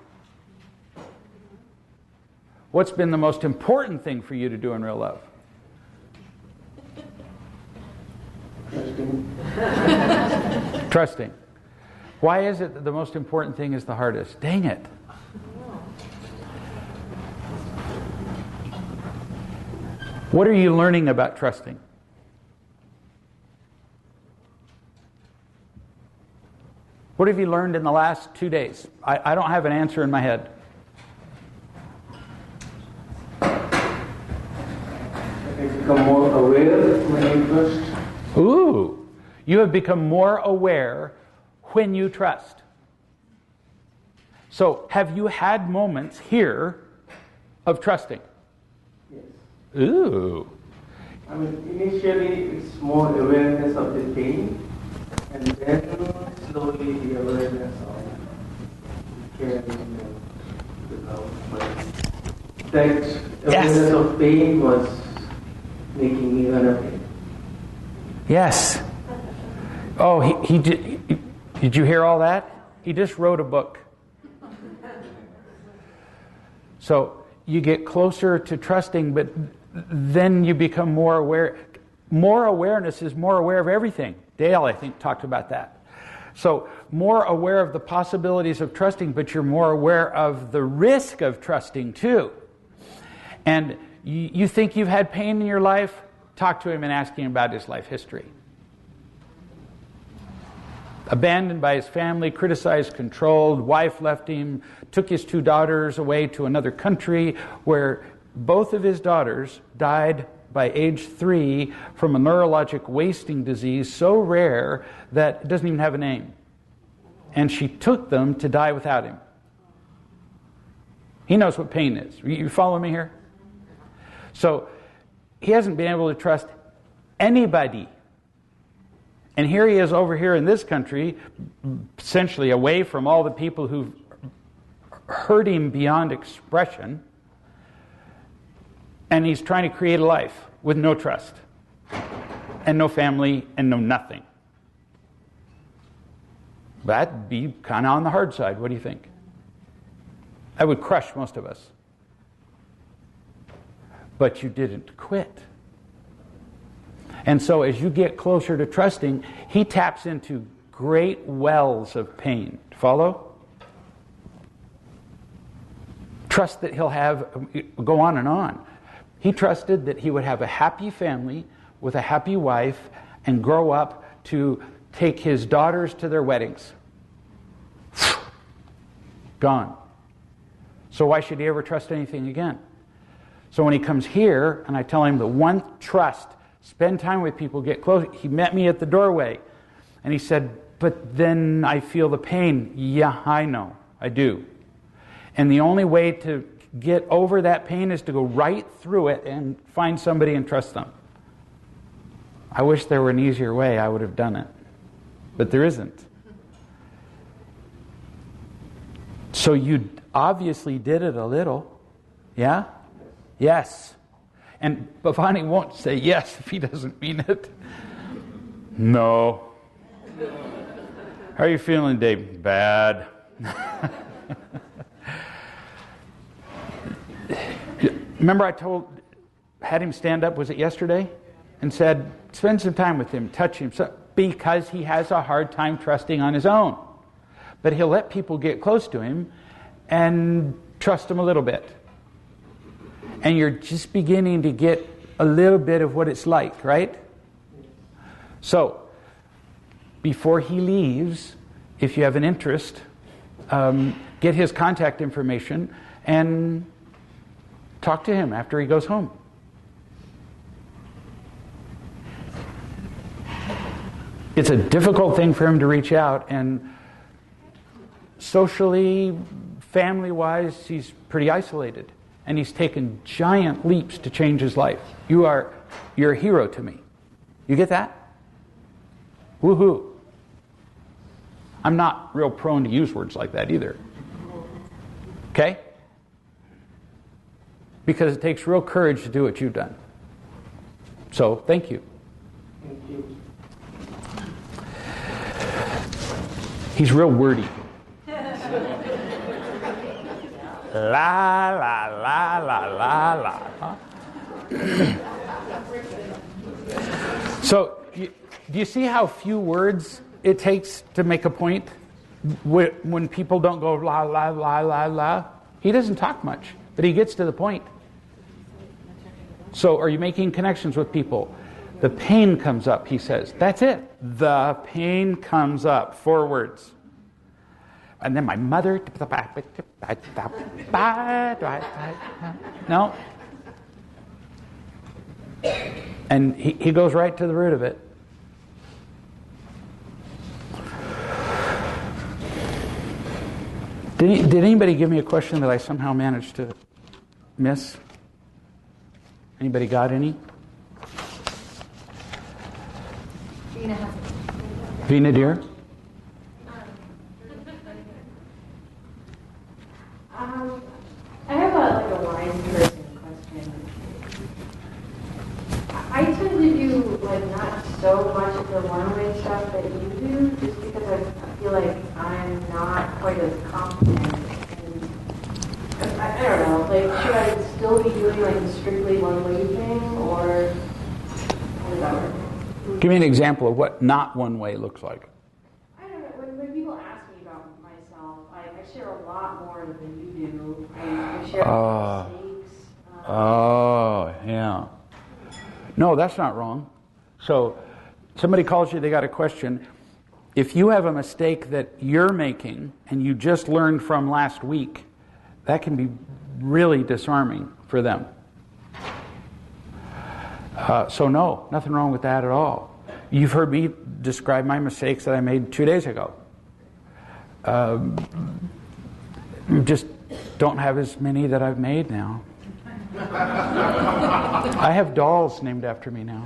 What's been the most important thing for you to do in real love? Trusting. Why is it that the most important thing is the hardest? Dang it. What are you learning about trusting? What have you learned in the last 2 days? I don't have an answer in my head. I become more aware when you trust. Ooh, you have become more aware when you trust. So, have you had moments here of trusting? Yes. Ooh. I mean, initially it's more awareness of the pain, and then slowly the awareness of caring the love. But that awareness of pain was making me unaware. Yes. Oh, he did you hear all that? He just wrote a book. So you get closer to trusting, but then you become more aware. More awareness is more aware of everything. Dale, I think, talked about that. So more aware of the possibilities of trusting, but you're more aware of the risk of trusting too. And you think you've had pain in your life? Talk to him and ask him about his life history. Abandoned by his family, criticized, controlled, wife left him, took his 2 daughters away to another country where both of his daughters died by age 3 from a neurologic wasting disease so rare that it doesn't even have a name. And she took them to die without him. He knows what pain is. You follow me here? So he hasn't been able to trust anybody. And here he is over here in this country, essentially away from all the people who've hurt him beyond expression. And he's trying to create a life with no trust, and no family, and no nothing. That'd be kind of on the hard side. What do you think? That would crush most of us. But you didn't quit. And so as you get closer to trusting, he taps into great wells of pain. Follow? Trust that he'll have, go on and on. He trusted that he would have a happy family with a happy wife and grow up to take his daughters to their weddings. Gone. So why should he ever trust anything again? So when he comes here and I tell him the one trust, spend time with people, get close. He met me at the doorway and he said, but then I feel the pain. Yeah, I know. I do. And the only way to get over that pain is to go right through it and find somebody and trust them. I wish there were an easier way. I would have done it. But there isn't. So you obviously did it a little. Yeah? Yes. And Bhavani won't say yes if he doesn't mean it. No. How are you feeling, Dave? Bad. Remember I had him stand up, was it yesterday? And said, spend some time with him, touch him, because he has a hard time trusting on his own. But he'll let people get close to him and trust him a little bit. And you're just beginning to get a little bit of what it's like, right? So, before he leaves, if you have an interest, get his contact information and talk to him after he goes home. It's a difficult thing for him to reach out, and socially, family-wise, he's pretty isolated. And he's taken giant leaps to change his life. You're a hero to me. You get that? Woohoo. I'm not real prone to use words like that either. Okay? Because it takes real courage to do what you've done. So, thank you. Thank you. He's real wordy. La, la, la, la, la, la. Huh? So, do you see how few words it takes to make a point? When people don't go la, la, la, la, la. He doesn't talk much, but he gets to the point. So are you making connections with people? The pain comes up, he says. That's it. The pain comes up. 4 words. And then my mother... No. And he goes right to the root of it. Did anybody give me a question that I somehow managed to miss? Anybody got any? Vina, dear? I have a wise person question. I tend to do not so much of the one-way stuff that you do, just because I feel like I'm not quite as confident. And I don't know, should I still be doing the strictly one-way thing, or whatever? Give me an example of what not one-way looks like. I don't know. When people ask me about myself, I share a lot more than you do. I share mistakes. Oh, yeah. No, that's not wrong. So, somebody calls you, they got a question. If you have a mistake that you're making and you just learned from last week, that can be really disarming for them. So no, nothing wrong with that at all. You've heard me describe my mistakes that I made 2 days ago. Just don't have as many that I've made now. I have dolls named after me now.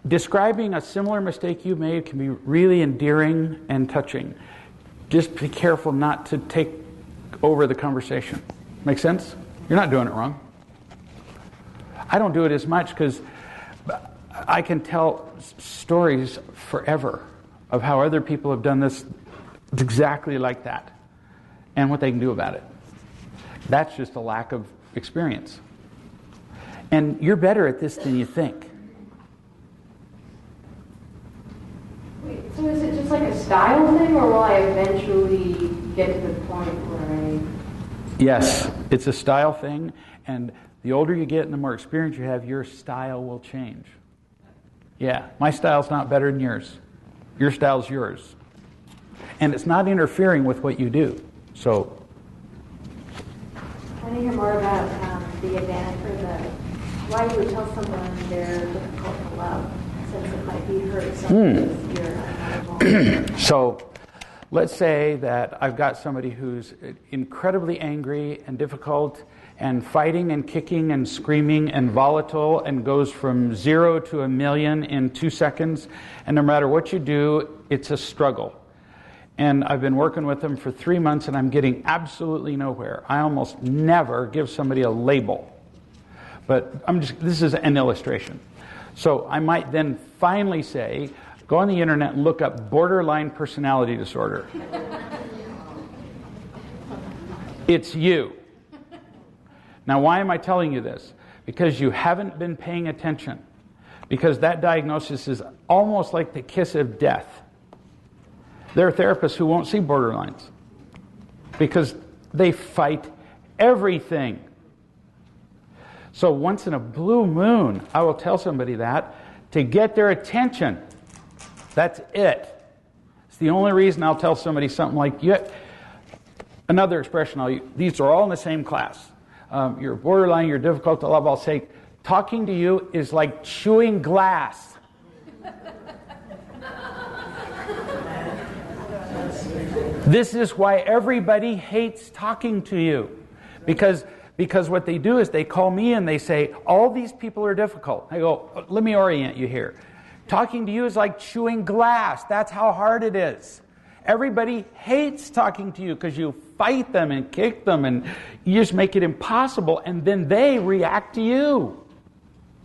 Describing a similar mistake you made can be really endearing and touching. Just be careful not to take over the conversation. Make sense? You're not doing it wrong. I don't do it as much because I can tell stories forever of how other people have done this exactly like that and what they can do about it. That's just a lack of experience. And you're better at this than you think. Wait, so is it just a style thing, or will I eventually get to the point where I... Yes, it's a style thing, and the older you get and the more experience you have, your style will change. Yeah, my style's not better than yours. Your style's yours. And it's not interfering with what you do. So... I want to hear more about the advantage or why you would tell someone they're difficult to love, since it might be hurt something So, let's say that I've got somebody who's incredibly angry and difficult and fighting and kicking and screaming and volatile and goes from 0 to 1,000,000 in 2 seconds. And no matter what you do, it's a struggle. And I've been working with them for 3 months and I'm getting absolutely nowhere. I almost never give somebody a label. But this is an illustration. So I might then finally say, go on the internet and look up borderline personality disorder. It's you. Now, why am I telling you this? Because you haven't been paying attention. Because that diagnosis is almost like the kiss of death. There are therapists who won't see borderlines because they fight everything. So once in a blue moon, I will tell somebody that to get their attention. That's it. It's the only reason I'll tell somebody something like, another expression I'll use, these are all in the same class. You're borderline, you're difficult to love. I'll say, talking to you is like chewing glass. This is why everybody hates talking to you. Because what they do is they call me and they say, all these people are difficult. I go, let me orient you here. Talking to you is like chewing glass. That's how hard it is. Everybody hates talking to you because you fight them and kick them and you just make it impossible, and then they react to you.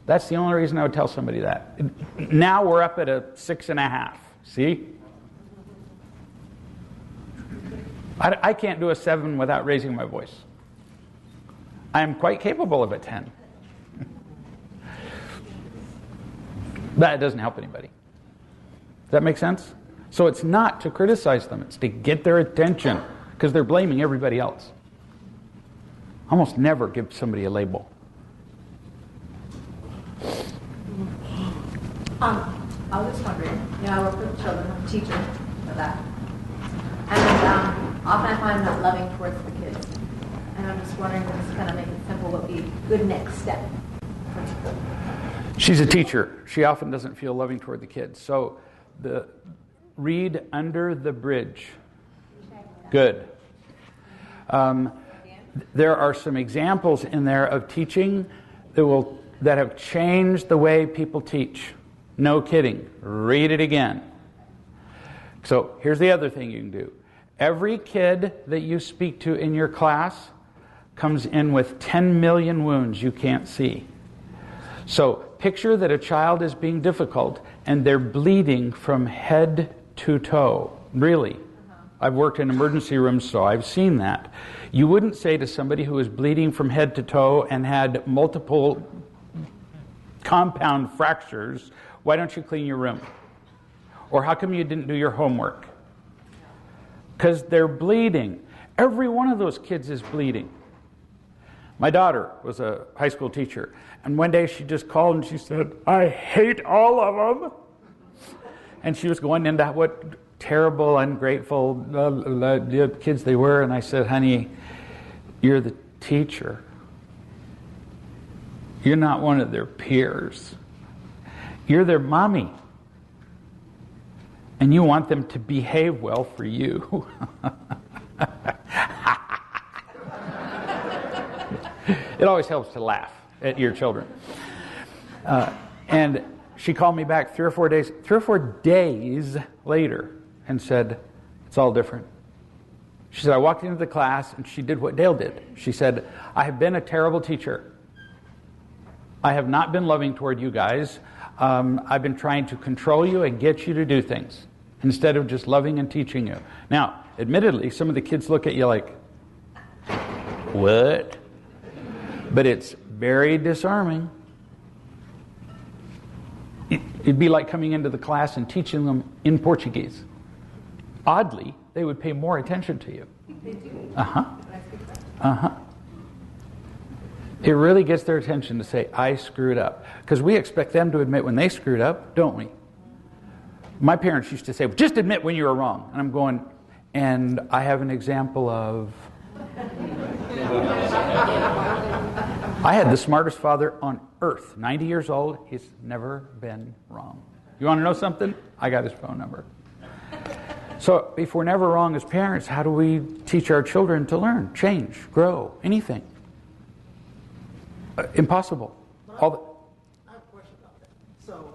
That's the only reason I would tell somebody that. Now we're up at a 6.5. See? I can't do a 7 without raising my voice. I am quite capable of a 10. That doesn't help anybody. Does that make sense? So it's not to criticize them, it's to get their attention, because they're blaming everybody else. Almost never give somebody a label. I was just wondering, I work with children, I'm a teacher of that. And often I find I'm not loving towards the kids. And I'm just wondering, just kind of make it simple, what would be a good next step? She's a teacher. She often doesn't feel loving toward the kids. So read Under the Bridge. Good. There are some examples in there of teaching that have changed the way people teach. No kidding. Read it again. So here's the other thing you can do. Every kid that you speak to in your class comes in with 10 million wounds you can't see. So picture that a child is being difficult and they're bleeding from head to toe. Really. I've worked in emergency rooms, so I've seen that. You wouldn't say to somebody who is bleeding from head to toe and had multiple compound fractures, why don't you clean your room? Or how come you didn't do your homework? Because they're bleeding. Every one of those kids is bleeding. My daughter was a high school teacher, and one day she just called and she said, I hate all of them. And she was going into what terrible, ungrateful kids they were, and I said, honey, you're the teacher. You're not one of their peers. You're their mommy. And you want them to behave well for you. It always helps to laugh at your children. And she called me back 3 or 4 days later and said, it's all different. She said, I walked into the class and she did what Dale did. She said, I have been a terrible teacher. I have not been loving toward you guys. I've been trying to control you and get you to do things instead of just loving and teaching you. Now, admittedly, some of the kids look at you like, what? But it's very disarming. It'd be like coming into the class and teaching them in Portuguese. Oddly, they would pay more attention to you. They do. Uh-huh. Uh-huh. It really gets their attention to say, I screwed up. Because we expect them to admit when they screwed up, don't we? My parents used to say, well, just admit when you were wrong. And I'm going, and I have an example of... I had the smartest father on earth, 90 years old. He's never been wrong. You want to know something? I got his phone number. So if we're never wrong as parents, how do we teach our children to learn, change, grow, anything? Impossible. I have a question about that. So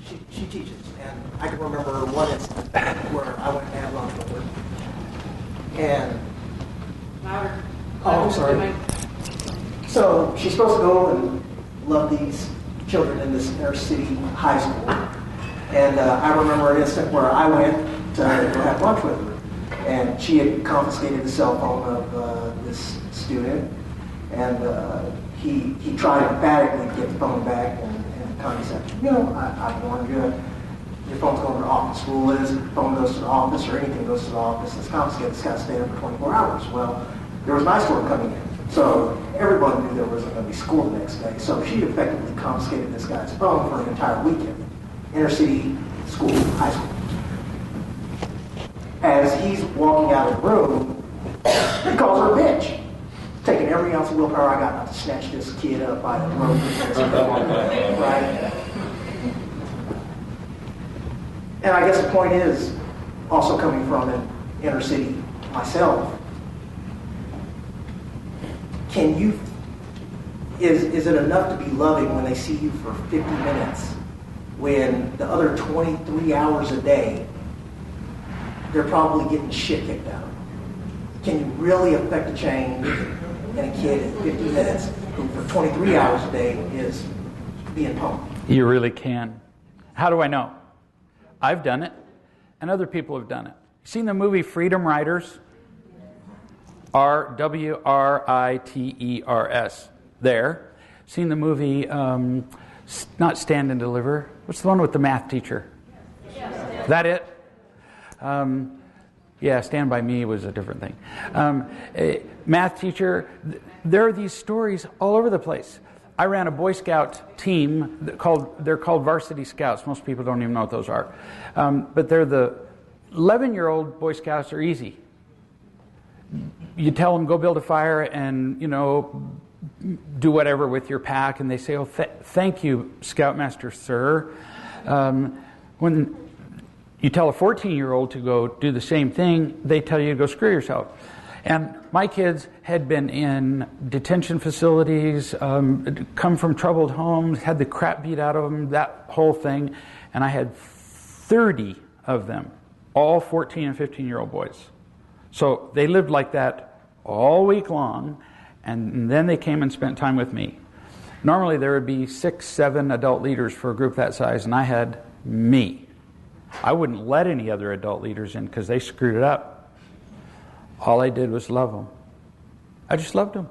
she teaches, and I can remember one instance where I went to have lunch with her, and oh, sorry. So she's supposed to go and love these children in this inner city high school, and I remember an instant where I went to go have lunch with her, and she had confiscated the cell phone of this student. And he tried emphatically to get the phone back, and Connie said, I warned you, your phone's going to the office. Rule is, if your phone goes to the office or anything goes to the office, it's confiscated. It's got to stay there for 24 hours. Well, there was an ice storm coming in, so everyone knew there wasn't going to be school the next day. So she effectively confiscated this guy's phone for an entire weekend. Inner city school, high school. As he's walking out of the room, he calls her a bitch. Taking every ounce of willpower I got not to snatch this kid up by the rope. Right? And I guess the point is, also coming from an inner city myself, is it enough to be loving when they see you for 50 minutes, when the other 23 hours a day, they're probably getting shit kicked out? Can you really affect a change in a kid in 50 minutes who for 23 hours a day is being pumped? You really can. How do I know? I've done it, and other people have done it. Seen the movie Freedom Riders? WRITERS. There. Seen the movie, not Stand and Deliver. What's the one with the math teacher? That it? Yeah, Stand By Me was a different thing. A math teacher. There are these stories all over the place. I ran a Boy Scout team they're called Varsity Scouts. Most people don't even know what those are. But they're the 11-year-old Boy Scouts are easy. You tell them, go build a fire and, do whatever with your pack. And they say, oh, thank you, Scoutmaster, sir. When you tell a 14-year-old to go do the same thing, they tell you to go screw yourself. And my kids had been in detention facilities, come from troubled homes, had the crap beat out of them, that whole thing. And I had 30 of them, all 14 and 15-year-old boys. So they lived like that all week long, and then they came and spent time with me. Normally there would be 6, 7 adult leaders for a group that size, and I had me. I wouldn't let any other adult leaders in because they screwed it up. All I did was love them. I just loved them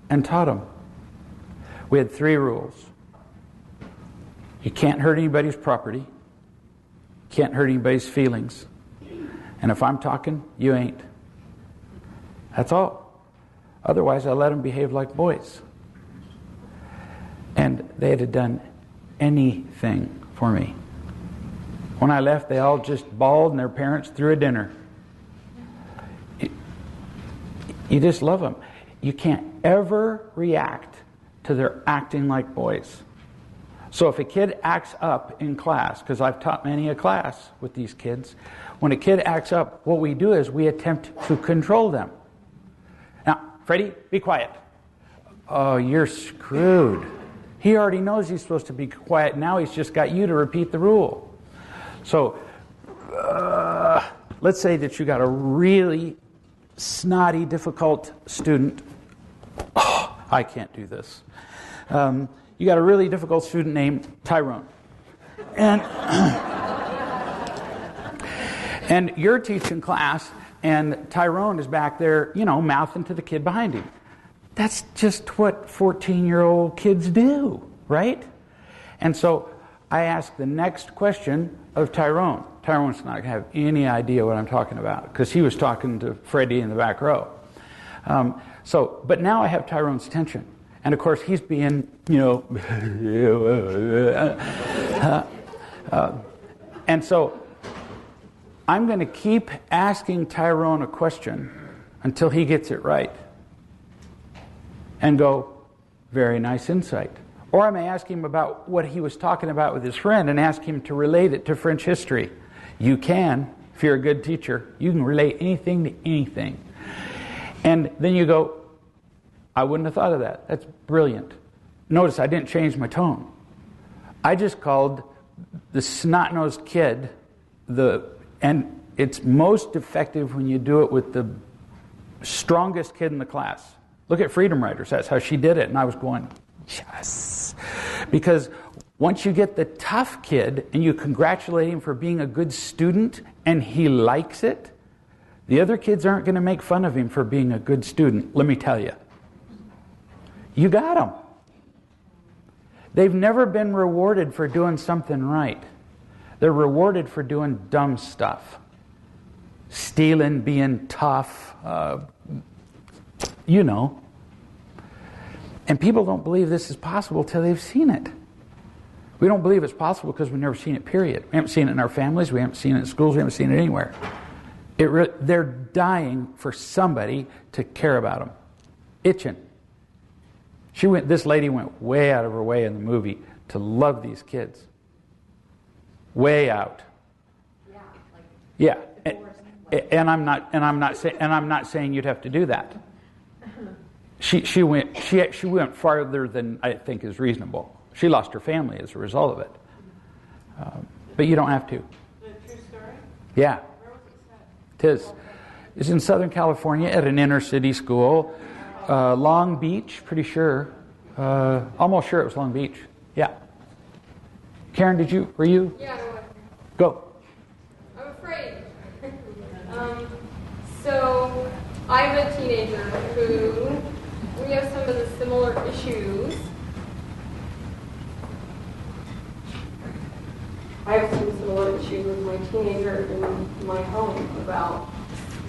and taught them. We had 3 rules. You can't hurt anybody's property. Can't hurt anybody's feelings. And if I'm talking, you ain't. That's all. Otherwise, I let them behave like boys. And they had done anything for me. When I left, they all just bawled and their parents threw a dinner. You just love them. You can't ever react to their acting like boys. So if a kid acts up in class, because I've taught many a class with these kids, when a kid acts up, what we do is we attempt to control them. Now, Freddie, be quiet. Oh, you're screwed. He already knows he's supposed to be quiet. Now he's just got you to repeat the rule. So, let's say that you got a really snotty, difficult student. Oh, I can't do this. You got a really difficult student named Tyrone. And, and you're teaching class, and Tyrone is back there, mouthing to the kid behind him. That's just what 14-year-old kids do, right? And so I ask the next question of Tyrone. Tyrone's not going to have any idea what I'm talking about because he was talking to Freddie in the back row. But now I have Tyrone's attention. And of course, he's being, and so I'm going to keep asking Tyrone a question until he gets it right. And go, very nice insight. Or I may ask him about what he was talking about with his friend and ask him to relate it to French history. You can, if you're a good teacher, you can relate anything to anything. And then you go, I wouldn't have thought of that. That's brilliant. Notice I didn't change my tone. I just called the snot-nosed kid and it's most effective when you do it with the strongest kid in the class. Look at Freedom Riders. That's how she did it. And I was going, yes. Because once you get the tough kid and you congratulate him for being a good student and he likes it, the other kids aren't going to make fun of him for being a good student. Let me tell you. You got them. They've never been rewarded for doing something right. They're rewarded for doing dumb stuff. Stealing, being tough, And people don't believe this is possible till they've seen it. We don't believe it's possible because we've never seen it, period. We haven't seen it in our families, we haven't seen it in schools, we haven't seen it anywhere. They're dying for somebody to care about them. Itching. This lady went way out of her way in the movie to love these kids. Way out. Yeah. And I'm not saying you'd have to do that. She went farther than I think is reasonable. She lost her family as a result of it. But you don't have to. The true story? Yeah. Where was it set? It's in Southern California at an inner city school. Long Beach, pretty sure. Almost sure it was Long Beach. Yeah. Karen, were you? Yeah, I was. Go. I'm afraid. So I'm a teenager who we have some of the similar issues. I have some similar issues with my teenager in my home about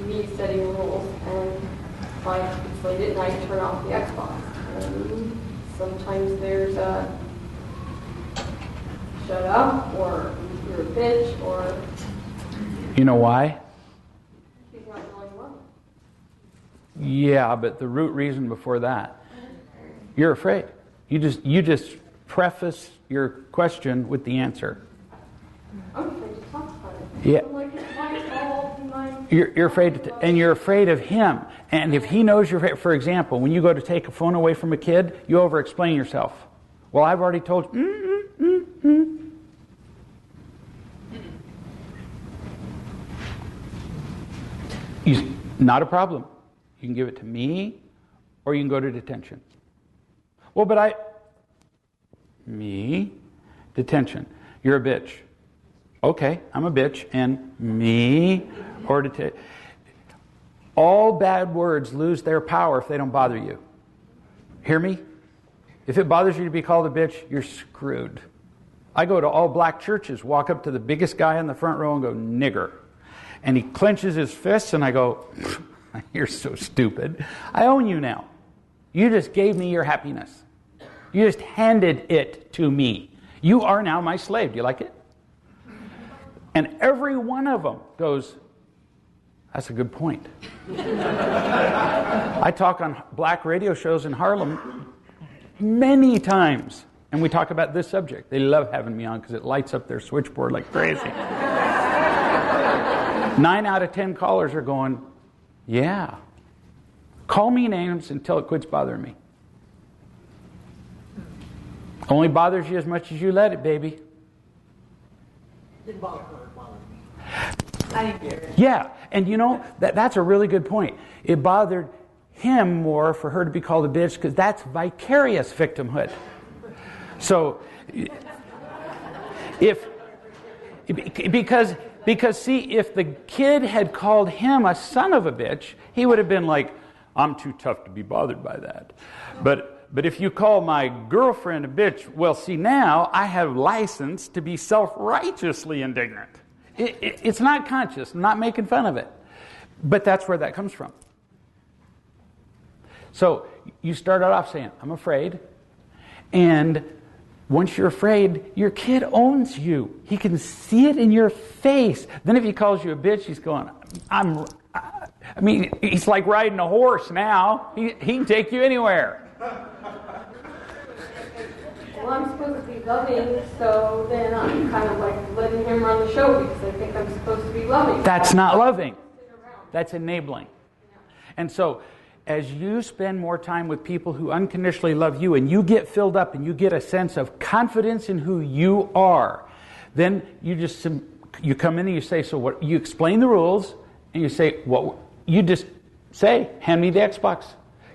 me setting rules, and like it's late at night, turn off the Xbox. And sometimes there's a shut up, or you're a bitch, or... You know why? He's not really loving. Yeah, but the root reason before that, you're afraid. You just preface your question with the answer. I'm afraid to talk about it. Yeah. I'm like, it's my fault, You're afraid, and you're afraid of him. And if he knows you're, for example, when you go to take a phone away from a kid, you over-explain yourself. Well, I've already told you. Not a problem. You can give it to me, or you can go to detention. Well, but me, detention. You're a bitch. Okay, I'm a bitch, and me, or detention. All bad words lose their power if they don't bother you. Hear me? If it bothers you to be called a bitch, you're screwed. I go to all black churches, walk up to the biggest guy in the front row and go, nigger. And he clenches his fists, and I go, you're so stupid. I own you now. You just gave me your happiness. You just handed it to me. You are now my slave. Do you like it? And every one of them goes, that's a good point. I talk on black radio shows in Harlem many times, and we talk about this subject. They love having me on because it lights up their switchboard like crazy. 9 out of 10 callers are going, yeah. Call me names until it quits bothering me. Only bothers you as much as you let it, baby. Didn't bother her, it bothered me. I didn't care. Yeah, and you know, that's a really good point. It bothered him more for her to be called a bitch because that's vicarious victimhood. So, because see, if the kid had called him a son of a bitch, he would have been like, I'm too tough to be bothered by that. But if you call my girlfriend a bitch, well, see, now I have license to be self-righteously indignant. It's not conscious. I'm not making fun of it. But that's where that comes from. So you started off saying, I'm afraid. And once you're afraid, your kid owns you. He can see it in your face. Then if he calls you a bitch, he's going, he's like riding a horse now. He can take you anywhere. Well, I'm supposed to be loving, so then I'm kind of like letting him run the show because I think I'm supposed to be loving. That's not loving. That's enabling. And so, as you spend more time with people who unconditionally love you and you get filled up and you get a sense of confidence in who you are, then you come in and you say, so what? You explain the rules and you say, what? You just say, hand me the Xbox.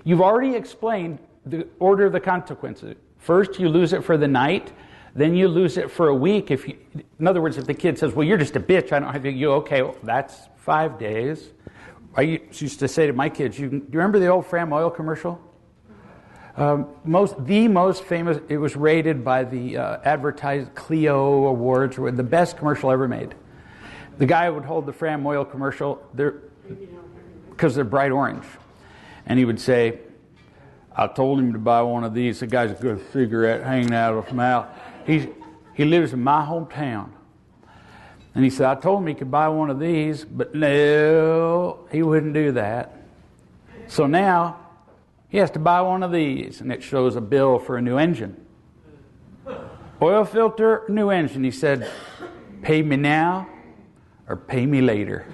You've already explained the order of the consequences. First, you lose it for the night. Then you lose it for a week. In other words, if the kid says, well, you're just a bitch, I don't have you, okay, well, that's 5 days. I used to say to my kids, do you remember the old Fram oil commercial? The most famous, it was rated by the advertised Clio Awards, the best commercial ever made. The guy would hold the Fram oil commercial because they're bright orange. And he would say, I told him to buy one of these. The guy's got a cigarette hanging out of his mouth. He lives in my hometown. And he said, I told him he could buy one of these, but no, he wouldn't do that. So now he has to buy one of these, and it shows a bill for a new engine. Oil filter, new engine. He said, pay me now or pay me later.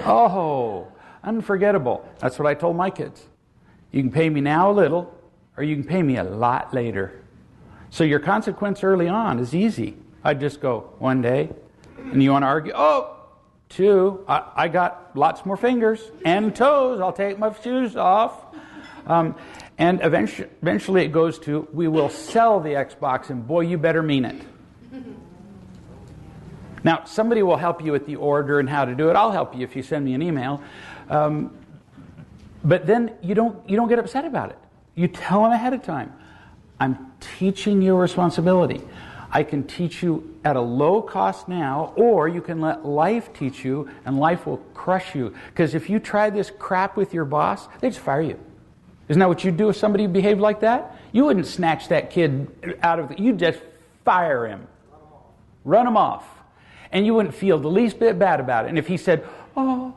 Oh, unforgettable. That's what I told my kids. You can pay me now a little, or you can pay me a lot later. So your consequence early on is easy. I'd just go, 1 day, and you want to argue, 2, I got lots more fingers and toes, I'll take my shoes off. And eventually it goes to, we will sell the Xbox, and boy, you better mean it. Now, somebody will help you with the order and how to do it. I'll help you if you send me an email. But then you don't get upset about it. You tell them ahead of time. I'm teaching you responsibility. I can teach you at a low cost now, or you can let life teach you, and life will crush you. Because if you try this crap with your boss, they just fire you. Isn't that what you'd do if somebody behaved like that? You wouldn't snatch that kid out of you'd just fire him. Run him off. And you wouldn't feel the least bit bad about it. And if he said, oh,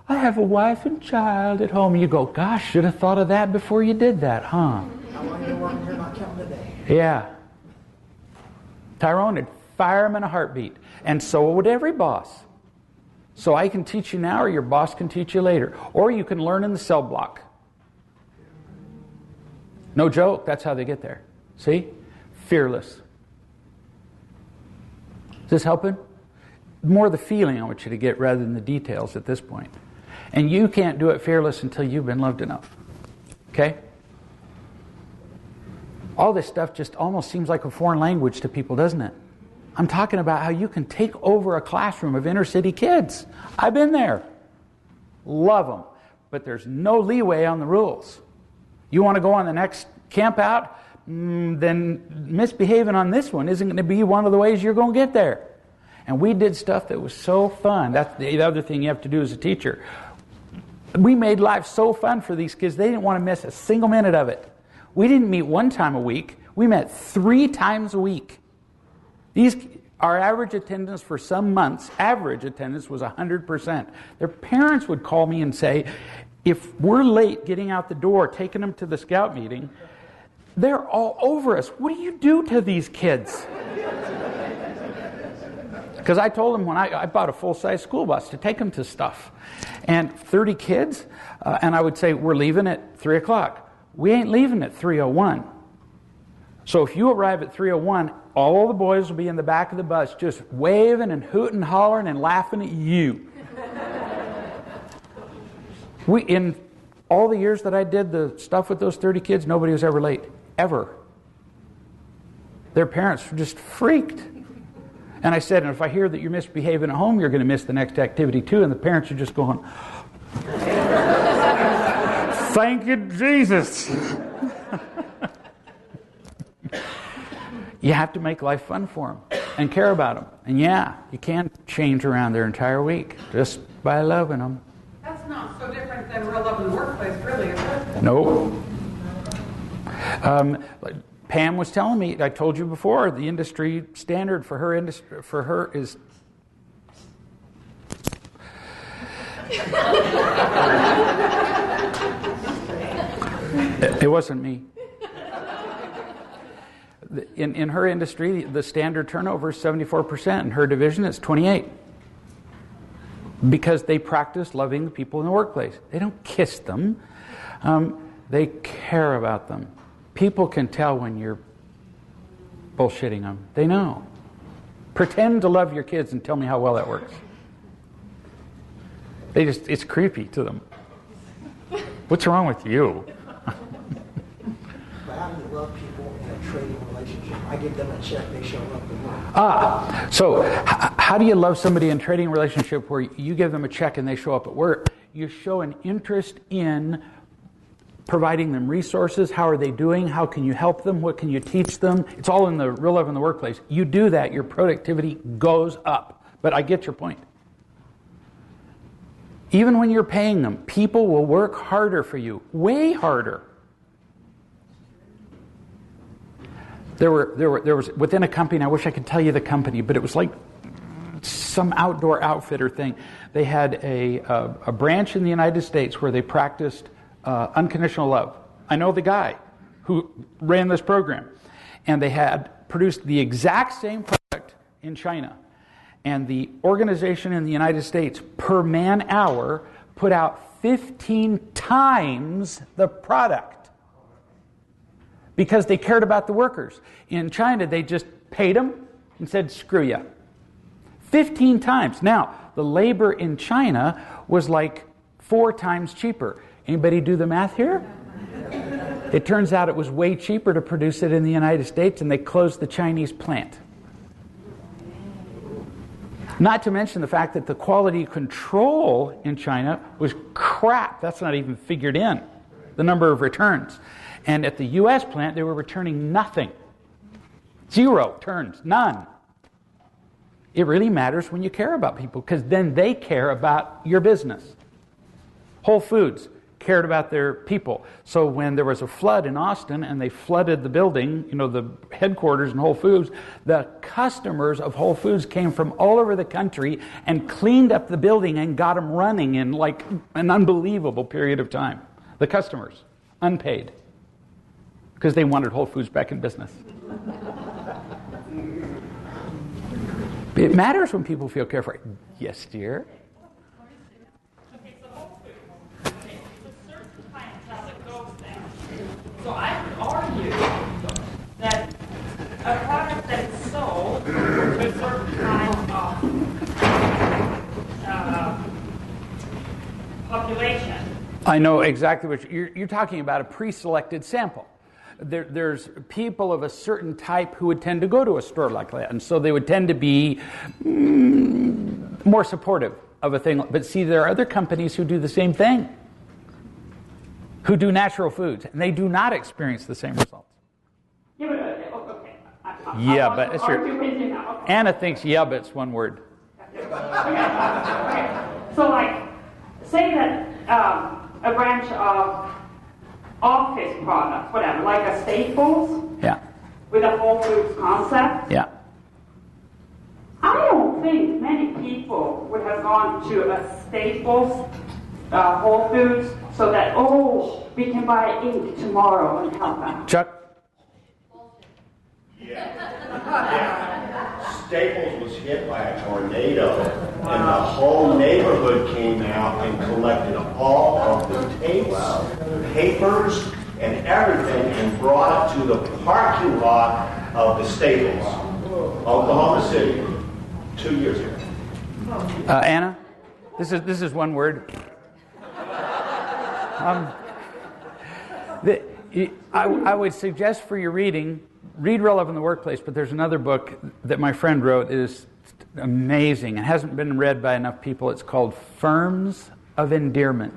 I have a wife and child at home, you go, gosh, should have thought of that before you did that, huh? How long you working here, not counting today? Yeah. Tyrone would fire him in a heartbeat. And so would every boss. So I can teach you now, or your boss can teach you later. Or you can learn in the cell block. No joke, that's how they get there. See? Fearless. Is this helping? More the feeling I want you to get rather than the details at this point. And you can't do it fearless until you've been loved enough. Okay? All this stuff just almost seems like a foreign language to people, doesn't it? I'm talking about how you can take over a classroom of inner city kids. I've been there. Love them. But there's no leeway on the rules. You want to go on the next camp out? Then misbehaving on this one isn't going to be one of the ways you're going to get there. And we did stuff that was so fun. That's the other thing you have to do as a teacher. We made life so fun for these kids, they didn't want to miss a single minute of it. We didn't meet one time a week. We met 3 times a week. Our average attendance for some months, average attendance was 100%. Their parents would call me and say, if we're late getting out the door, taking them to the scout meeting, they're all over us. What do you do to these kids? Because I told them when I bought a full-size school bus to take them to stuff. And 30 kids, and I would say, we're leaving at 3 o'clock. We ain't leaving at 3:01. So if you arrive at 3:01, all the boys will be in the back of the bus just waving and hooting and hollering and laughing at you. In all the years that I did the stuff with those 30 kids, nobody was ever late. Ever. Their parents were just freaked. And I said, and if I hear that you're misbehaving at home, you're going to miss the next activity too. And the parents are just going, thank you, Jesus. You have to make life fun for them and care about them. And yeah, you can't change around their entire week just by loving them. That's not so different than real love in the workplace, really, is it? Nope. Pam was telling me, I told you before, the industry standard for her is it wasn't me. In her industry, the standard turnover is 74%. In her division, it's 28%. Because they practice loving the people in the workplace. They don't kiss them. They care about them. People can tell when you're bullshitting them. They know. Pretend to love your kids and tell me how well that works. It's creepy to them. What's wrong with you? But how do you love people in a trading relationship? I give them a check, they show up and work. So how do you love somebody in a trading relationship where you give them a check and they show up at work? You show an interest in providing them resources. How are they doing? How can you help them? What can you teach them? It's all in the real love in the workplace. You do that, your productivity goes up. But I get your point. Even when you're paying them, people will work harder for you, way harder. There was within a company, and I wish I could tell you the company, but it was like some outdoor outfitter thing. They had a branch in the United States where they practiced unconditional love. I know the guy who ran this program. And they had produced the exact same product in China. And the organization in the United States per man hour put out 15 times the product. Because they cared about the workers. In China, they just paid them and said, screw you. 15 times. Now, the labor in China was like 4 times cheaper. Anybody do the math here? It turns out it was way cheaper to produce it in the United States, and they closed the Chinese plant. Not to mention the fact that the quality control in China was crap. That's not even figured in, the number of returns. And at the U.S. plant, they were returning nothing. 0 turns, none. It really matters when you care about people, because then they care about your business. Whole Foods cared about their people. So when there was a flood in Austin and they flooded the building, the headquarters in Whole Foods, the customers of Whole Foods came from all over the country and cleaned up the building and got them running in like an unbelievable period of time. The customers, unpaid, because they wanted Whole Foods back in business. It matters when people feel cared for. Yes, dear? Okay, so Whole Foods. Okay, it's a certain clientele that goes there. So I would argue that a product that is sold to a certain kind of population. I know exactly what you're talking about, a pre-selected sample. There's people of a certain type who would tend to go to a store like that, and so they would tend to be more supportive of a thing. But see, there are other companies who do the same thing, who do natural foods, and they do not experience the same results. Yeah, but okay. Yeah, but it's your... Okay. Anna thinks yeah, but it's one word. Okay. So, like, say that a branch of office products, whatever, like a Staples, Yeah. with a Whole Foods concept. Yeah. I don't think many people would have gone to a Staples, Whole Foods, so that, we can buy ink tomorrow and help out. Chuck? Staples was hit by a tornado, and the whole neighborhood came out and collected all of the tapes, papers, and everything, and brought it to the parking lot of the Staples, Oklahoma City, 2 years ago. Anna? This is one word. I would suggest for your reading, read Real Love in the Workplace, but there's another book that my friend wrote. It is amazing. It hasn't been read by enough people. It's called Firms of Endearment.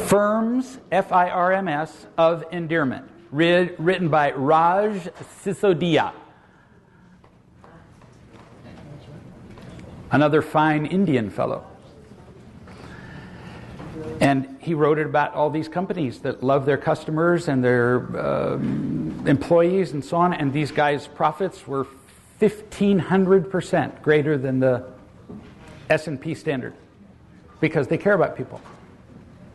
Firms, F-I-R-M-S, of Endearment. Written by Raj Sisodia. Another fine Indian fellow. And he wrote it about all these companies that love their customers and their employees and so on. And these guys' profits were 1,500% greater than the S&P standard because they care about people.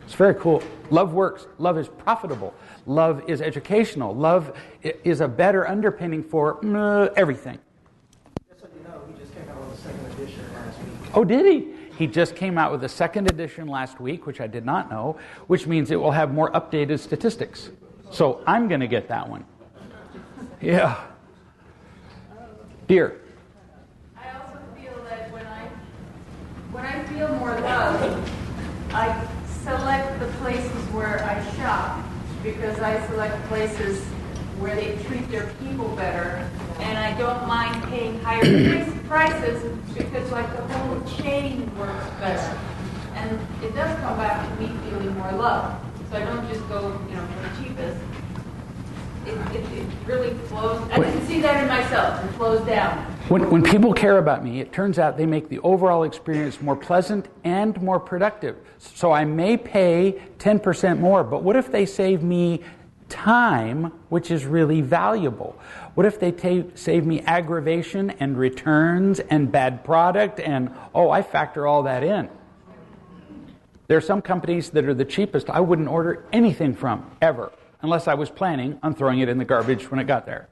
It's very cool. Love works. Love is profitable. Love is educational. Love is a better underpinning for everything. Just so you know, he just came out with a second edition last week. Oh, did he? He just came out with a second edition last week, which I did not know, which means it will have more updated statistics. So I'm going to get that one. Yeah. Dear. I also feel that when I feel more love, I select the places where I shop because I select places where they treat their people better, and I don't mind paying higher prices because like the whole chain works better. And it does come back to me feeling more love. So I don't just go, for the cheapest. It really flows. I can see that in myself. It flows down. When people care about me, it turns out they make the overall experience more pleasant and more productive. So I may pay 10% more, but what if they save me time, which is really valuable? What if they save me aggravation and returns and bad product and, I factor all that in. There are some companies that are the cheapest I wouldn't order anything from, ever, unless I was planning on throwing it in the garbage when it got there.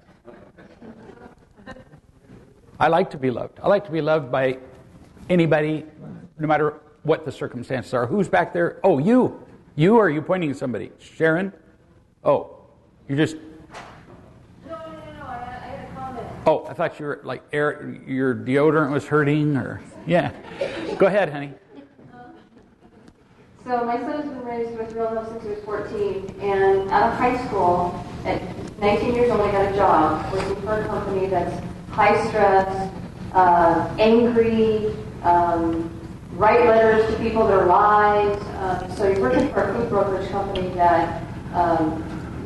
I like to be loved. I like to be loved by anybody, no matter what the circumstances are. Who's back there? Oh, you. You, or are you pointing at somebody? Sharon? Oh, you're just... No, I had a comment. Oh, I thought you were like, your deodorant was hurting, or... Yeah. Go ahead, honey. So my son has been raised with real love since he was 14, and out of high school, at 19 years old, I got a job working for a company that's high stress, angry, write letters to people that are lies. So you're working for a food brokerage company that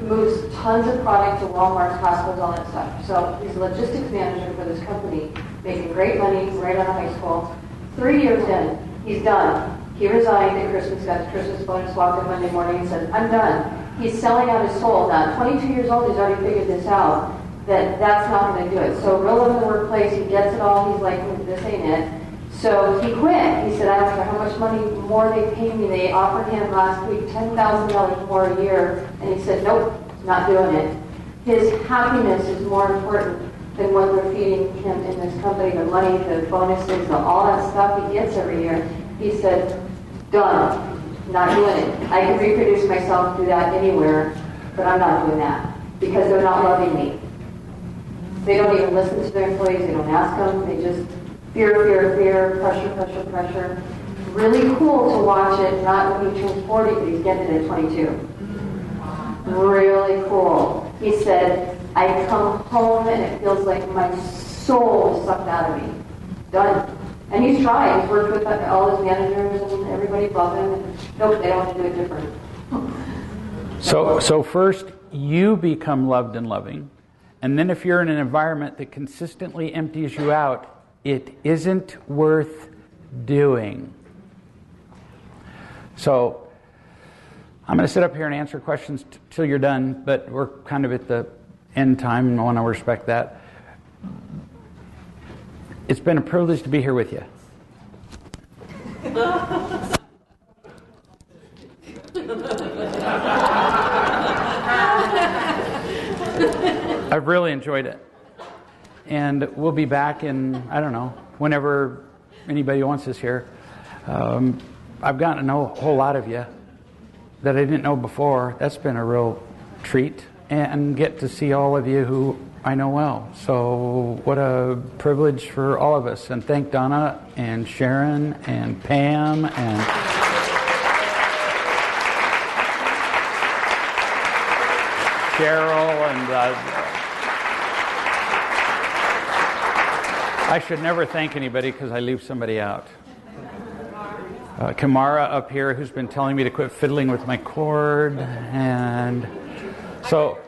moves tons of product to Walmart, Costco's, all that stuff. So he's a logistics manager for this company, making great money right out of high school. 3 years in, he's done. He resigned at Christmas, got his Christmas bonus, walked in Monday morning and said, I'm done. He's selling out his soul now. 22 years old, he's already figured this out, that that's not going to do it. So real in the workplace, he gets it all, he's like, this ain't it. So he quit. He said, I don't care how much money more they pay me. They offered him last week $10,000 more a year, and he said, nope, not doing it. His happiness is more important than what they're feeding him in this company, the money, the bonuses, all that stuff he gets every year. He said, done, not doing it. I can reproduce myself, do that anywhere, but I'm not doing that because they're not loving me. They don't even listen to their employees. They don't ask them. They just fear, fear, fear, pressure, pressure, pressure. Really cool to watch it, not when he turns 40, but he's getting it at 22. Really cool. He said, I come home and it feels like my soul is sucked out of me. Done. And he's tried. He's worked with all his managers and everybody above him. And nope, they don't want to do it different. So first, you become loved and loving. And then if you're in an environment that consistently empties you out, it isn't worth doing. So I'm going to sit up here and answer questions till you're done, but we're kind of at the end time, and I want to respect that. It's been a privilege to be here with you. I've really enjoyed it. And we'll be back in, I don't know, whenever anybody wants us here. I've gotten to know a whole lot of you that I didn't know before. That's been a real treat. And get to see all of you who I know well. So what a privilege for all of us. And thank Donna and Sharon and Pam and Cheryl and I should never thank anybody because I leave somebody out. Kamara up here, who's been telling me to quit fiddling with my cord. And so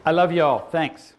I love you all. Thanks.